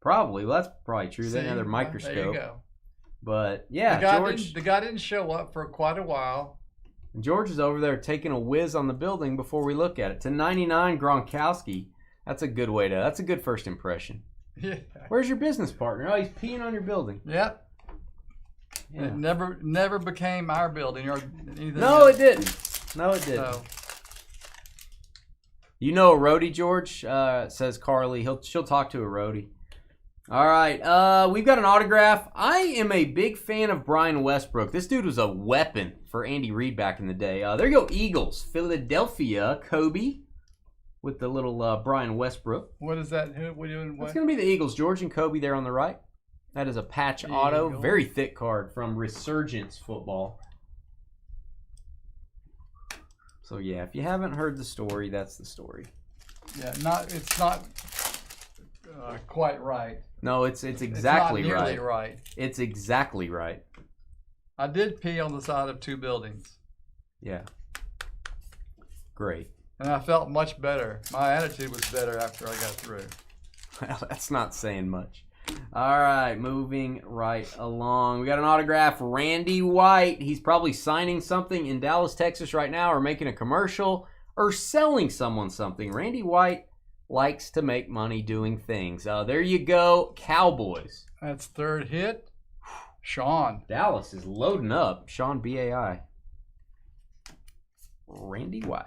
Probably. Well, that's probably true. They had their microscope. There you go. But yeah, the guy didn't show up for quite a while. George is over there taking a whiz on the building before we look at it. To 99, Gronkowski. That's a good way to. That's a good first impression. Yeah. Where's your business partner? Oh, he's peeing on your building. Yep. Yeah. It never became our building or anything. No, it didn't. No, it didn't. So, You know a roadie, George? Says Carly. She'll talk to a roadie. All right. We've got an autograph. I am a big fan of Brian Westbrook. This dude was a weapon for Andy Reid back in the day. There you go, Eagles. Philadelphia, Kobe. With the little Brian Westbrook. what is that? Who we doing? That's going to be the Eagles. George and Kobe there on the right. That is a patch auto. Eagles. Very thick card from Resurgence Football. So, yeah, if you haven't heard the story, that's the story. Yeah, it's not quite right. No, it's exactly it's not nearly right. right. It's exactly right. I did pee on the side of 2 buildings. Yeah. Great. And I felt much better. My attitude was better after I got through. Well, that's not saying much. All right, moving right along. We got an autograph, Randy White. He's probably signing something in Dallas, Texas right now, or making a commercial, or selling someone something. Randy White likes to make money doing things. There you go, Cowboys. That's 3rd hit. Sean. Dallas is loading up. Sean BAI. Randy White.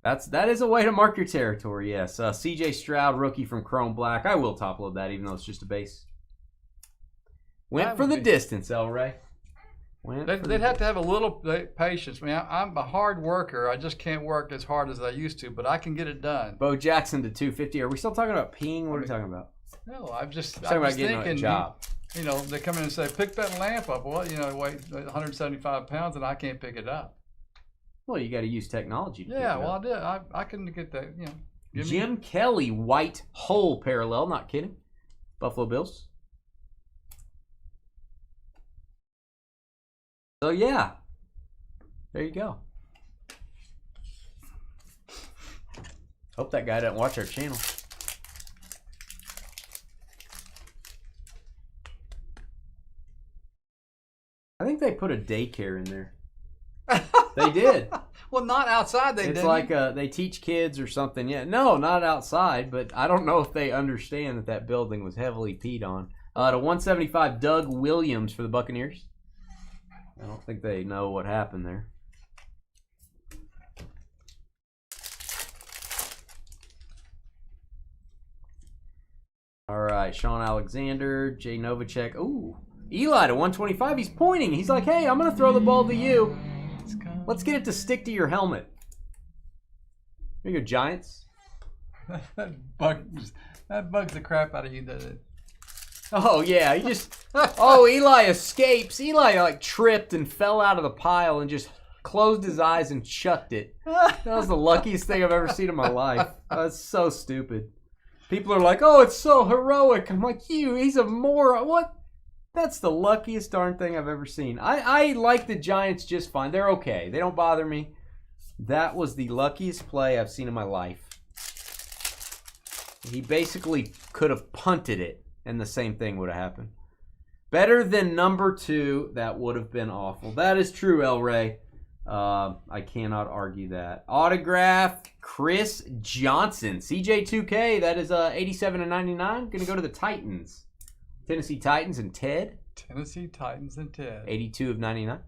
That is a way to mark your territory, yes. CJ Stroud, rookie from Chrome Black. I will top load that, even though it's just a base. Went for the distance, El Ray. They'd have to have a little patience. I mean, I'm a hard worker. I just can't work as hard as I used to, but I can get it done. Bo Jackson to 250. Are we still talking about peeing? What are we talking about? No, I'm just talking about getting a job. You know, they come in and say, pick that lamp up. Well, you know, weigh 175 pounds and I can't pick it up. Well, you got to use technology to pick it well, up. I did. I can get that, you know. Jim Kelly, white hole parallel. Not kidding. Buffalo Bills. So, yeah. There you go. Hope that guy doesn't watch our channel. I think they put a daycare in there. They did. Well, not outside. It's didn't. Like they teach kids or something. Yeah, no, not outside. But I don't know if they understand that building was heavily peed on. To 175, Doug Williams for the Buccaneers. I don't think they know what happened there. All right, Sean Alexander, Jay Novacek. Ooh, Eli to 125. He's pointing. He's like, hey, I'm going to throw the ball to you. Let's get it to stick to your helmet. Here you go, Giants. that bugs the crap out of you, doesn't it? Oh, yeah. He just... Oh, Eli escapes. Eli, like, tripped and fell out of the pile and just closed his eyes and chucked it. That was the luckiest thing I've ever seen in my life. That's so stupid. People are like, oh, it's so heroic. I'm like, he's a moron. What? That's the luckiest darn thing I've ever seen. I like the Giants just fine. They're okay. They don't bother me. That was the luckiest play I've seen in my life. He basically could have punted it, and the same thing would have happened. Better than number 2. That would have been awful. That is true, El Ray. I cannot argue that. Autograph, Chris Johnson. CJ2K, that is 87/99. Going to go to the Titans. Tennessee Titans and Ted. Tennessee Titans and Ted. 82/99.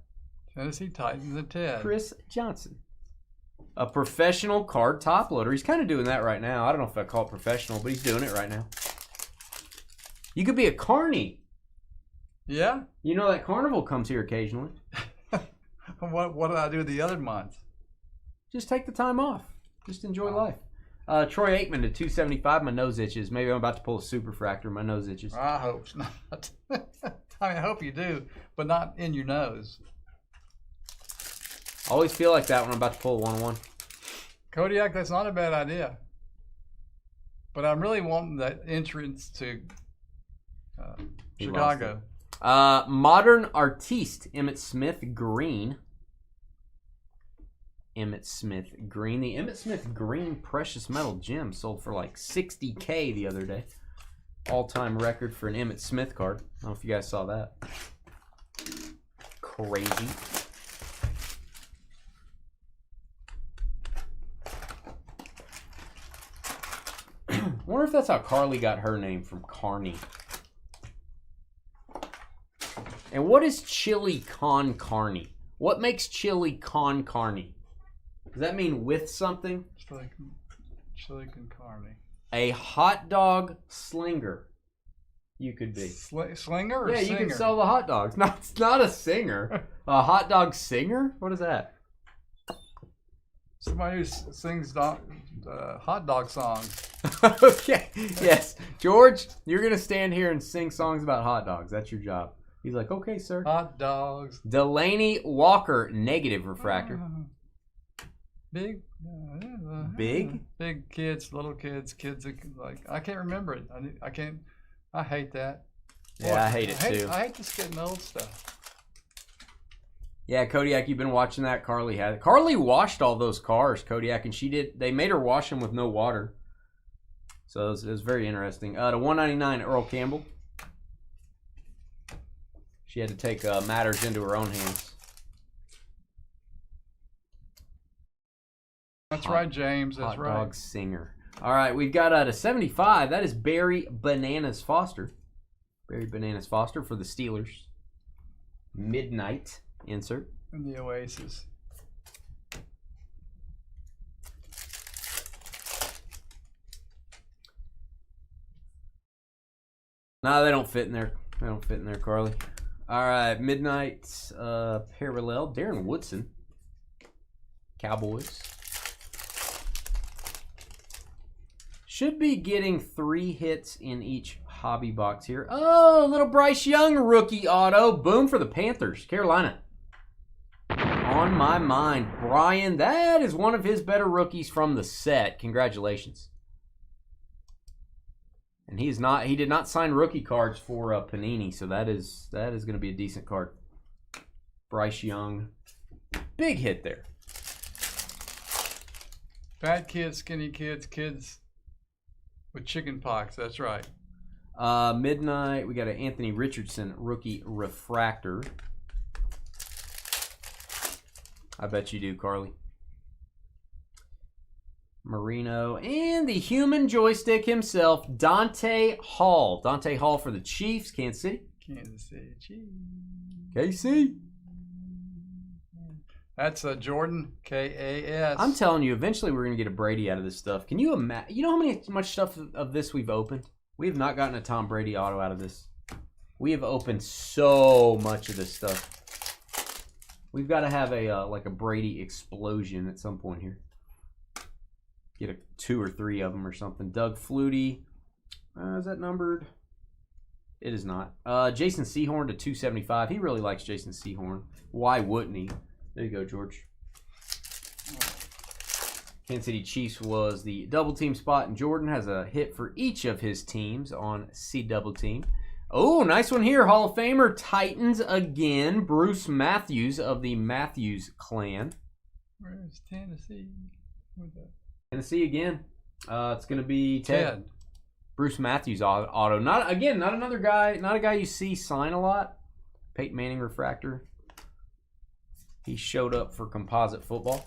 Tennessee Titans and Ted. Chris Johnson. A professional card top loader. He's kind of doing that right now. I don't know if I call it professional, but he's doing it right now. You could be a carny. Yeah? You know that Carnival comes here occasionally. What did I do the other month? Just take the time off. Just enjoy life. Troy Aikman to 275. My nose itches. Maybe I'm about to pull a superfractor. My nose itches. I hope not. I mean, I hope you do, but not in your nose. I always feel like that when I'm about to pull a 1-1. Kodiak, that's not a bad idea. But I'm really wanting that entrance to Chicago. Modern Artiste, Emmitt Smith, green. Emmitt Smith green. The Emmitt Smith green precious metal gem sold for like $60K the other day. All-time record for an Emmitt Smith card. I don't know if you guys saw that. Crazy. Wonder if that's how Carly got her name, from Carney. And what is chili con carne? What makes chili con carne? Does that mean with something? Chili con carne. A hot dog slinger. You could be. Slinger or yeah, singer? You can sell the hot dogs. No, it's not a singer. A hot dog singer? What is that? Somebody who sings hot dog songs. Okay. Yes. George, you're going to stand here and sing songs about hot dogs. That's your job. He's like, okay, sir. Hot dogs. Delaney Walker, negative refractor. Big? Big kids, little kids, like, I can't remember it. I can't, I hate that. Yeah, boy, I hate it too. I hate just getting old stuff. Yeah, Kodiak, you've been watching that. Carly had it. Carly washed all those cars, Kodiak, and they made her wash them with no water. So it was very interesting. To 199, Earl Campbell. She had to take matters into her own hands. That's right, James. That's right. Hot dog singer. All right, we've got to 75. That is Barry Bananas Foster. Barry Bananas Foster for the Steelers. Midnight insert. And the Oasis. No, they don't fit in there. They don't fit in there, Carly. All right, Midnight Parallel. Darren Woodson. Cowboys. Should be getting 3 hits in each hobby box here. Oh, little Bryce Young rookie auto. Boom for the Panthers. Carolina. On my mind. Brian, that is one of his better rookies from the set. Congratulations. And he did not sign rookie cards for Panini, so that is going to be a decent card. Bryce Young. Big hit there. Fat kids, skinny kids, kids with chicken pox. That's right. Midnight, we got an Anthony Richardson rookie refractor. I bet you do, Carly. Marino, and the human joystick himself, Dante Hall. Dante Hall for the Chiefs, Kansas City. Kansas City Chiefs. KC. That's Jordan, K-A-S. I'm telling you, eventually we're going to get a Brady out of this stuff. Can you imagine? You know how much stuff of this we've opened? We have not gotten a Tom Brady auto out of this. We have opened so much of this stuff. We've got to have a Brady explosion at some point here. Get 2 or 3 of them or something. Doug Flutie. Is that numbered? It is not. Jason Sehorn to 275. He really likes Jason Sehorn. Why wouldn't he? There you go, George. Kansas City Chiefs was the double team spot, and Jordan has a hit for each of his teams on C double team. Oh, nice one here. Hall of Famer Titans again. Bruce Matthews of the Matthews clan. Where's Tennessee? Tennessee again. It's going to be Ted. Bruce Matthews auto. Not another guy. Not a guy you see sign a lot. Peyton Manning refractor. He showed up for Composite football.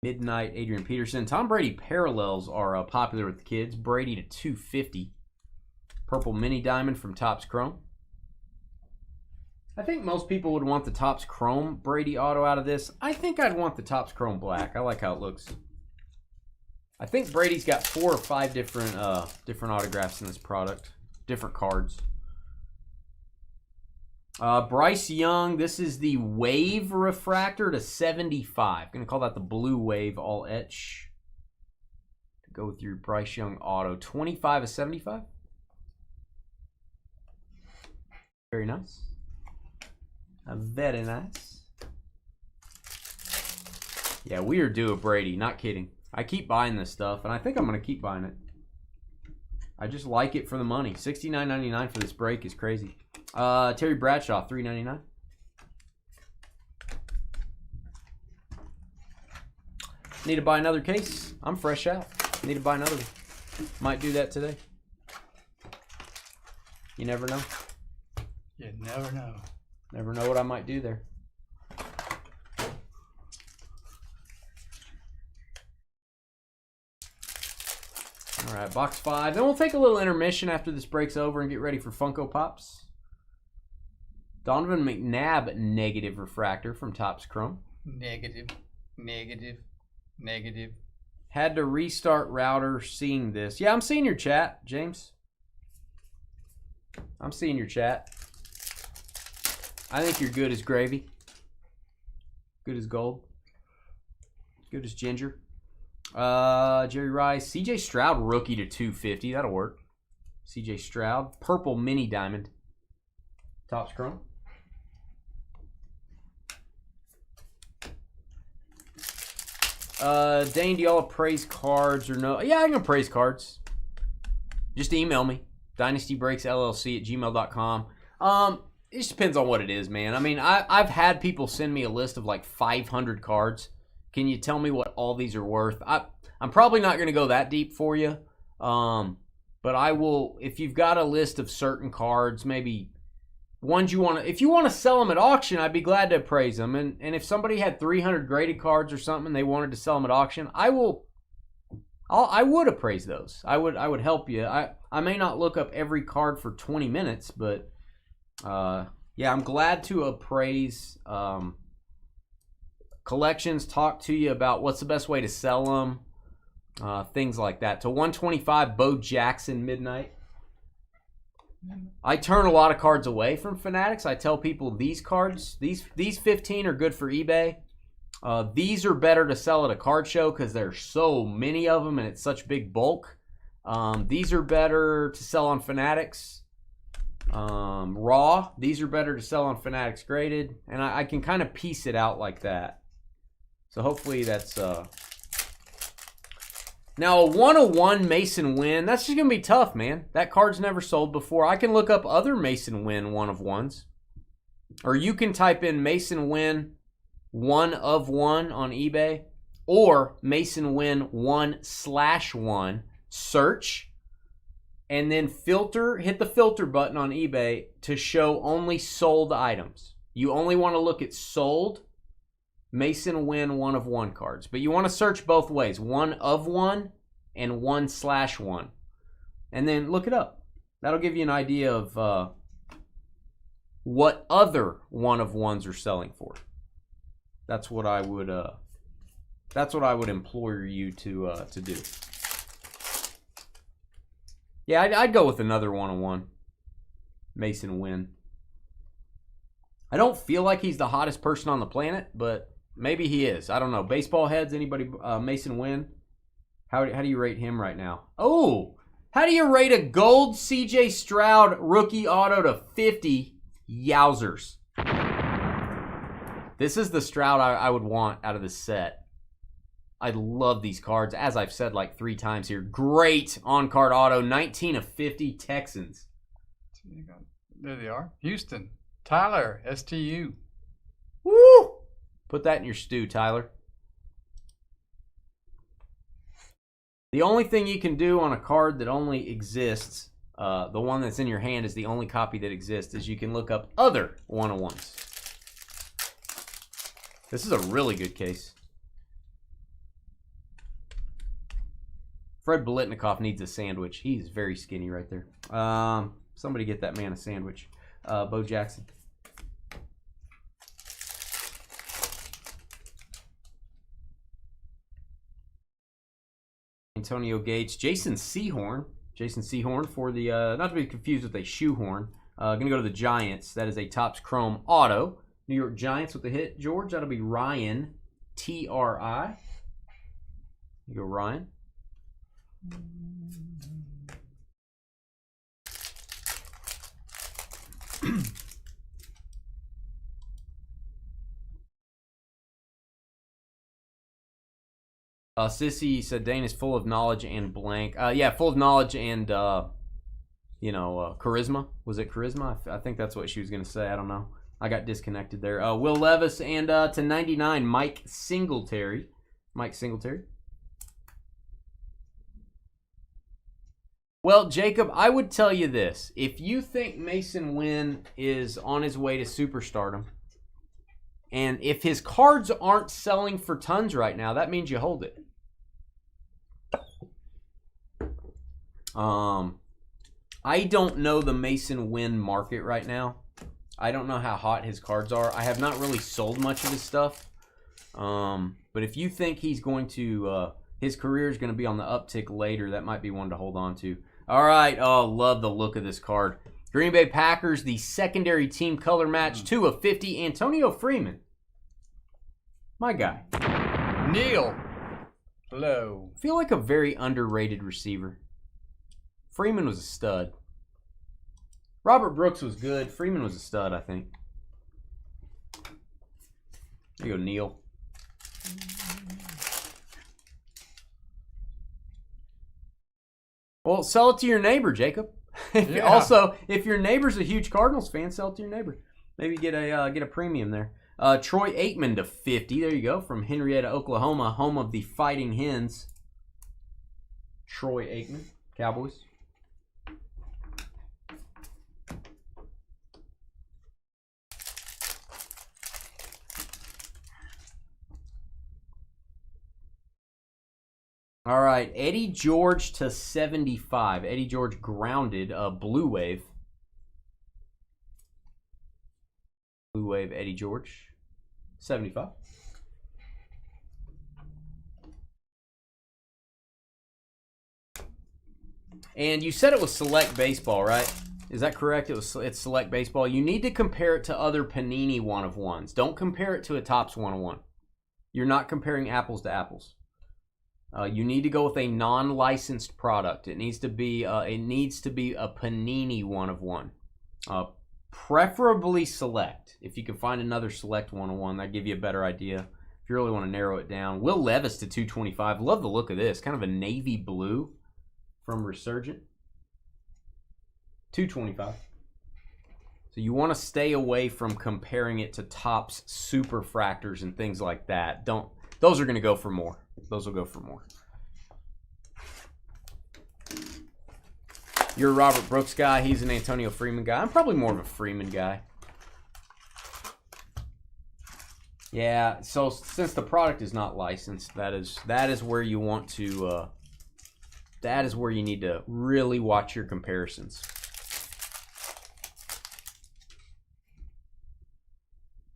Midnight Adrian Peterson. Tom Brady parallels are popular with the kids. Brady to 250. Purple mini diamond from Topps Chrome. I think most people would want the Topps Chrome Brady auto out of this. I think I'd want the Topps Chrome Black. I like how it looks. I think Brady's got 4 or 5 different autographs in this product. Different cards. Bryce Young. This is the Wave refractor to 75. Going to call that the Blue Wave all etch. To go with your Bryce Young auto. 25 of 75. Very nice. Very nice. Yeah, we are due a Brady. Not kidding. I keep buying this stuff, and I think I'm going to keep buying it. I just like it for the money. $69.99 for this break is crazy. Terry Bradshaw, $3.99. Need to buy another case. I'm fresh out. Need to buy another one. Might do that today. You never know. You never know. Never know what I might do there. All right, box 5. Then we'll take a little intermission after this breaks over and get ready for Funko Pops. Donovan McNabb negative refractor from Topps Chrome. Negative, negative, negative. Had to restart router seeing this. Yeah, I'm seeing your chat, James. I'm seeing your chat. I think you're good as gravy. Good as gold. Good as ginger. Jerry Rice. CJ Stroud rookie to 250. That'll work. CJ Stroud. Purple mini diamond. Topps Chrome. Dane, do y'all appraise cards or no? Yeah, I can appraise cards. Just email me. DynastyBreaksLLC@gmail.com. It just depends on what it is, man. I mean, I've had people send me a list of like 500 cards. Can you tell me what all these are worth? I'm probably not going to go that deep for you. But I will, if you've got a list of certain cards, maybe ones you want to, if you want to sell them at auction, I'd be glad to appraise them. And if somebody had 300 graded cards or something and they wanted to sell them at auction, I would appraise those. I would help you. I may not look up every card for 20 minutes, but yeah, I'm glad to appraise collections, talk to you about what's the best way to sell them, things like that. To 125, Bo Jackson Midnight. I turn a lot of cards away from Fanatics. I tell people these cards, these 15 are good for eBay. These are better to sell at a card show because there's so many of them and it's such big bulk. These are better to sell on Fanatics. Raw, these are better to sell on Fanatics graded. And I can kind of piece it out like that. So hopefully that's... Now, a 101 Mason Wynn, that's just going to be tough, man. That card's never sold before. I can look up other Mason Wynn 1/1s. Or you can type in Mason Wynn 1/1 on eBay. Or Mason Wynn 1/1, search. And then filter, hit the filter button on eBay to show only sold items. You only want to look at sold Mason Wynn 1/1 cards. But you want to search both ways, 1/1 and 1/1. And then look it up. That'll give you an idea of what other 1/1s are selling for. That's what I would implore you to do. Yeah, I'd go with another 1/1 Mason Wynn. I don't feel like he's the hottest person on the planet, but maybe he is. I don't know. Baseball heads, anybody? Mason Wynn. How do you rate him right now? Oh, how do you rate a gold CJ Stroud rookie auto to 50? Yowzers. This is the Stroud I would want out of this set. I love these cards, as I've said like 3 times here. Great on-card auto, 19/50 Texans. There they are. Houston. Tyler, STU. Woo! Put that in your stew, Tyler. The only thing you can do on a card that only exists, the one that's in your hand is the only copy that exists, is you can look up other 1/1s. This is a really good case. Fred Biletnikoff needs a sandwich. He's very skinny right there. Somebody get that man a sandwich. Bo Jackson. Antonio Gates. Jason Sehorn. Jason Sehorn for the, not to be confused with a shoehorn. Going to go to the Giants. That is a Topps Chrome auto. New York Giants with the hit, George. That'll be Ryan, T-R-I. You go, Ryan. Sissy said Dane is full of knowledge and blank. Yeah, full of knowledge and you know, charisma. Was it charisma? I think that's what she was going to say. I don't know. I got disconnected there. Will Levis and to 99, Mike Singletary. Mike Singletary. Well, Jacob, I would tell you this. If you think Mason Wynn is on his way to superstardom, and if his cards aren't selling for tons right now, that means you hold it. I don't know the Mason Wynn market right now. I don't know how hot his cards are. I have not really sold much of his stuff. But if you think he's going to, his career is going to be on the uptick later, that might be one to hold on to. All right. Oh, love the look of this card. Green Bay Packers, the secondary team color match, 2 of 50. Antonio Freeman. My guy. Neil. Hello. Feel like a very underrated receiver. Freeman was a stud. Robert Brooks was good. Freeman was a stud, I think. There you go, Neil. Well, sell it to your neighbor, Jacob. Yeah. Also, if your neighbor's a huge Cardinals fan, sell it to your neighbor. Maybe get a premium there. Troy Aikman to 50. There you go. From Henrietta, Oklahoma, home of the Fighting Hens. Troy Aikman, Cowboys. All right, Eddie George to 75. Eddie George grounded, Blue Wave. Blue Wave, Eddie George, 75. And you said it was Select Baseball, right? Is that correct? It's Select Baseball. You need to compare it to other Panini 1-of-1s. Don't compare it to a Topps 1-of-1. You're not comparing apples to apples. You need to go with a non-licensed product. It needs to be a Panini 1-of-1. Preferably Select. If you can find another Select 1-of-1, that'd give you a better idea. If you really want to narrow it down. Will Levis to 225. Love the look of this. Kind of a navy blue from Resurgent. 225. So you want to stay away from comparing it to Topps Superfractors and things like that. Those are going to go for more. Those will go for more. You're a Robert Brooks guy. He's an Antonio Freeman guy. I'm probably more of a Freeman guy. Yeah, so since the product is not licensed, that is where you want to that is where you need to really watch your comparisons.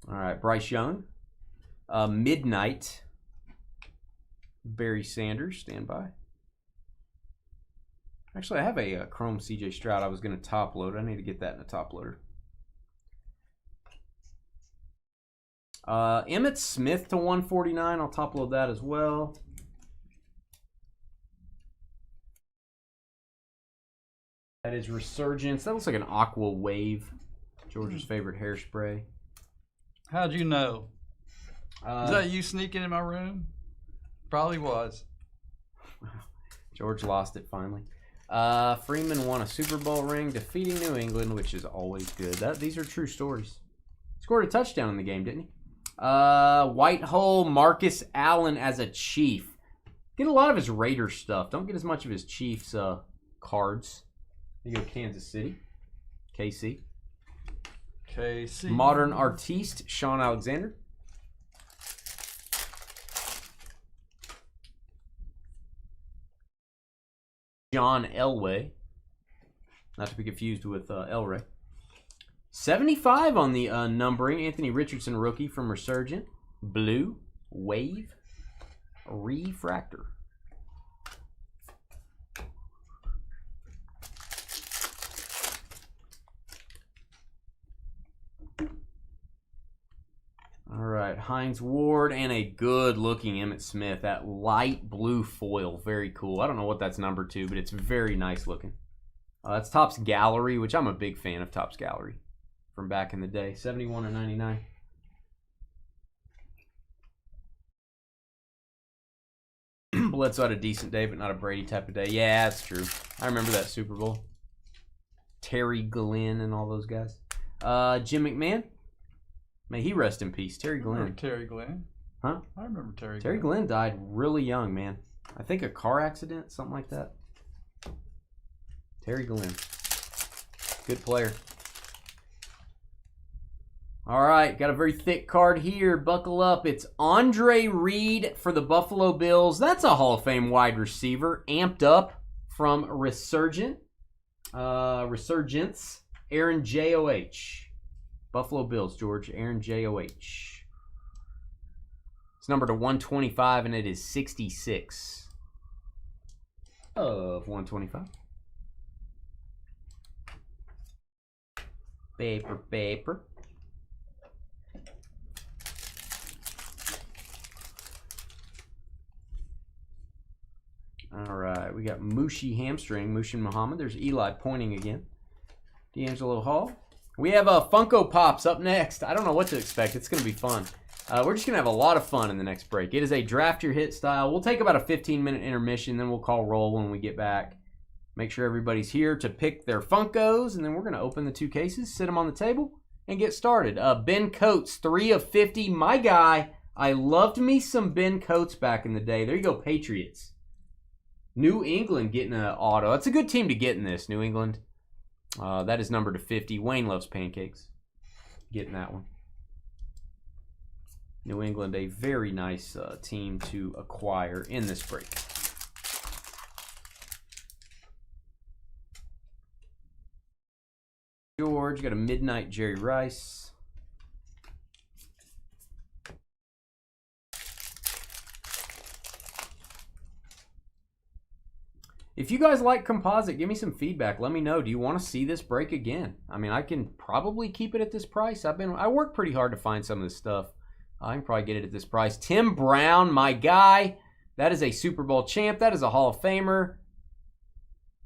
All right, Bryce Young. Midnight. Barry Sanders, stand by. Actually, I have a Chrome CJ Stroud I was going to top load. I need to get that in a top loader. Emmitt Smith to 149. I'll top load that as well. That is Resurgence. That looks like an Aqua Wave. George's favorite hairspray. How'd you know? Is that you sneaking in my room? Probably was. George lost it finally. Freeman won a Super Bowl ring defeating New England, which is always good. These are true stories. Scored a touchdown in the game, didn't he? White Hole, Marcus Allen as a Chief. Get a lot of his Raiders stuff. Don't get as much of his Chiefs cards. You go Kansas City. KC. Modern Artiste, Sean Alexander. John Elway. Not to be confused with Elray. 75 on the numbering. Anthony Richardson, rookie from Resurgent. Blue Wave Refractor. All right, Hines Ward and a good-looking Emmitt Smith. That light blue foil, very cool. I don't know what that's number 2, but it's very nice looking. That's Topps Gallery, which I'm a big fan of Topps Gallery from back in the day. 71 and 99. Bledsoe had a decent day, but not a Brady type of day. Yeah, that's true. I remember that Super Bowl. Terry Glenn and all those guys. Jim McMahon. May he rest in peace. Terry Glenn. Terry Glenn. Huh? I remember Terry. Terry Glenn died really young, man. I think a car accident, something like that. Terry Glenn. Good player. All right, got a very thick card here. Buckle up. It's Andre Reed for the Buffalo Bills. That's a Hall of Fame wide receiver. Amped up from Resurgence. Aaron J.O.H. Buffalo Bills, George. Aaron J.O.H. It's numbered to 125, and it is 66 of 125. Paper. All right, we got Mushi Hamstring, Mushin Muhammad. There's Eli pointing again. D'Angelo Hall. We have Funko Pops up next. I don't know what to expect. It's going to be fun. We're just going to have a lot of fun in the next break. It is a draft your hit style. We'll take about a 15-minute intermission, then we'll call roll when we get back. Make sure everybody's here to pick their Funkos, and then we're going to open the 2 cases, sit them on the table, and get started. Ben Coates, 3 of 50. My guy, I loved me some Ben Coates back in the day. There you go, Patriots. New England getting an auto. That's a good team to get in this, New England. That is numbered to 50. Wayne loves pancakes. Getting that one. New England, a very nice team to acquire in this break. George, got a Midnight Jerry Rice. If you guys like Composite, give me some feedback. Let me know. Do you want to see this break again? I mean, I can probably keep it at this price. I work pretty hard to find some of this stuff. I can probably get it at this price. Tim Brown, my guy. That is a Super Bowl champ. That is a Hall of Famer.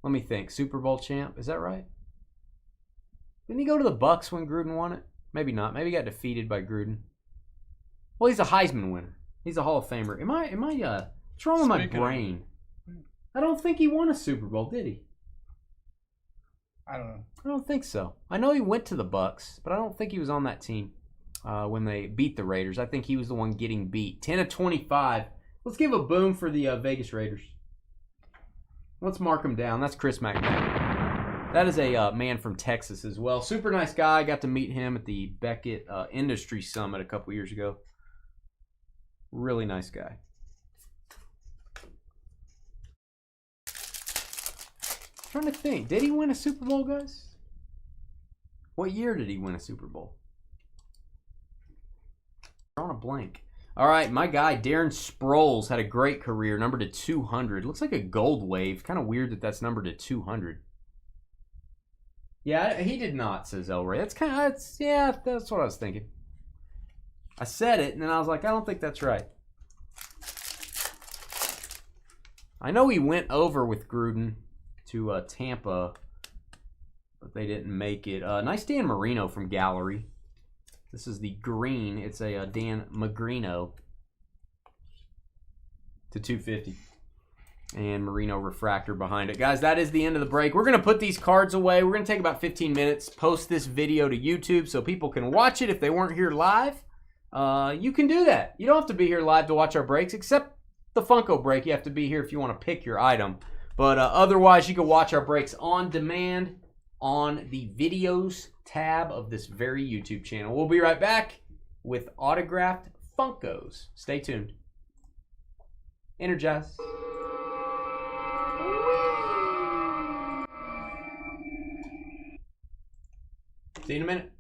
Let me think. Super Bowl champ. Is that right? Didn't he go to the Bucs when Gruden won it? Maybe not. Maybe he got defeated by Gruden. Well, he's a Heisman winner. He's a Hall of Famer. What's wrong with my brain? I don't think he won a Super Bowl, did he? I don't know. I don't think so. I know he went to the Bucs, but I don't think he was on that team when they beat the Raiders. I think he was the one getting beat. 10 of 25. Let's give a boom for the Vegas Raiders. Let's mark him down. That's Chris McNabb. That is a man from Texas as well. Super nice guy. I got to meet him at the Beckett Industry Summit a couple years ago. Really nice guy. I'm trying to think. Did he win a Super Bowl, guys? What year did he win a Super Bowl? Drawing a blank. All right, my guy, Darren Sproles, had a great career, numbered to 200. Looks like a gold wave. Kind of weird that that's numbered to 200. Yeah, he did not, says El Rey. That's that's what I was thinking. I said it, and then I was like, I don't think that's right. I know he went over with Gruden to Tampa, but they didn't make it. Nice Dan Marino from Gallery. This is the green. It's a Dan Magrino to 250. And Marino refractor behind it. Guys, that is the end of the break. We're going to put these cards away. We're going to take about 15 minutes, post this video to YouTube so people can watch it if they weren't here live. You can do that. You don't have to be here live to watch our breaks, except the Funko break. You have to be here if you want to pick your item. But otherwise, you can watch our breaks on demand on the videos tab of this very YouTube channel. We'll be right back with autographed Funkos. Stay tuned. Energize. See you in a minute.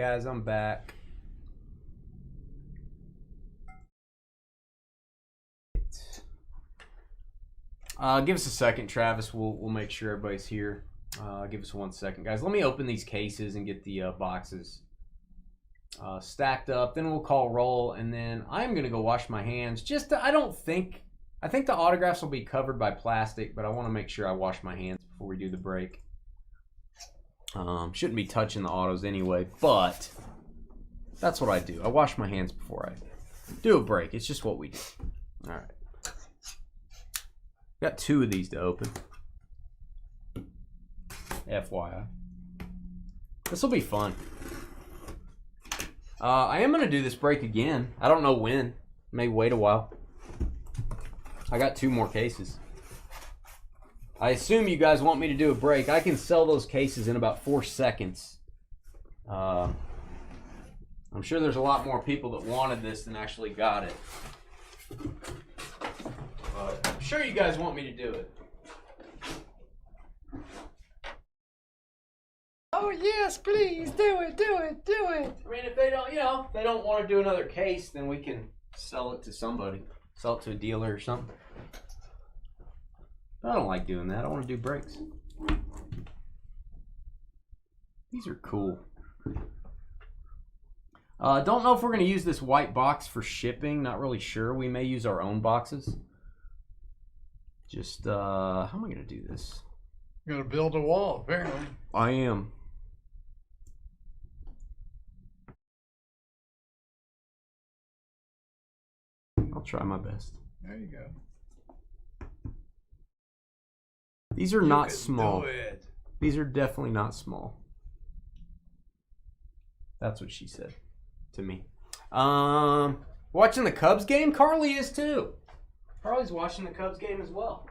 Guys, I'm back. Give us a second, Travis. We'll make sure everybody's here. Give us 1 second, guys. Let me open these cases and get the boxes stacked up. Then we'll call roll, and then I'm gonna go wash my hands. I think the autographs will be covered by plastic, but I want to make sure I wash my hands before we do the break. Shouldn't be touching the autos anyway, but that's what I do. I wash my hands before I do a break. It's just what we do. All right. Got 2 of these to open. FYI. This will be fun. I am going to do this break again. I don't know when. May wait a while. I got 2 more cases. I assume you guys want me to do a break. I can sell those cases in about 4 seconds. I'm sure there's a lot more people that wanted this than actually got it. But I'm sure you guys want me to do it. Oh yes, please do it, do it, do it. I mean, if they don't, if they don't want to do another case, then we can sell it to somebody. Sell it to a dealer or something. But I don't like doing that. I want to do breaks. These are cool. Don't know if we're going to use this white box for shipping. Not really sure. We may use our own boxes. Just, how am I going to do this? You're going to build a wall, apparently. I am. I'll try my best. There you go. These are not small. Do it. These are definitely not small. That's what she said to me. Watching the Cubs game? Carly is too. Carly's watching the Cubs game as well.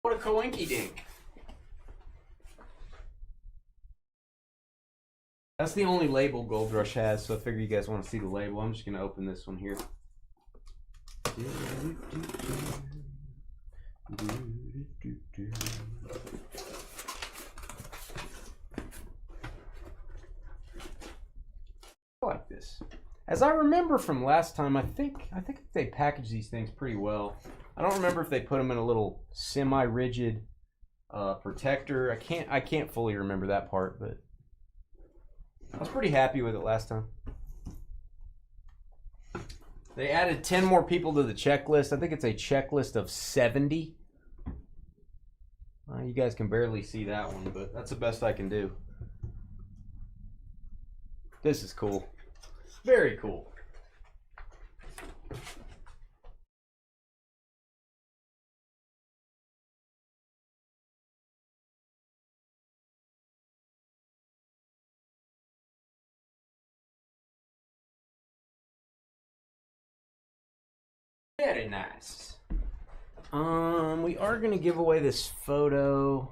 What a coinky dink. That's the only label Gold Rush has, so I figure you guys want to see the label. I'm just going to open this one here. I like this. As I remember from last time, I think they packaged these things pretty well. I don't remember if they put them in a little semi-rigid protector. I can't fully remember that part, but I was pretty happy with it last time. They added 10 more people to the checklist. I think it's a checklist of 70. You guys can barely see that one, but that's the best I can do. This is cool. Very cool. Very nice. We are going to give away this photo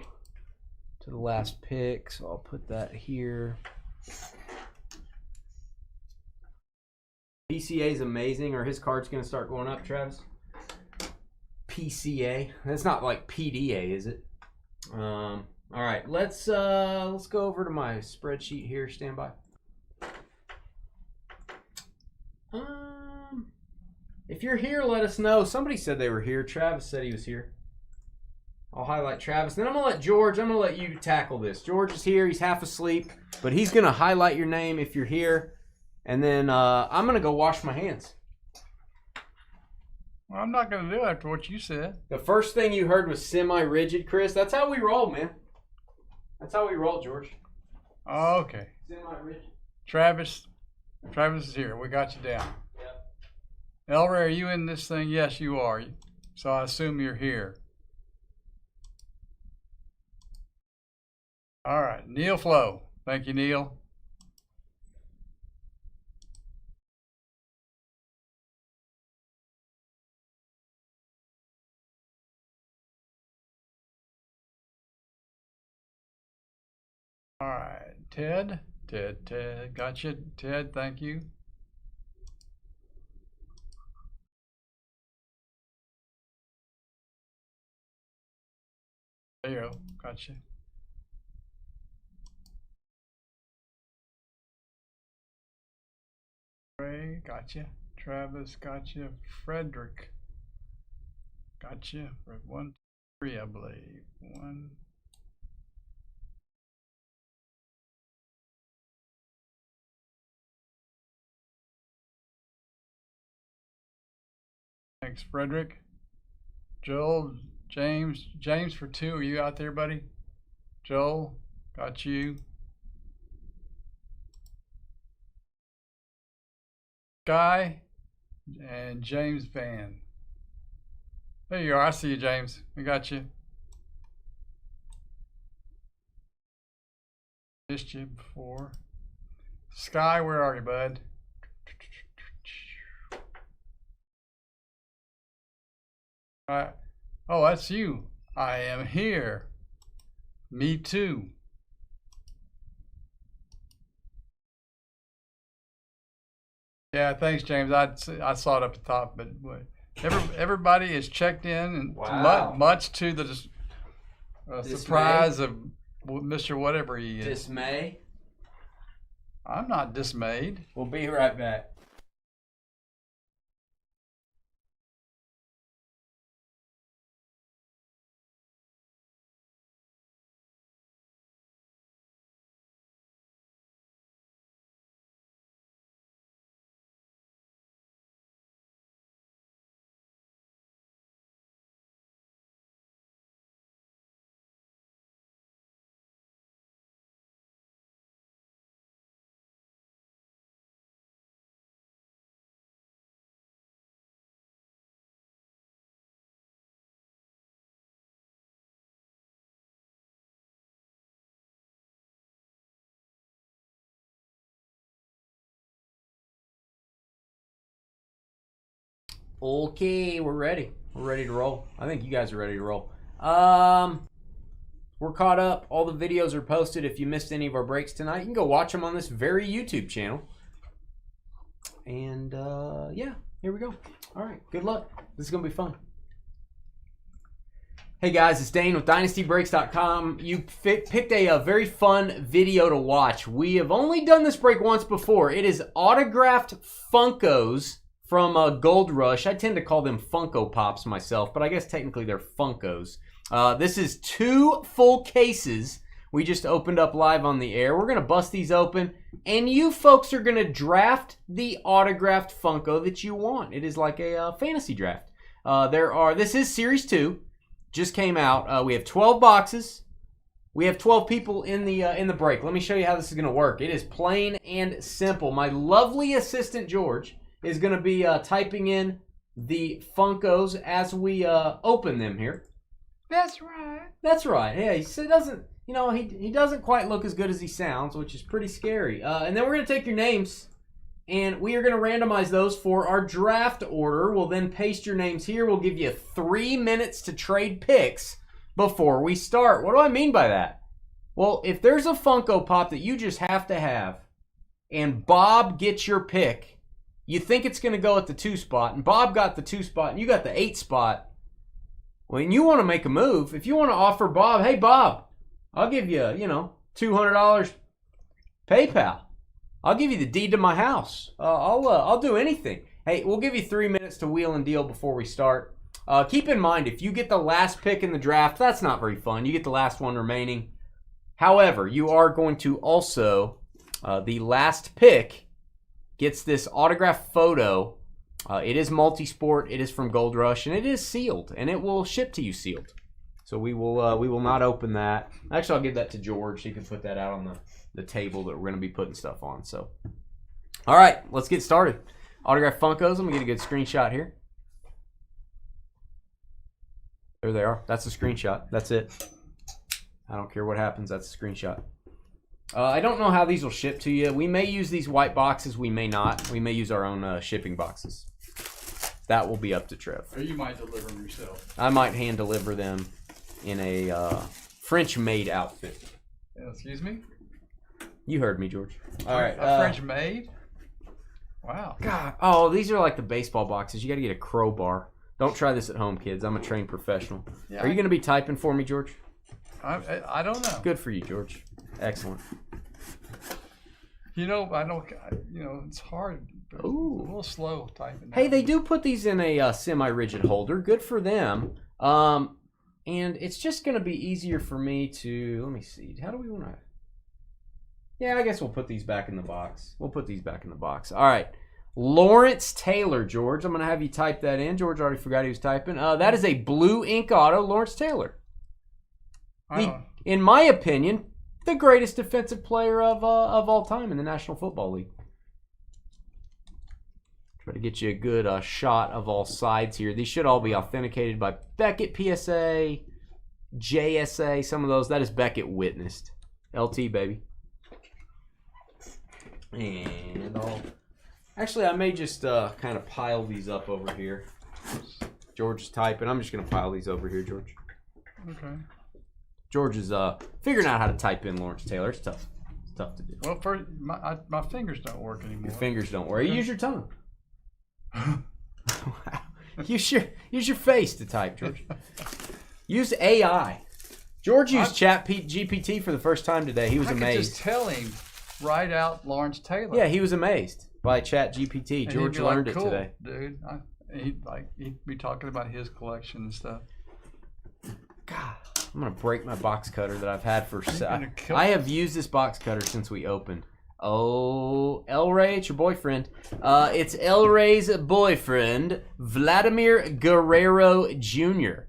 to the last pick, so I'll put that here. PCA is amazing, or his card's going to start going up, Travis. PCA. That's not like PDA, is it? All right, let's go over to my spreadsheet here. Stand by. If you're here, let us know. Somebody said they were here. Travis said he was here. I'll highlight Travis. Then I'm going to let George, I'm going to let you tackle this. George is here. He's half asleep. But he's going to highlight your name if you're here. And then I'm going to go wash my hands. Well, I'm not going to do it after what you said. The first thing you heard was semi-rigid, Chris. That's how we roll, man. That's how we roll, George. Oh, okay. Semi-rigid. Travis is here. We got you down. Elray, are you in this thing? Yes, you are. So I assume you're here. All right. Neil Flo. Thank you, Neil. All right. Ted. Gotcha. Ted, thank you. There you go. Gotcha. Ray, gotcha. Travis, gotcha. Frederick, gotcha. 1, 3, I believe. 1. Thanks, Frederick. Joel, James for 2. Are you out there, buddy? Joel, got you. Guy and James Van. There you are. I see you, James. We got you. Missed you before. Sky, where are you, bud? Oh, that's you. I am here. Me too. Yeah, thanks, James. I saw it up the top, but everybody is checked in, and wow. much to the surprise of Mr. Whatever he is. Dismay. I'm not dismayed. We'll be right back. Okay, we're ready. We're ready to roll. I think you guys are ready to roll. We're caught up. All the videos are posted. If you missed any of our breaks tonight, you can go watch them on this very YouTube channel. And yeah, here we go. All right, good luck. This is going to be fun. Hey guys, it's Dane with DynastyBreaks.com. You picked a very fun video to watch. We have only done this break once before. It is autographed Funkos from Gold Rush. I tend to call them Funko Pops myself, but I guess technically they're Funkos. This is 2 full cases we just opened up live on the air. We're going to bust these open, and you folks are going to draft the autographed Funko that you want. It is like a fantasy draft. This is Series 2. Just came out. We have 12 boxes. We have 12 people in the break. Let me show you how this is going to work. It is plain and simple. My lovely assistant, George, is going to be typing in the Funkos as we open them here. That's right. That's right. Yeah, he doesn't, he doesn't quite look as good as he sounds, which is pretty scary. And then we're going to take your names, and we are going to randomize those for our draft order. We'll then paste your names here. We'll give you 3 minutes to trade picks before we start. What do I mean by that? Well, if there's a Funko Pop that you just have to have, and Bob gets your pick, you think it's going to go at the 2 spot, and Bob got the 2 spot, and you got the 8 spot. Well, and you want to make a move. If you want to offer Bob, hey, Bob, I'll give you, $200 PayPal. I'll give you the deed to my house. I'll do anything. Hey, we'll give you 3 minutes to wheel and deal before we start. Keep in mind, if you get the last pick in the draft, that's not very fun. You get the last one remaining. However, you are going to also, the last pick gets this autographed photo. It is multi-sport. It is from Gold Rush, and it is sealed, and it will ship to you sealed. So we will not open that. Actually, I'll give that to George. He can put that out on the table that we're going to be putting stuff on. So, all right, let's get started. Autographed Funkos. I'm going to get a good screenshot here. There they are. That's a screenshot. That's it. I don't care what happens. That's a screenshot. I don't know how these will ship to you. We may use these white boxes. We may not. We may use our own shipping boxes. That will be up to Trev. Or you might deliver them yourself. I might hand deliver them in a French-made outfit. Excuse me? You heard me, George. All right. A French-made? Wow. God. Oh, these are like the baseball boxes. You got to get a crowbar. Don't try this at home, kids. I'm a trained professional. Yeah, Are you going to be typing for me, George? I don't know. Good for you, George. Excellent. I don't. It's hard. But Ooh. It's a little slow typing. Hey, they do put these in a semi-rigid holder. Good for them. And it's just going to be easier for me to... Let me see. How do we want to... Yeah, I guess we'll put these back in the box. All right. Lawrence Taylor, George. I'm going to have you type that in. George already forgot he was typing. That is a blue ink auto, Lawrence Taylor. In my opinion, the greatest defensive player of all time in the National Football League. Try to get you a good shot of all sides here. These should all be authenticated by Beckett PSA, JSA, some of those. That is Beckett witnessed. LT, baby. And actually, I may just kind of pile these up over here. George is typing. I'm just going to pile these over here, George. Okay. George is figuring out how to type in Lawrence Taylor. It's tough. It's tough to do. Well, first, my fingers don't work anymore. Your fingers don't work. You use your tongue. Use your face to type, George. Use AI. George used GPT for the first time today. He was amazed. I could just tell him, write out Lawrence Taylor. Yeah, he was amazed by Chat GPT. George learned it cool, today. Dude, he'd be talking about his collection and stuff. God, I'm gonna break my box cutter that I've had for. I have used this box cutter since we opened. Oh, El Ray, it's your boyfriend. It's El Ray's boyfriend, Vladimir Guerrero Jr.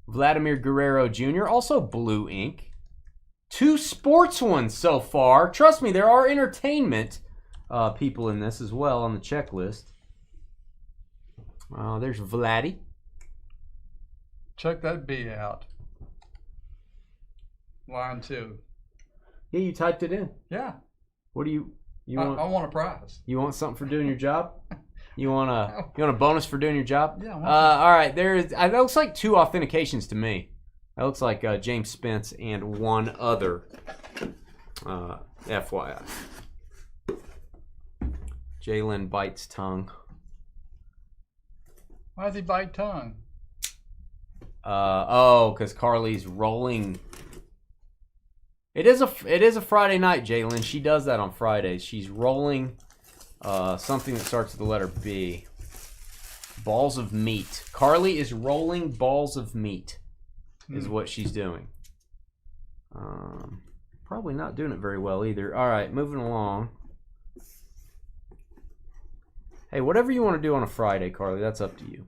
Vladimir Guerrero Jr. Also blue ink. 2 sports ones so far. Trust me, there are entertainment people in this as well on the checklist. There's Vladdy. Check that B out. Line 2. Yeah, you typed it in. Yeah. What do you want? I want a prize. You want something for doing your job? You want a bonus for doing your job? Yeah. All right. That looks like 2 authentications to me. That looks like James Spence and one other. FYI. Jalen bites tongue. Why does he bite tongue? Because Carly's rolling. It is a Friday night, Jalen. She does that on Fridays. She's rolling something that starts with the letter B. Balls of meat. Carly is rolling balls of meat is what she's doing. Probably not doing it very well either. All right, moving along. Hey, whatever you want to do on a Friday, Carly, that's up to you.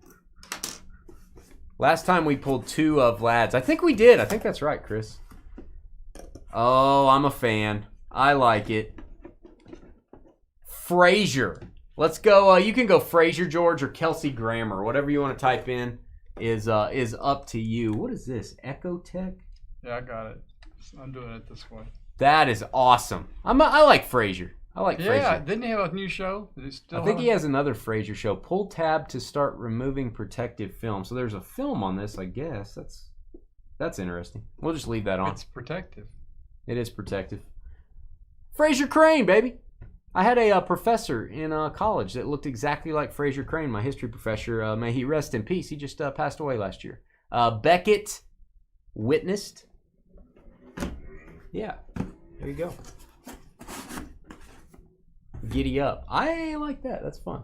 Last time we pulled 2 of Vlad's. I think we did. I think that's right, Chris. Oh, I'm a fan. I like it. Frazier. Let's go. You can go Frazier, George, or Kelsey Grammer. Whatever you want to type in is up to you. What is this? Ecotech? Yeah, I got it. I'm doing it this way. That is awesome. I like Frazier. Frazier. Yeah, didn't he have a new show? I think he has another Frazier show. Pull tab to start removing protective film. So there's a film on this, I guess. That's interesting. We'll just leave that on. It's protective. It is protective. Frazier Crane, baby. I had a professor in college that looked exactly like Frazier Crane, my history professor. May he rest in peace. He just passed away last year. Beckett witnessed. Yeah, there you go. Giddy up. I like that. That's fun.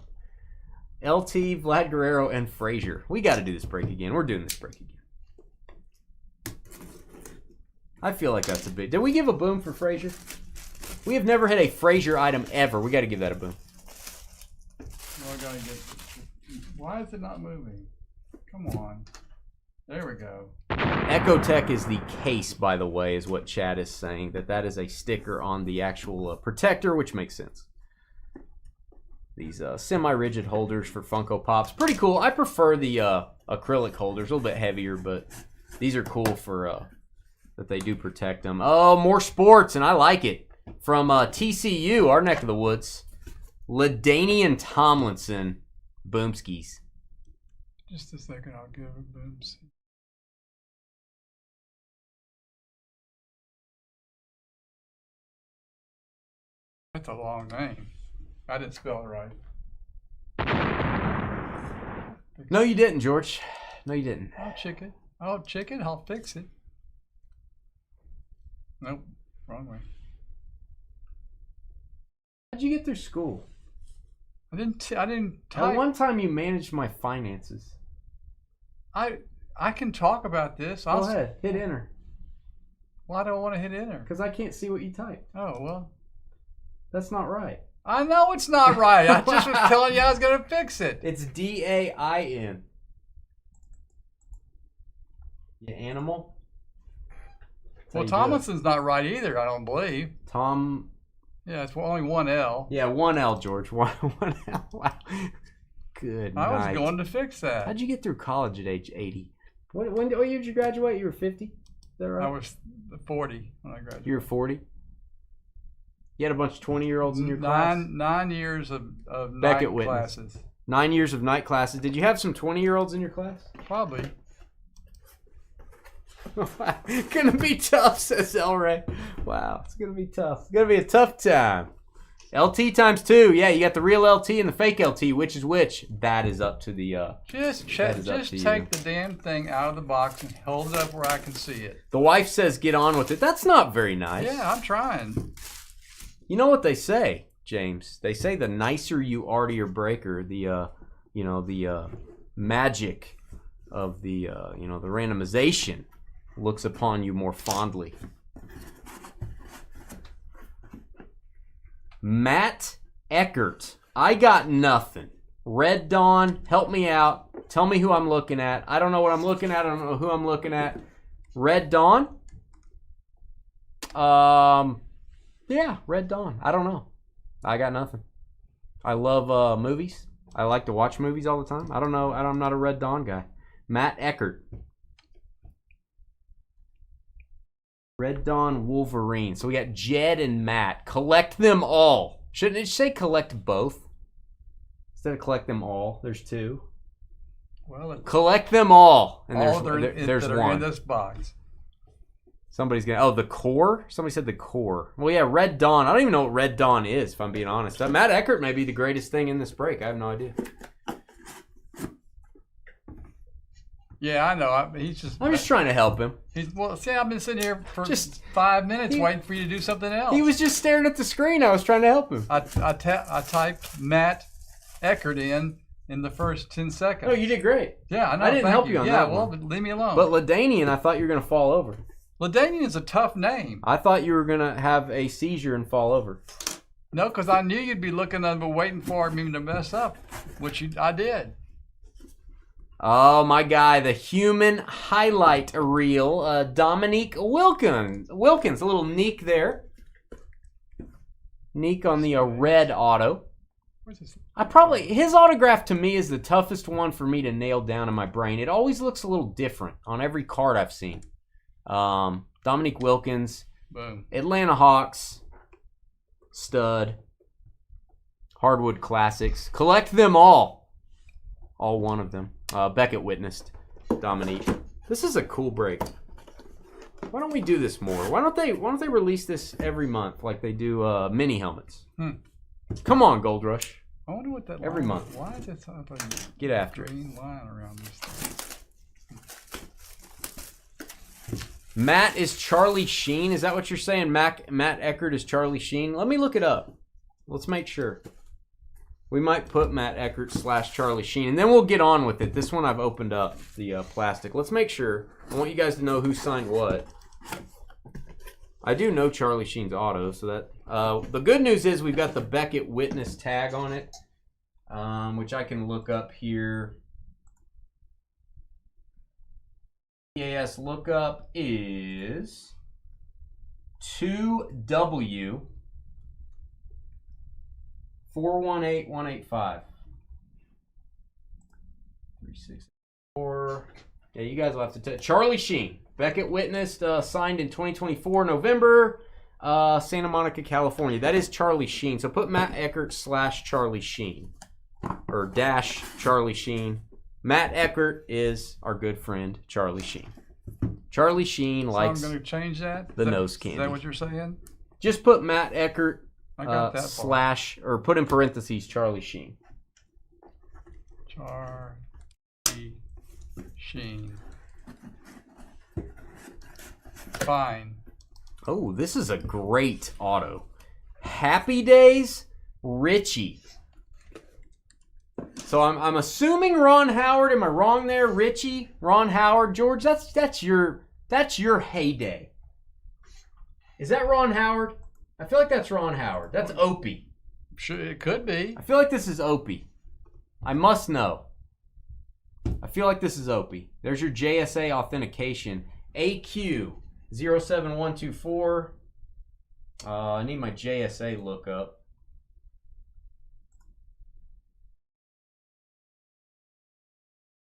LT, Vlad Guerrero, and Frazier. We got to do this break again. We're doing this break again. I feel like that's a big... Did we give a boom for Frazier? We have never hit a Frazier item ever. We got to give that a boom. Why is it not moving? Come on. There we go. Ecotech is the case, by the way, is what Chad is saying. That is a sticker on the actual protector, which makes sense. These semi-rigid holders for Funko Pops. Pretty cool. I prefer the acrylic holders. A little bit heavier, but these are cool for that they do protect them. Oh, more sports, and I like it. From TCU, our neck of the woods. LaDainian Tomlinson. Boomskis. Just a second, I'll give it booms. That's a long name. I didn't spell it right. No, you didn't, George. No, you didn't. I'll check it. I'll fix it. Nope, wrong way. How'd you get through school? I didn't type. At one time, you managed my finances. I can talk about this. Go ahead, hit enter. Why do I want to hit enter? Because I can't see what you typed. Oh, well. That's not right. I know it's not right. I just was telling you I was going to fix it. It's DAIN. You animal? Well, Tomlinson's not right either, I don't believe. Tom. Yeah, it's only one L. Yeah, one L, George. One L. Wow. Good night. I was going to fix that. How'd you get through college at age 80? What year did you graduate? You were 50? Is that right? I was 40 when I graduated. You were 40? You had a bunch of 20-year-olds in your class? 9 years of Beckett night classes. 9 years of night classes. Did you have some 20-year-olds in your class? Probably. Gonna be tough, says Elray. Wow, it's gonna be tough. It's gonna be a tough time. LT times 2. Yeah, you got the real LT and the fake LT. Which is which? That is up to the. Just take the damn thing out of the box and hold it up where I can see it. The wife says, "Get on with it." That's not very nice. Yeah, I'm trying. You know what they say, James? They say the nicer you are to your breaker, the magic of the the randomization looks upon you more fondly. Matt Eckert. I got nothing. Red Dawn, help me out. Tell me who I'm looking at. I don't know what I'm looking at. I don't know who I'm looking at. Red Dawn? Yeah, Red Dawn. I don't know. I got nothing. I love movies. I like to watch movies all the time. I don't know. I'm not a Red Dawn guy. Matt Eckert. Red Dawn Wolverine. So we got Jed and Matt. Collect them all. Shouldn't it say collect both? Instead of collect them all, there's 2. Well, collect them all. And all there's that one. are in this box. Somebody's gonna. Oh, the core. Somebody said the core. Well, yeah, Red Dawn. I don't even know what Red Dawn is, if I'm being honest. Matt Eckert may be the greatest thing in this break. I have no idea. Yeah, I know. I'm just trying to help him. I've been sitting here for just 5 minutes waiting for you to do something else. He was just staring at the screen. I was trying to help him. I typed Matt Eckert in the first 10 seconds. Oh, you did great. Yeah, I know. I didn't help you on that one. But leave me alone. But Ladanian, I thought you were going to fall over. Ladanian is a tough name. I thought you were going to have a seizure and fall over. No, because I knew you'd be looking and waiting for me to mess up, which I did. Oh, my guy, the human highlight reel, Dominique Wilkins. A little Neek there. Neek on the red auto. Where's this? His autograph to me is the toughest one for me to nail down in my brain. It always looks a little different on every card I've seen. Dominique Wilkins. Boom. Atlanta Hawks. Stud. Hardwood Classics. Collect them all. All one of them. Beckett witnessed. Dominique. This is a cool break. Why don't we do this more? Why don't they release this every month like they do mini helmets? Come on, Gold Rush. I wonder what that every month. Why is it up a get after green line around this thing? Matt is Charlie Sheen. Is that what you're saying? Matt Eckert is Charlie Sheen. Let me look it up. Let's make sure. We might put Matt Eckert / Charlie Sheen, and then we'll get on with it. This one I've opened up the plastic. Let's make sure. I want you guys to know who signed what. I do know Charlie Sheen's auto, so that the good news is we've got the Beckett witness tag on it, which I can look up here. PAS lookup is 2W. 418185. 364. Yeah, you guys will have to tell. Charlie Sheen. Beckett witnessed, signed in 2024, November, Santa Monica, California. That is Charlie Sheen. So put Matt Eckert / Charlie Sheen. Or - Charlie Sheen. Matt Eckert is our good friend, Charlie Sheen. Charlie Sheen likes I'm going to change that? The nose candy. Is that what you're saying? Just put Matt Eckert I got that / or put in parentheses Charlie Sheen. Charlie Sheen. Fine. Oh, this is a great auto. Happy Days, Richie. So I'm assuming Ron Howard. Am I wrong there? Richie, Ron Howard, George. That's your heyday. Is that Ron Howard? I feel like that's Ron Howard. That's Opie. Sure, it could be. I feel like this is Opie. I must know. I feel like this is Opie. There's your JSA authentication. AQ 07124. I need my JSA lookup.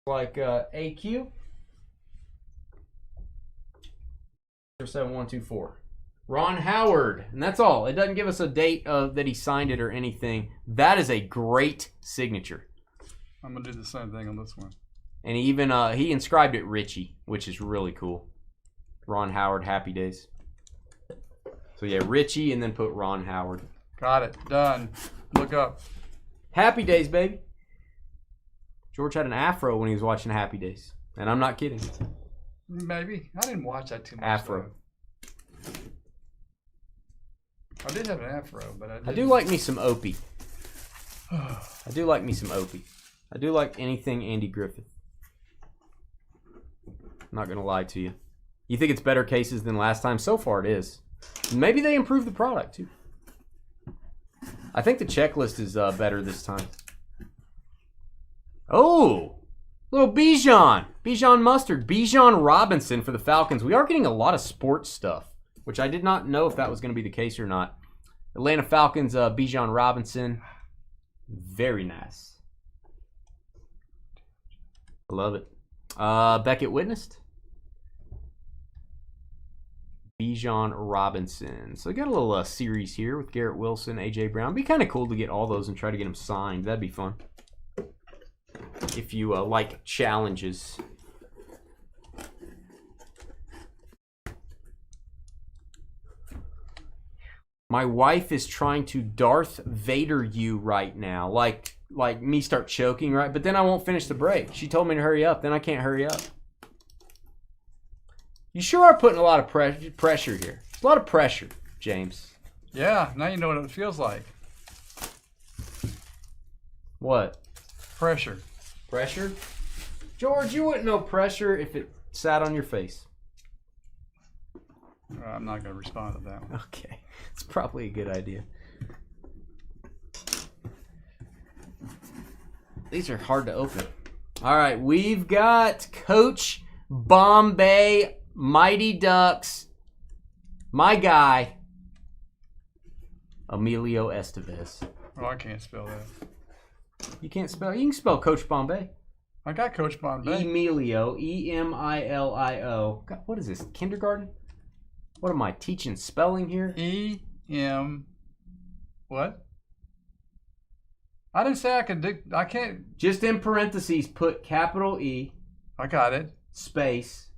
Like AQ 07124. Ron Howard, and that's all. It doesn't give us a date that he signed it or anything. That is a great signature. I'm gonna do the same thing on this one. And he even he inscribed it Richie, which is really cool. Ron Howard, Happy Days. So yeah, Richie, and then put Ron Howard. Got it. Done. Look up. Happy Days, baby. George had an afro when he was watching Happy Days, and I'm not kidding. Maybe. I didn't watch that too much. Afro. Though. I did have an afro, but I do like me some Opie. I do like me some Opie. I do like anything Andy Griffith. I'm not going to lie to you. You think it's better cases than last time? So far it is. Maybe they improved the product too. I think the checklist is better this time. Oh! Little Bijan. Bijan Mustard. Bijan Robinson for the Falcons. We are getting a lot of sports stuff, which I did not know if that was going to be the case or not. Atlanta Falcons, Bijan Robinson. Very nice. I love it. Beckett witnessed. Bijan Robinson. So we got a little series here with Garrett Wilson, A.J. Brown. It'd be kind of cool to get all those and try to get them signed. That'd be fun. If you like challenges. My wife is trying to Darth Vader you right now. Like me start choking, right? But then I won't finish the break. She told me to hurry up. Then I can't hurry up. You sure are putting a lot of pressure here. It's a lot of pressure, James. Yeah, now you know what it feels like. What? Pressure. Pressure? George, you wouldn't know pressure if it sat on your face. I'm not going to respond to that one. Okay. It's probably a good idea. These are hard to open. All right, we've got Coach Bombay, Mighty Ducks, my guy, Emilio Estevez. Oh, I can't spell that. You can't spell? You can spell Coach Bombay. I got Coach Bombay. Emilio, E-M-I-L-I-O. God, what is this, kindergarten? What am I teaching spelling here? E-M... What? I didn't say I could do... I can't... Just in parentheses, put capital E. I got it. Space.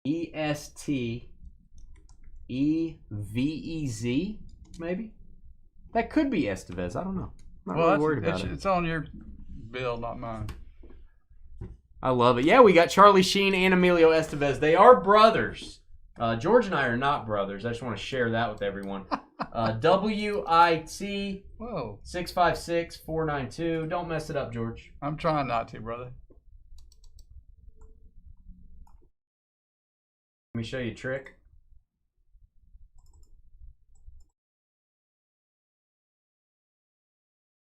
E-S-T-E-V-E-Z, maybe? That could be Estevez. I don't know. I'm not really worried about it. It's on your bill, not mine. I love it. Yeah, we got Charlie Sheen and Emilio Estevez. They are brothers. George and I are not brothers. I just want to share that with everyone. W-I-T 656-492. Don't mess it up, George. I'm trying not to, brother. Let me show you a trick.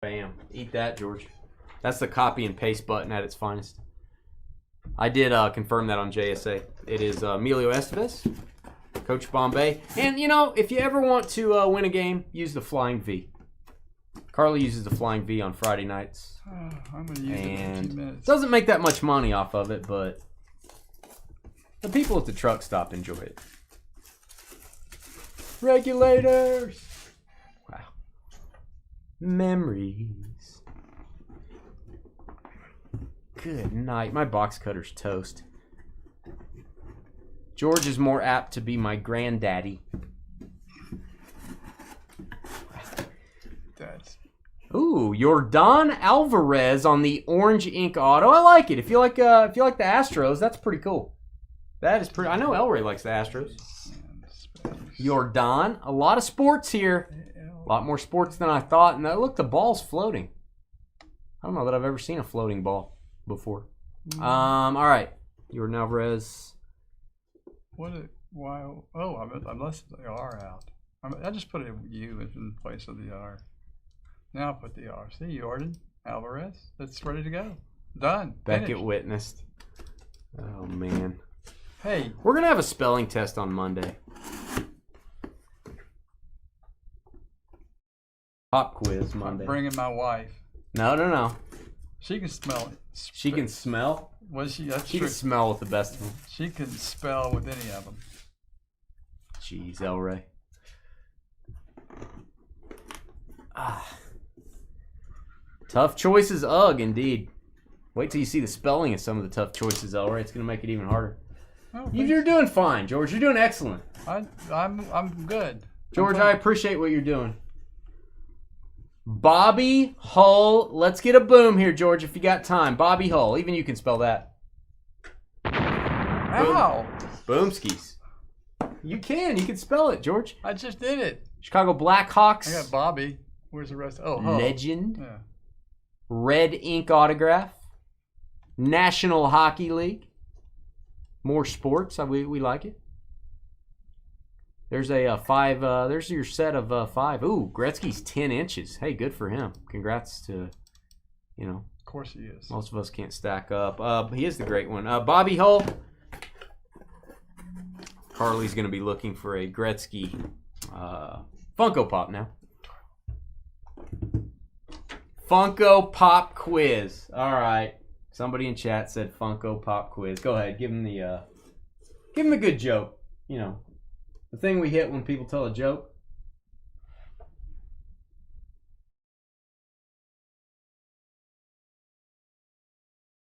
Bam. Eat that, George. That's the copy and paste button at its finest. I did confirm that on JSA. It is Emilio Estevez, Coach Bombay. And, you know, if you ever want to win a game, use the Flying V. Carly uses the Flying V on Friday nights. I'm going to use it in a few minutes. Doesn't make that much money off of it, but the people at the truck stop enjoy it. Regulators. Wow. Memories. Good night. My box cutter's toast. George is more apt to be my granddaddy. Ooh, Yordan Alvarez on the orange ink auto. I like it. If you like the Astros, that's pretty cool. That is pretty. I know Elray likes the Astros. And space. Jordan. A lot of sports here. A lot more sports than I thought. And look, the ball's floating. I don't know that I've ever seen a floating ball before. All right. Jordan Alvarez. Why? Oh, unless they are out. I just put a U in place of the R. Now I'll put the R. See, Jordan Alvarez. It's ready to go. Done. Beckett Finished. witnessed. Oh, man. Hey. We're going to have a spelling test on Monday. Pop quiz Monday. I'm bringing my wife. No. She can smell it. She can smell? That's She true. can smell with the best of them. She can spell with any of them. Jeez, Elray. Tough choices, ugh, indeed. Wait till you see the spelling of some of the tough choices, Elray. It's going to make it even harder. You're doing fine, George. You're doing excellent. I'm good. George, I appreciate what you're doing. Bobby Hull. Let's get a boom here, George, if you got time. Bobby Hull. Even you can spell that. Ow! Boomskis. You can spell it, George. I just did it. Chicago Blackhawks. I got Bobby. Where's the rest? Oh, Legend. Yeah. Red ink autograph. National Hockey League. More sports. We like it. There's a 5. There's your set of 5. Ooh, Gretzky's 10 inches. Hey, good for him. Congrats to, Of course he is. most of us can't stack up. He is the great one. Bobby Hull. Carly's going to be looking for a Gretzky Funko Pop now. Funko Pop quiz. All right. Somebody in chat said Funko Pop quiz. Go ahead. Give him the good joke. The thing we hit when people tell a joke.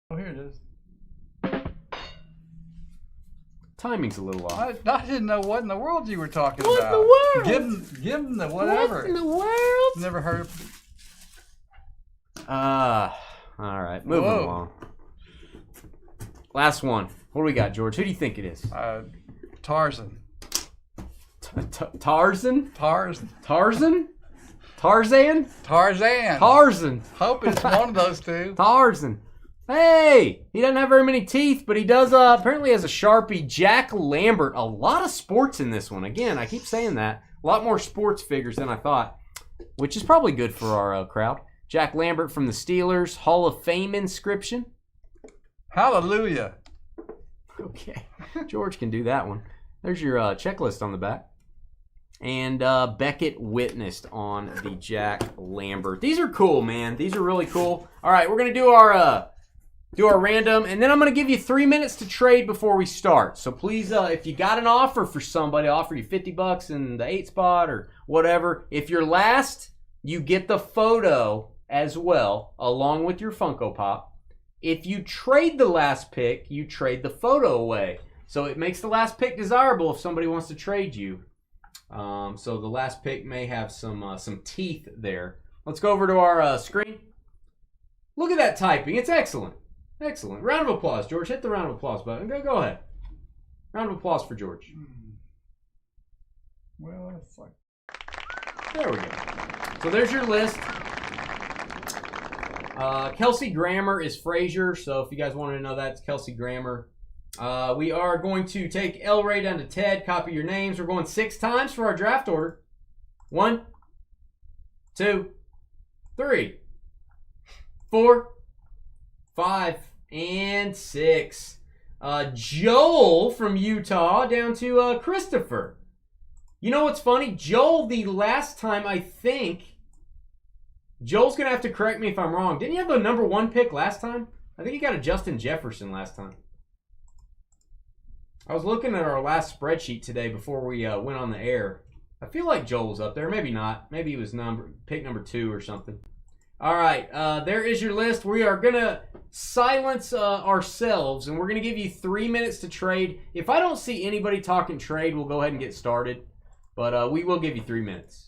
Oh, here it is. Timing's a little off. I didn't know what in the world you were talking What about. in the world? Give him the whatever. What in the world? Never heard of. All right. Moving Whoa. along. Last one. What do we got, George? Who do you think it is? Tarzan. Tarzan? Tarzan. Tarzan? Tarzan? Tarzan. Tarzan. Hope it's one of those two. Tarzan. Hey, he doesn't have very many teeth, but he does apparently has a Sharpie. Jack Lambert. A lot of sports in this one. Again, I keep saying that. A lot more sports figures than I thought, which is probably good for our crowd. Jack Lambert from the Steelers. Hall of Fame inscription. Hallelujah. Okay. George can do that one. There's your checklist on the back. And Beckett witnessed on the Jack Lambert. These are cool, man. These are really cool. All right, we're going to do our random, and then I'm going to give you 3 minutes to trade before we start. So please, if you got an offer for somebody, offer you $50 in the 8 spot or whatever. If you're last, you get the photo as well, along with your Funko Pop. If you trade the last pick, you trade the photo away. So it makes the last pick desirable if somebody wants to trade you. So the last pick may have some teeth there. Let's go over to our screen. Look at that typing. It's excellent. Excellent. Round of applause, George. Hit the round of applause button. Go ahead. Round of applause for George. Well, it's like... There we go. So there's your list. Kelsey Grammer is Frazier. So if you guys wanted to know that, it's Kelsey Grammer. We are going to take Elray down to Ted. Copy your names. We're going 6 times for our draft order. 1, 2, 3, 4, 5, and 6. Joel from Utah down to Christopher. You know what's funny? Joel, the last time I think, Joel's going to have to correct me if I'm wrong. Didn't you have a number 1 pick last time? I think you got a Justin Jefferson last time. I was looking at our last spreadsheet today before we went on the air. I feel like Joel was up there. Maybe not. Maybe he was pick number 2 or something. All right. There is your list. We are going to silence ourselves, and we're going to give you 3 minutes to trade. If I don't see anybody talking trade, we'll go ahead and get started. But we will give you 3 minutes.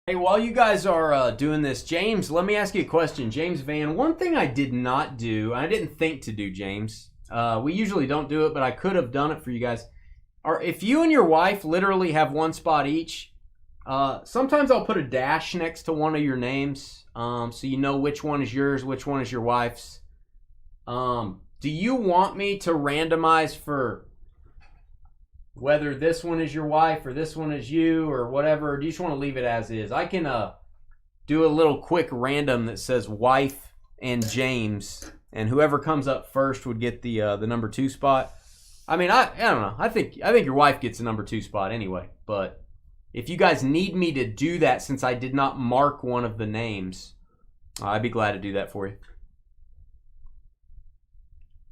Hey, while you guys are doing this, James, let me ask you a question. James Van, one thing I did not do, I didn't think to do, James. We usually don't do it, but I could have done it for you guys. If you and your wife literally have one spot each, sometimes I'll put a dash next to one of your names, so you know which one is yours, which one is your wife's. Do you want me to randomize for whether this one is your wife or this one is you or whatever, or do you just want to leave it as is? I can do a little quick random that says wife and James, and whoever comes up first would get the number 2 spot. I mean, I don't know. I think your wife gets the number 2 spot anyway, but if you guys need me to do that since I did not mark one of the names, I'd be glad to do that for you.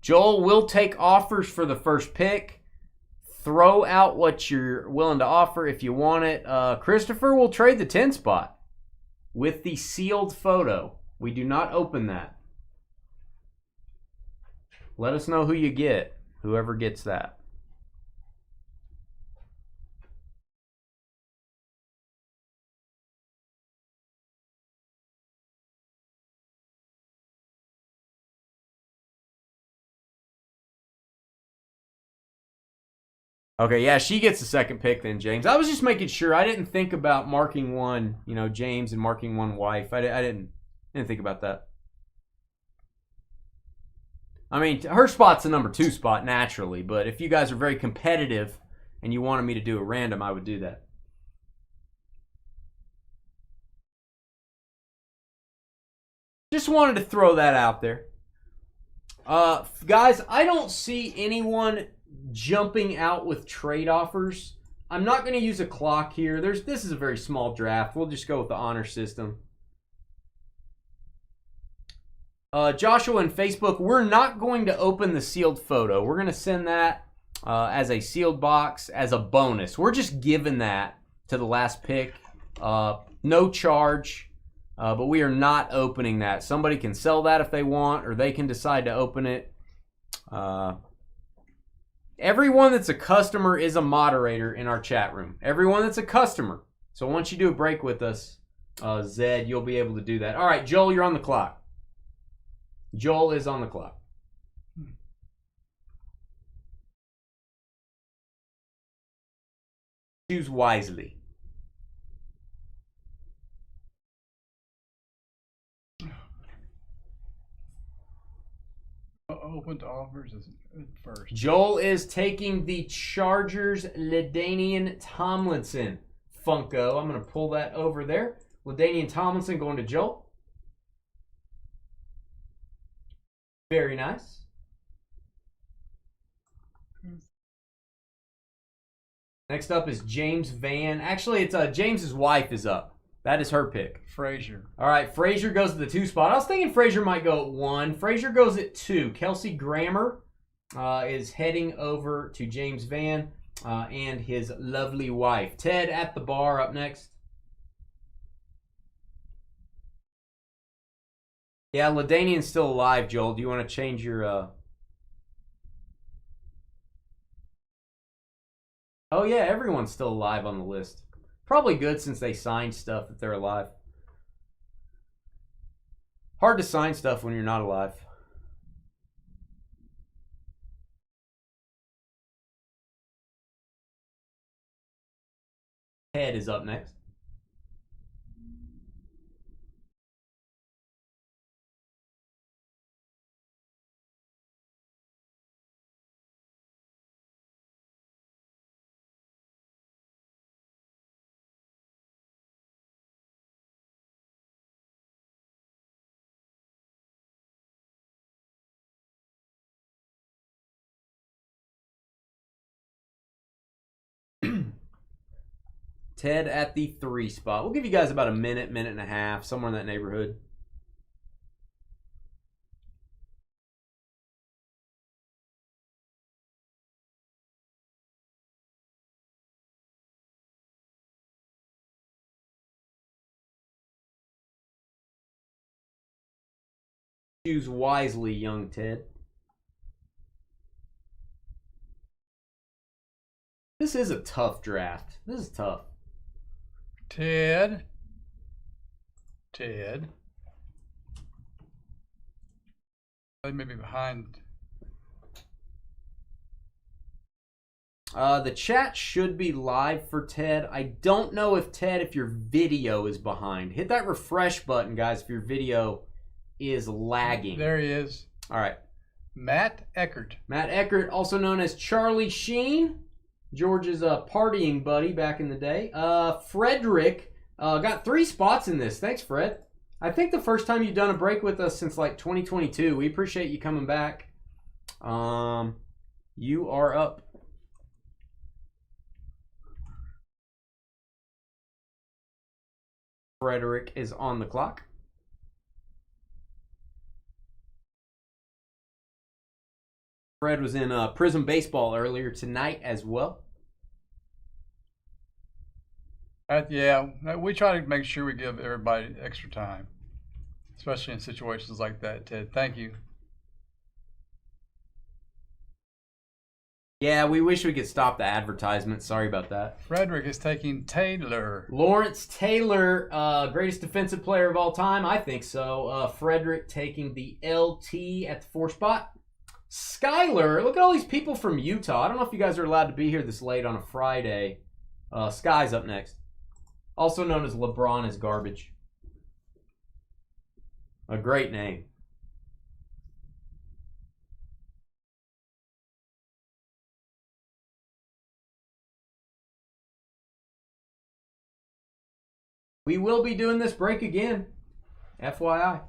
Joel will take offers for the first pick. Throw out what you're willing to offer if you want it. Christopher will trade the 10 spot with the sealed photo. We do not open that. Let us know who you get, whoever gets that. Okay, yeah, she gets the second pick then, James. I was just making sure. I didn't think about marking one, James, and marking one wife. I didn't think about that. I mean, her spot's the number 2 spot naturally, but if you guys are very competitive and you wanted me to do a random, I would do that. Just wanted to throw that out there. Guys, I don't see anyone jumping out with trade offers. I'm not going to use a clock here. This is a very small draft. We'll just go with the honor system. Joshua and Facebook, we're not going to open the sealed photo. We're going to send that as a sealed box as a bonus. We're just giving that to the last pick. No charge, but we are not opening that. Somebody can sell that if they want, or they can decide to open it. Everyone that's a customer is a moderator in our chat room. Everyone that's a customer. So once you do a break with us, Zed, you'll be able to do that. All right, Joel, you're on the clock. Joel is on the clock. Choose wisely. Open to offers is first. Joel is taking the Chargers LaDainian Tomlinson Funko. I'm going to pull that over there. LaDainian Tomlinson going to Joel. Very nice. Next up is James Van. Actually, it's James's wife is up. That is her pick. Frazier. All right, Frazier goes to the 2 spot. I was thinking Frazier might go at 1. Frazier goes at 2. Kelsey Grammer is heading over to James Van and his lovely wife. Ted at the bar up next. Yeah, LaDainian's still alive, Joel. Do you want to change your... Oh, yeah, everyone's still alive on the list. Probably good since they signed stuff that they're alive. Hard to sign stuff when you're not alive. Ted is up next. Ted at the 3 spot. We'll give you guys about a minute, minute and a half, somewhere in that neighborhood. Choose wisely, young Ted. This is a tough draft. This is tough. Ted. Ted. They may be behind. The chat should be live for Ted. I don't know if Ted, if your video is behind. Hit that refresh button, guys, if your video is lagging. There he is. All right. Matt Eckert. Matt Eckert, also known as Charlie Sheen. George's partying buddy back in the day. Frederick got 3 spots in this. Thanks, Fred. I think the first time you've done a break with us since like 2022. We appreciate you coming back. You are up. Frederick is on the clock. Fred was in Prizm Baseball earlier tonight as well. Yeah, we try to make sure we give everybody extra time, especially in situations like that, Ted. Thank you. Yeah, we wish we could stop the advertisement. Sorry about that. Frederick is taking Taylor. Lawrence Taylor, greatest defensive player of all time. I think so. Frederick taking the LT at the 4 spot. Skyler, look at all these people from Utah. I don't know if you guys are allowed to be here this late on a Friday. Sky's up next. Also known as LeBron is garbage. A great name. We will be doing this break again. FYI.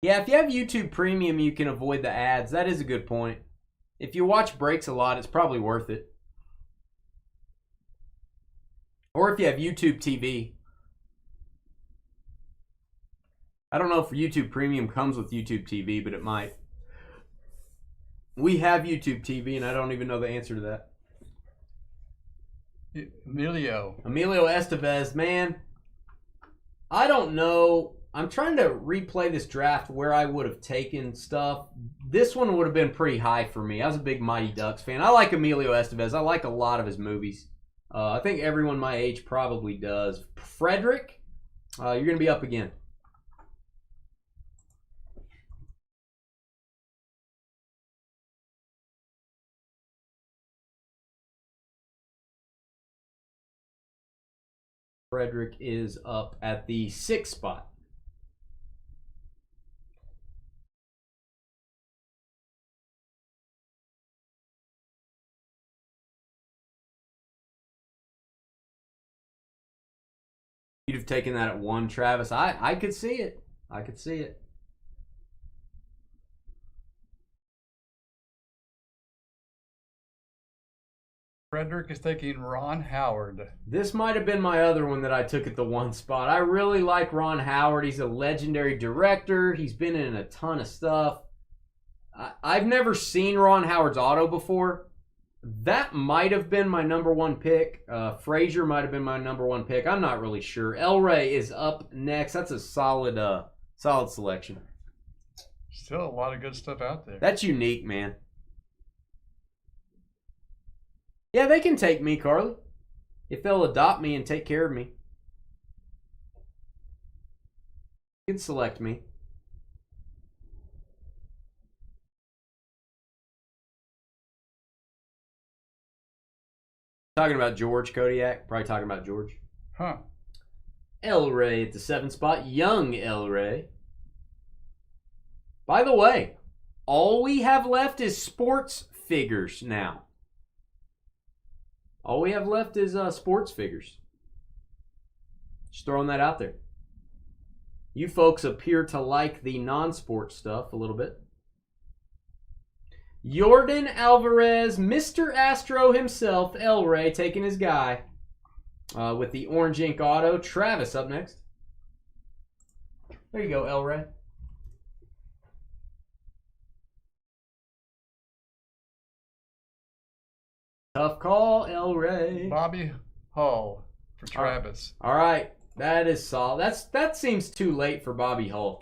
Yeah, if you have YouTube Premium, you can avoid the ads. That is a good point. If you watch breaks a lot, it's probably worth it. Or if you have YouTube TV. I don't know if YouTube Premium comes with YouTube TV, but it might. We have YouTube TV, and I don't even know the answer to that. Emilio Estevez, man. I don't know. I'm trying to replay this draft where I would have taken stuff. This one would have been pretty high for me. I was a big Mighty Ducks fan. I like Emilio Estevez. I like a lot of his movies. I think everyone my age probably does. Frederick, you're going to be up again. Frederick is up at the 6th spot. You'd have taken that at 1, Travis. I could see it. I could see it. Frederick is taking Ron Howard. This might have been my other one that I took at the 1 spot. I really like Ron Howard. He's a legendary director. He's been in a ton of stuff. I've never seen Ron Howard's auto before. That might have been my number 1 pick. Frazier might have been my number 1 pick. I'm not really sure. El Rey is up next. That's a solid selection. Still a lot of good stuff out there. That's unique, man. Yeah, they can take me, Carly. If they'll adopt me and take care of me. You can select me. Talking about George Kodiak. Probably talking about George. Huh. El Rey at the 7th spot. Young El Rey. By the way, all we have left is sports figures now. All we have left is sports figures. Just throwing that out there. You folks appear to like the non-sports stuff a little bit. Yordan Alvarez, Mr. Astro himself, El Rey, taking his guy with the orange ink auto. Travis up next. There you go, El Rey. Tough call, El Rey. Bobby Hull for Travis. All right, that is solid. That seems too late for Bobby Hull.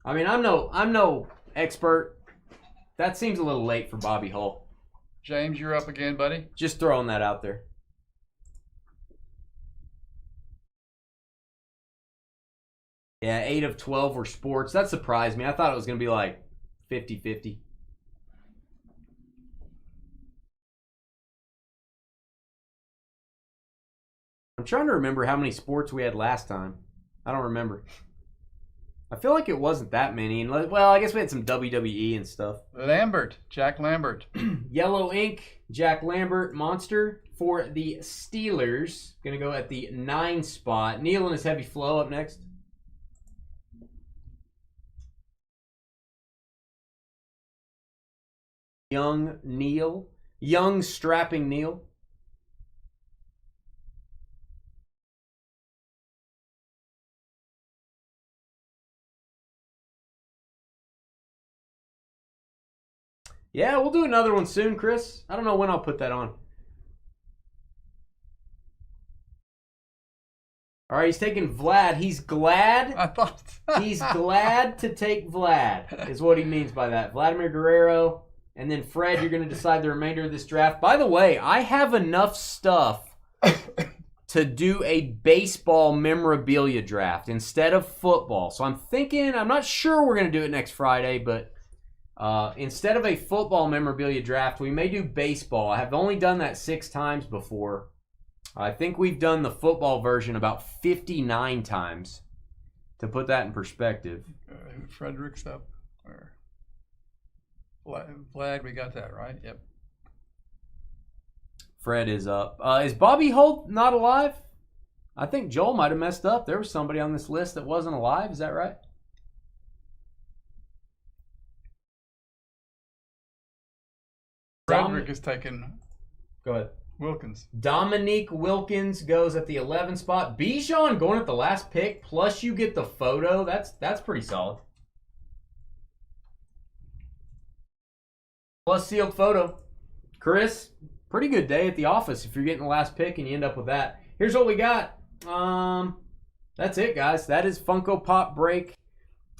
I mean, I'm no expert. That seems a little late for Bobby Hull. James, you're up again, buddy. Just throwing that out there. Yeah, 8 of 12 were sports. That surprised me. I thought it was going to be like 50-50. I'm trying to remember how many sports we had last time. I don't remember. I feel like it wasn't that many. Well, I guess we had some WWE and stuff. Lambert, Jack Lambert. Yellow ink, Jack Lambert, Monster for the Steelers. Going to go at the 9 spot. Neil and his heavy flow up next. Young Neil. Young strapping Neil. Yeah, we'll do another one soon, Chris. I don't know when I'll put that on. All right, he's taking Vlad. He's glad. I thought He's glad to take Vlad, is what he means by that. Vladimir Guerrero. And then, Fred, you're going to decide the remainder of this draft. By the way, I have enough stuff to do a baseball memorabilia draft instead of football. So I'm thinking, I'm not sure we're going to do it next Friday, but instead of a football memorabilia draft, we may do baseball. I have only done that 6 times before. I think we've done the football version about 59 times, to put that in perspective. Frederick's up. Or Vlad, we got that, right? Yep. Fred is up. Is Bobby Holt not alive? I think Joel might have messed up. There was somebody on this list that wasn't alive. Is that right? Frederick is taking. Go ahead. Wilkins. Dominique Wilkins goes at the 11 spot. Bijan going at the last pick, plus you get the photo. That's pretty solid. Plus sealed photo. Chris, pretty good day at the office if you're getting the last pick and you end up with that. Here's what we got. That's it, guys. That is Funko Pop Break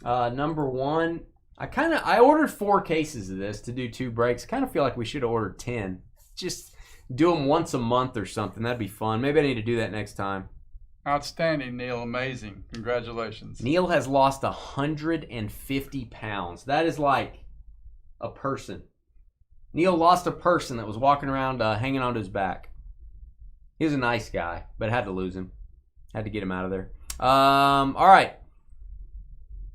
number 1. I ordered 4 cases of this to do 2 breaks. Kind of feel like we should have ordered 10. Just do them once a month or something. That'd be fun. Maybe I need to do that next time. Outstanding, Neil. Amazing. Congratulations. Neil has lost 150 pounds. That is like a person. Neil lost a person that was walking around hanging onto his back. He was a nice guy, but had to lose him. Had to get him out of there. All right.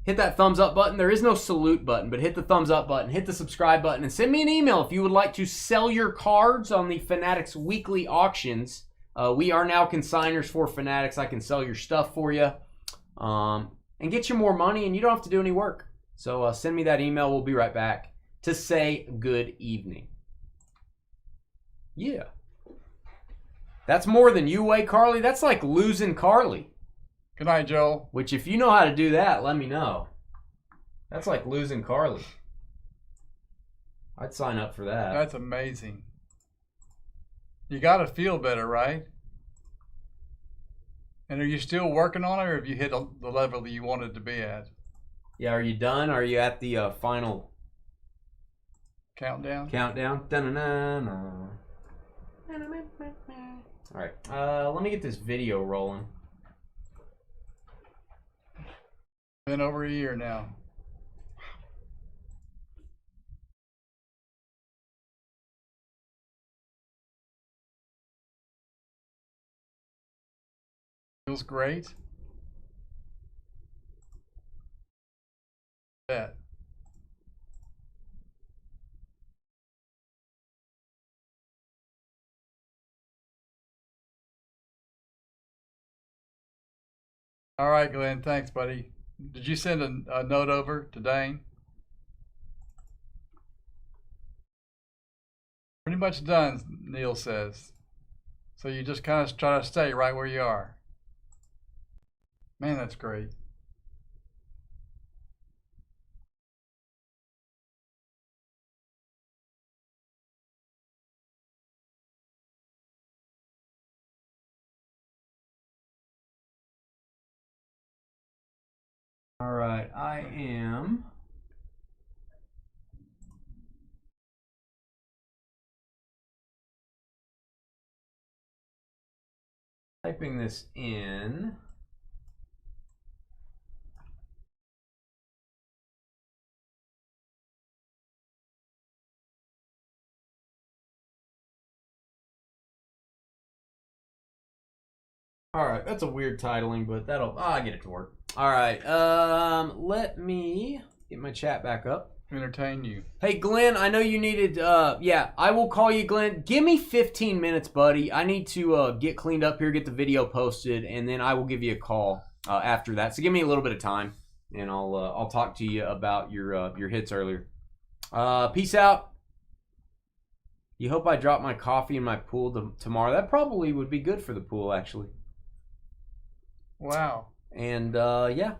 Hit that thumbs up button. There is no salute button, but hit the thumbs up button. Hit the subscribe button. And send me an email if you would like to sell your cards on the Fanatics weekly auctions. We are now consigners for Fanatics. I can sell your stuff for you and get you more money, and you don't have to do any work. So send me that email. We'll be right back to say good evening. Yeah. That's more than you weigh, Carly. That's like losing Carly. Good night, Joel. Which, if you know how to do that, let me know. That's like losing Carly. I'd sign up for that. That's amazing. You got to feel better, right? And are you still working on it, or have you hit the level that you wanted to be at? Yeah, are you done? Are you at the final countdown? Dun-dun-dun-dun. All right, let me get this video rolling. Been over a year now. Feels great. Bet. All right, Glenn. Thanks, buddy. Did you send a note over to Dane? Pretty much done, Neil says. So you just kind of try to stay right where you are. Man, that's great. All right, I am Typing this in. All right, that's a weird titling, but I'll get it to work. All right, let me get my chat back up. Entertain you. Hey, Glenn, I know you needed, yeah, I will call you, Glenn. Give me 15 minutes, buddy. I need to get cleaned up here, get the video posted, and then I will give you a call after that. So give me a little bit of time, and I'll talk to you about your hits earlier. Peace out. You hope I drop my coffee in my pool tomorrow. That probably would be good for the pool, actually. Wow. And, yeah.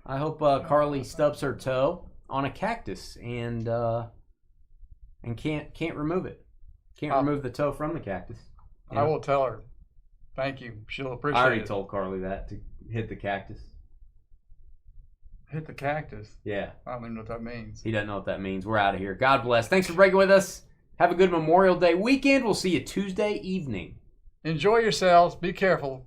I hope Carly stubs her toe on a cactus and can't remove it. Can't remove the toe from the cactus. I will tell her. Thank you. She'll appreciate it. I already told Carly that to hit the cactus. Hit the cactus? Yeah. I don't even know what that means. He doesn't know what that means. We're out of here. God bless. Thanks for breaking with us. Have a good Memorial Day weekend. We'll see you Tuesday evening. Enjoy yourselves. Be careful.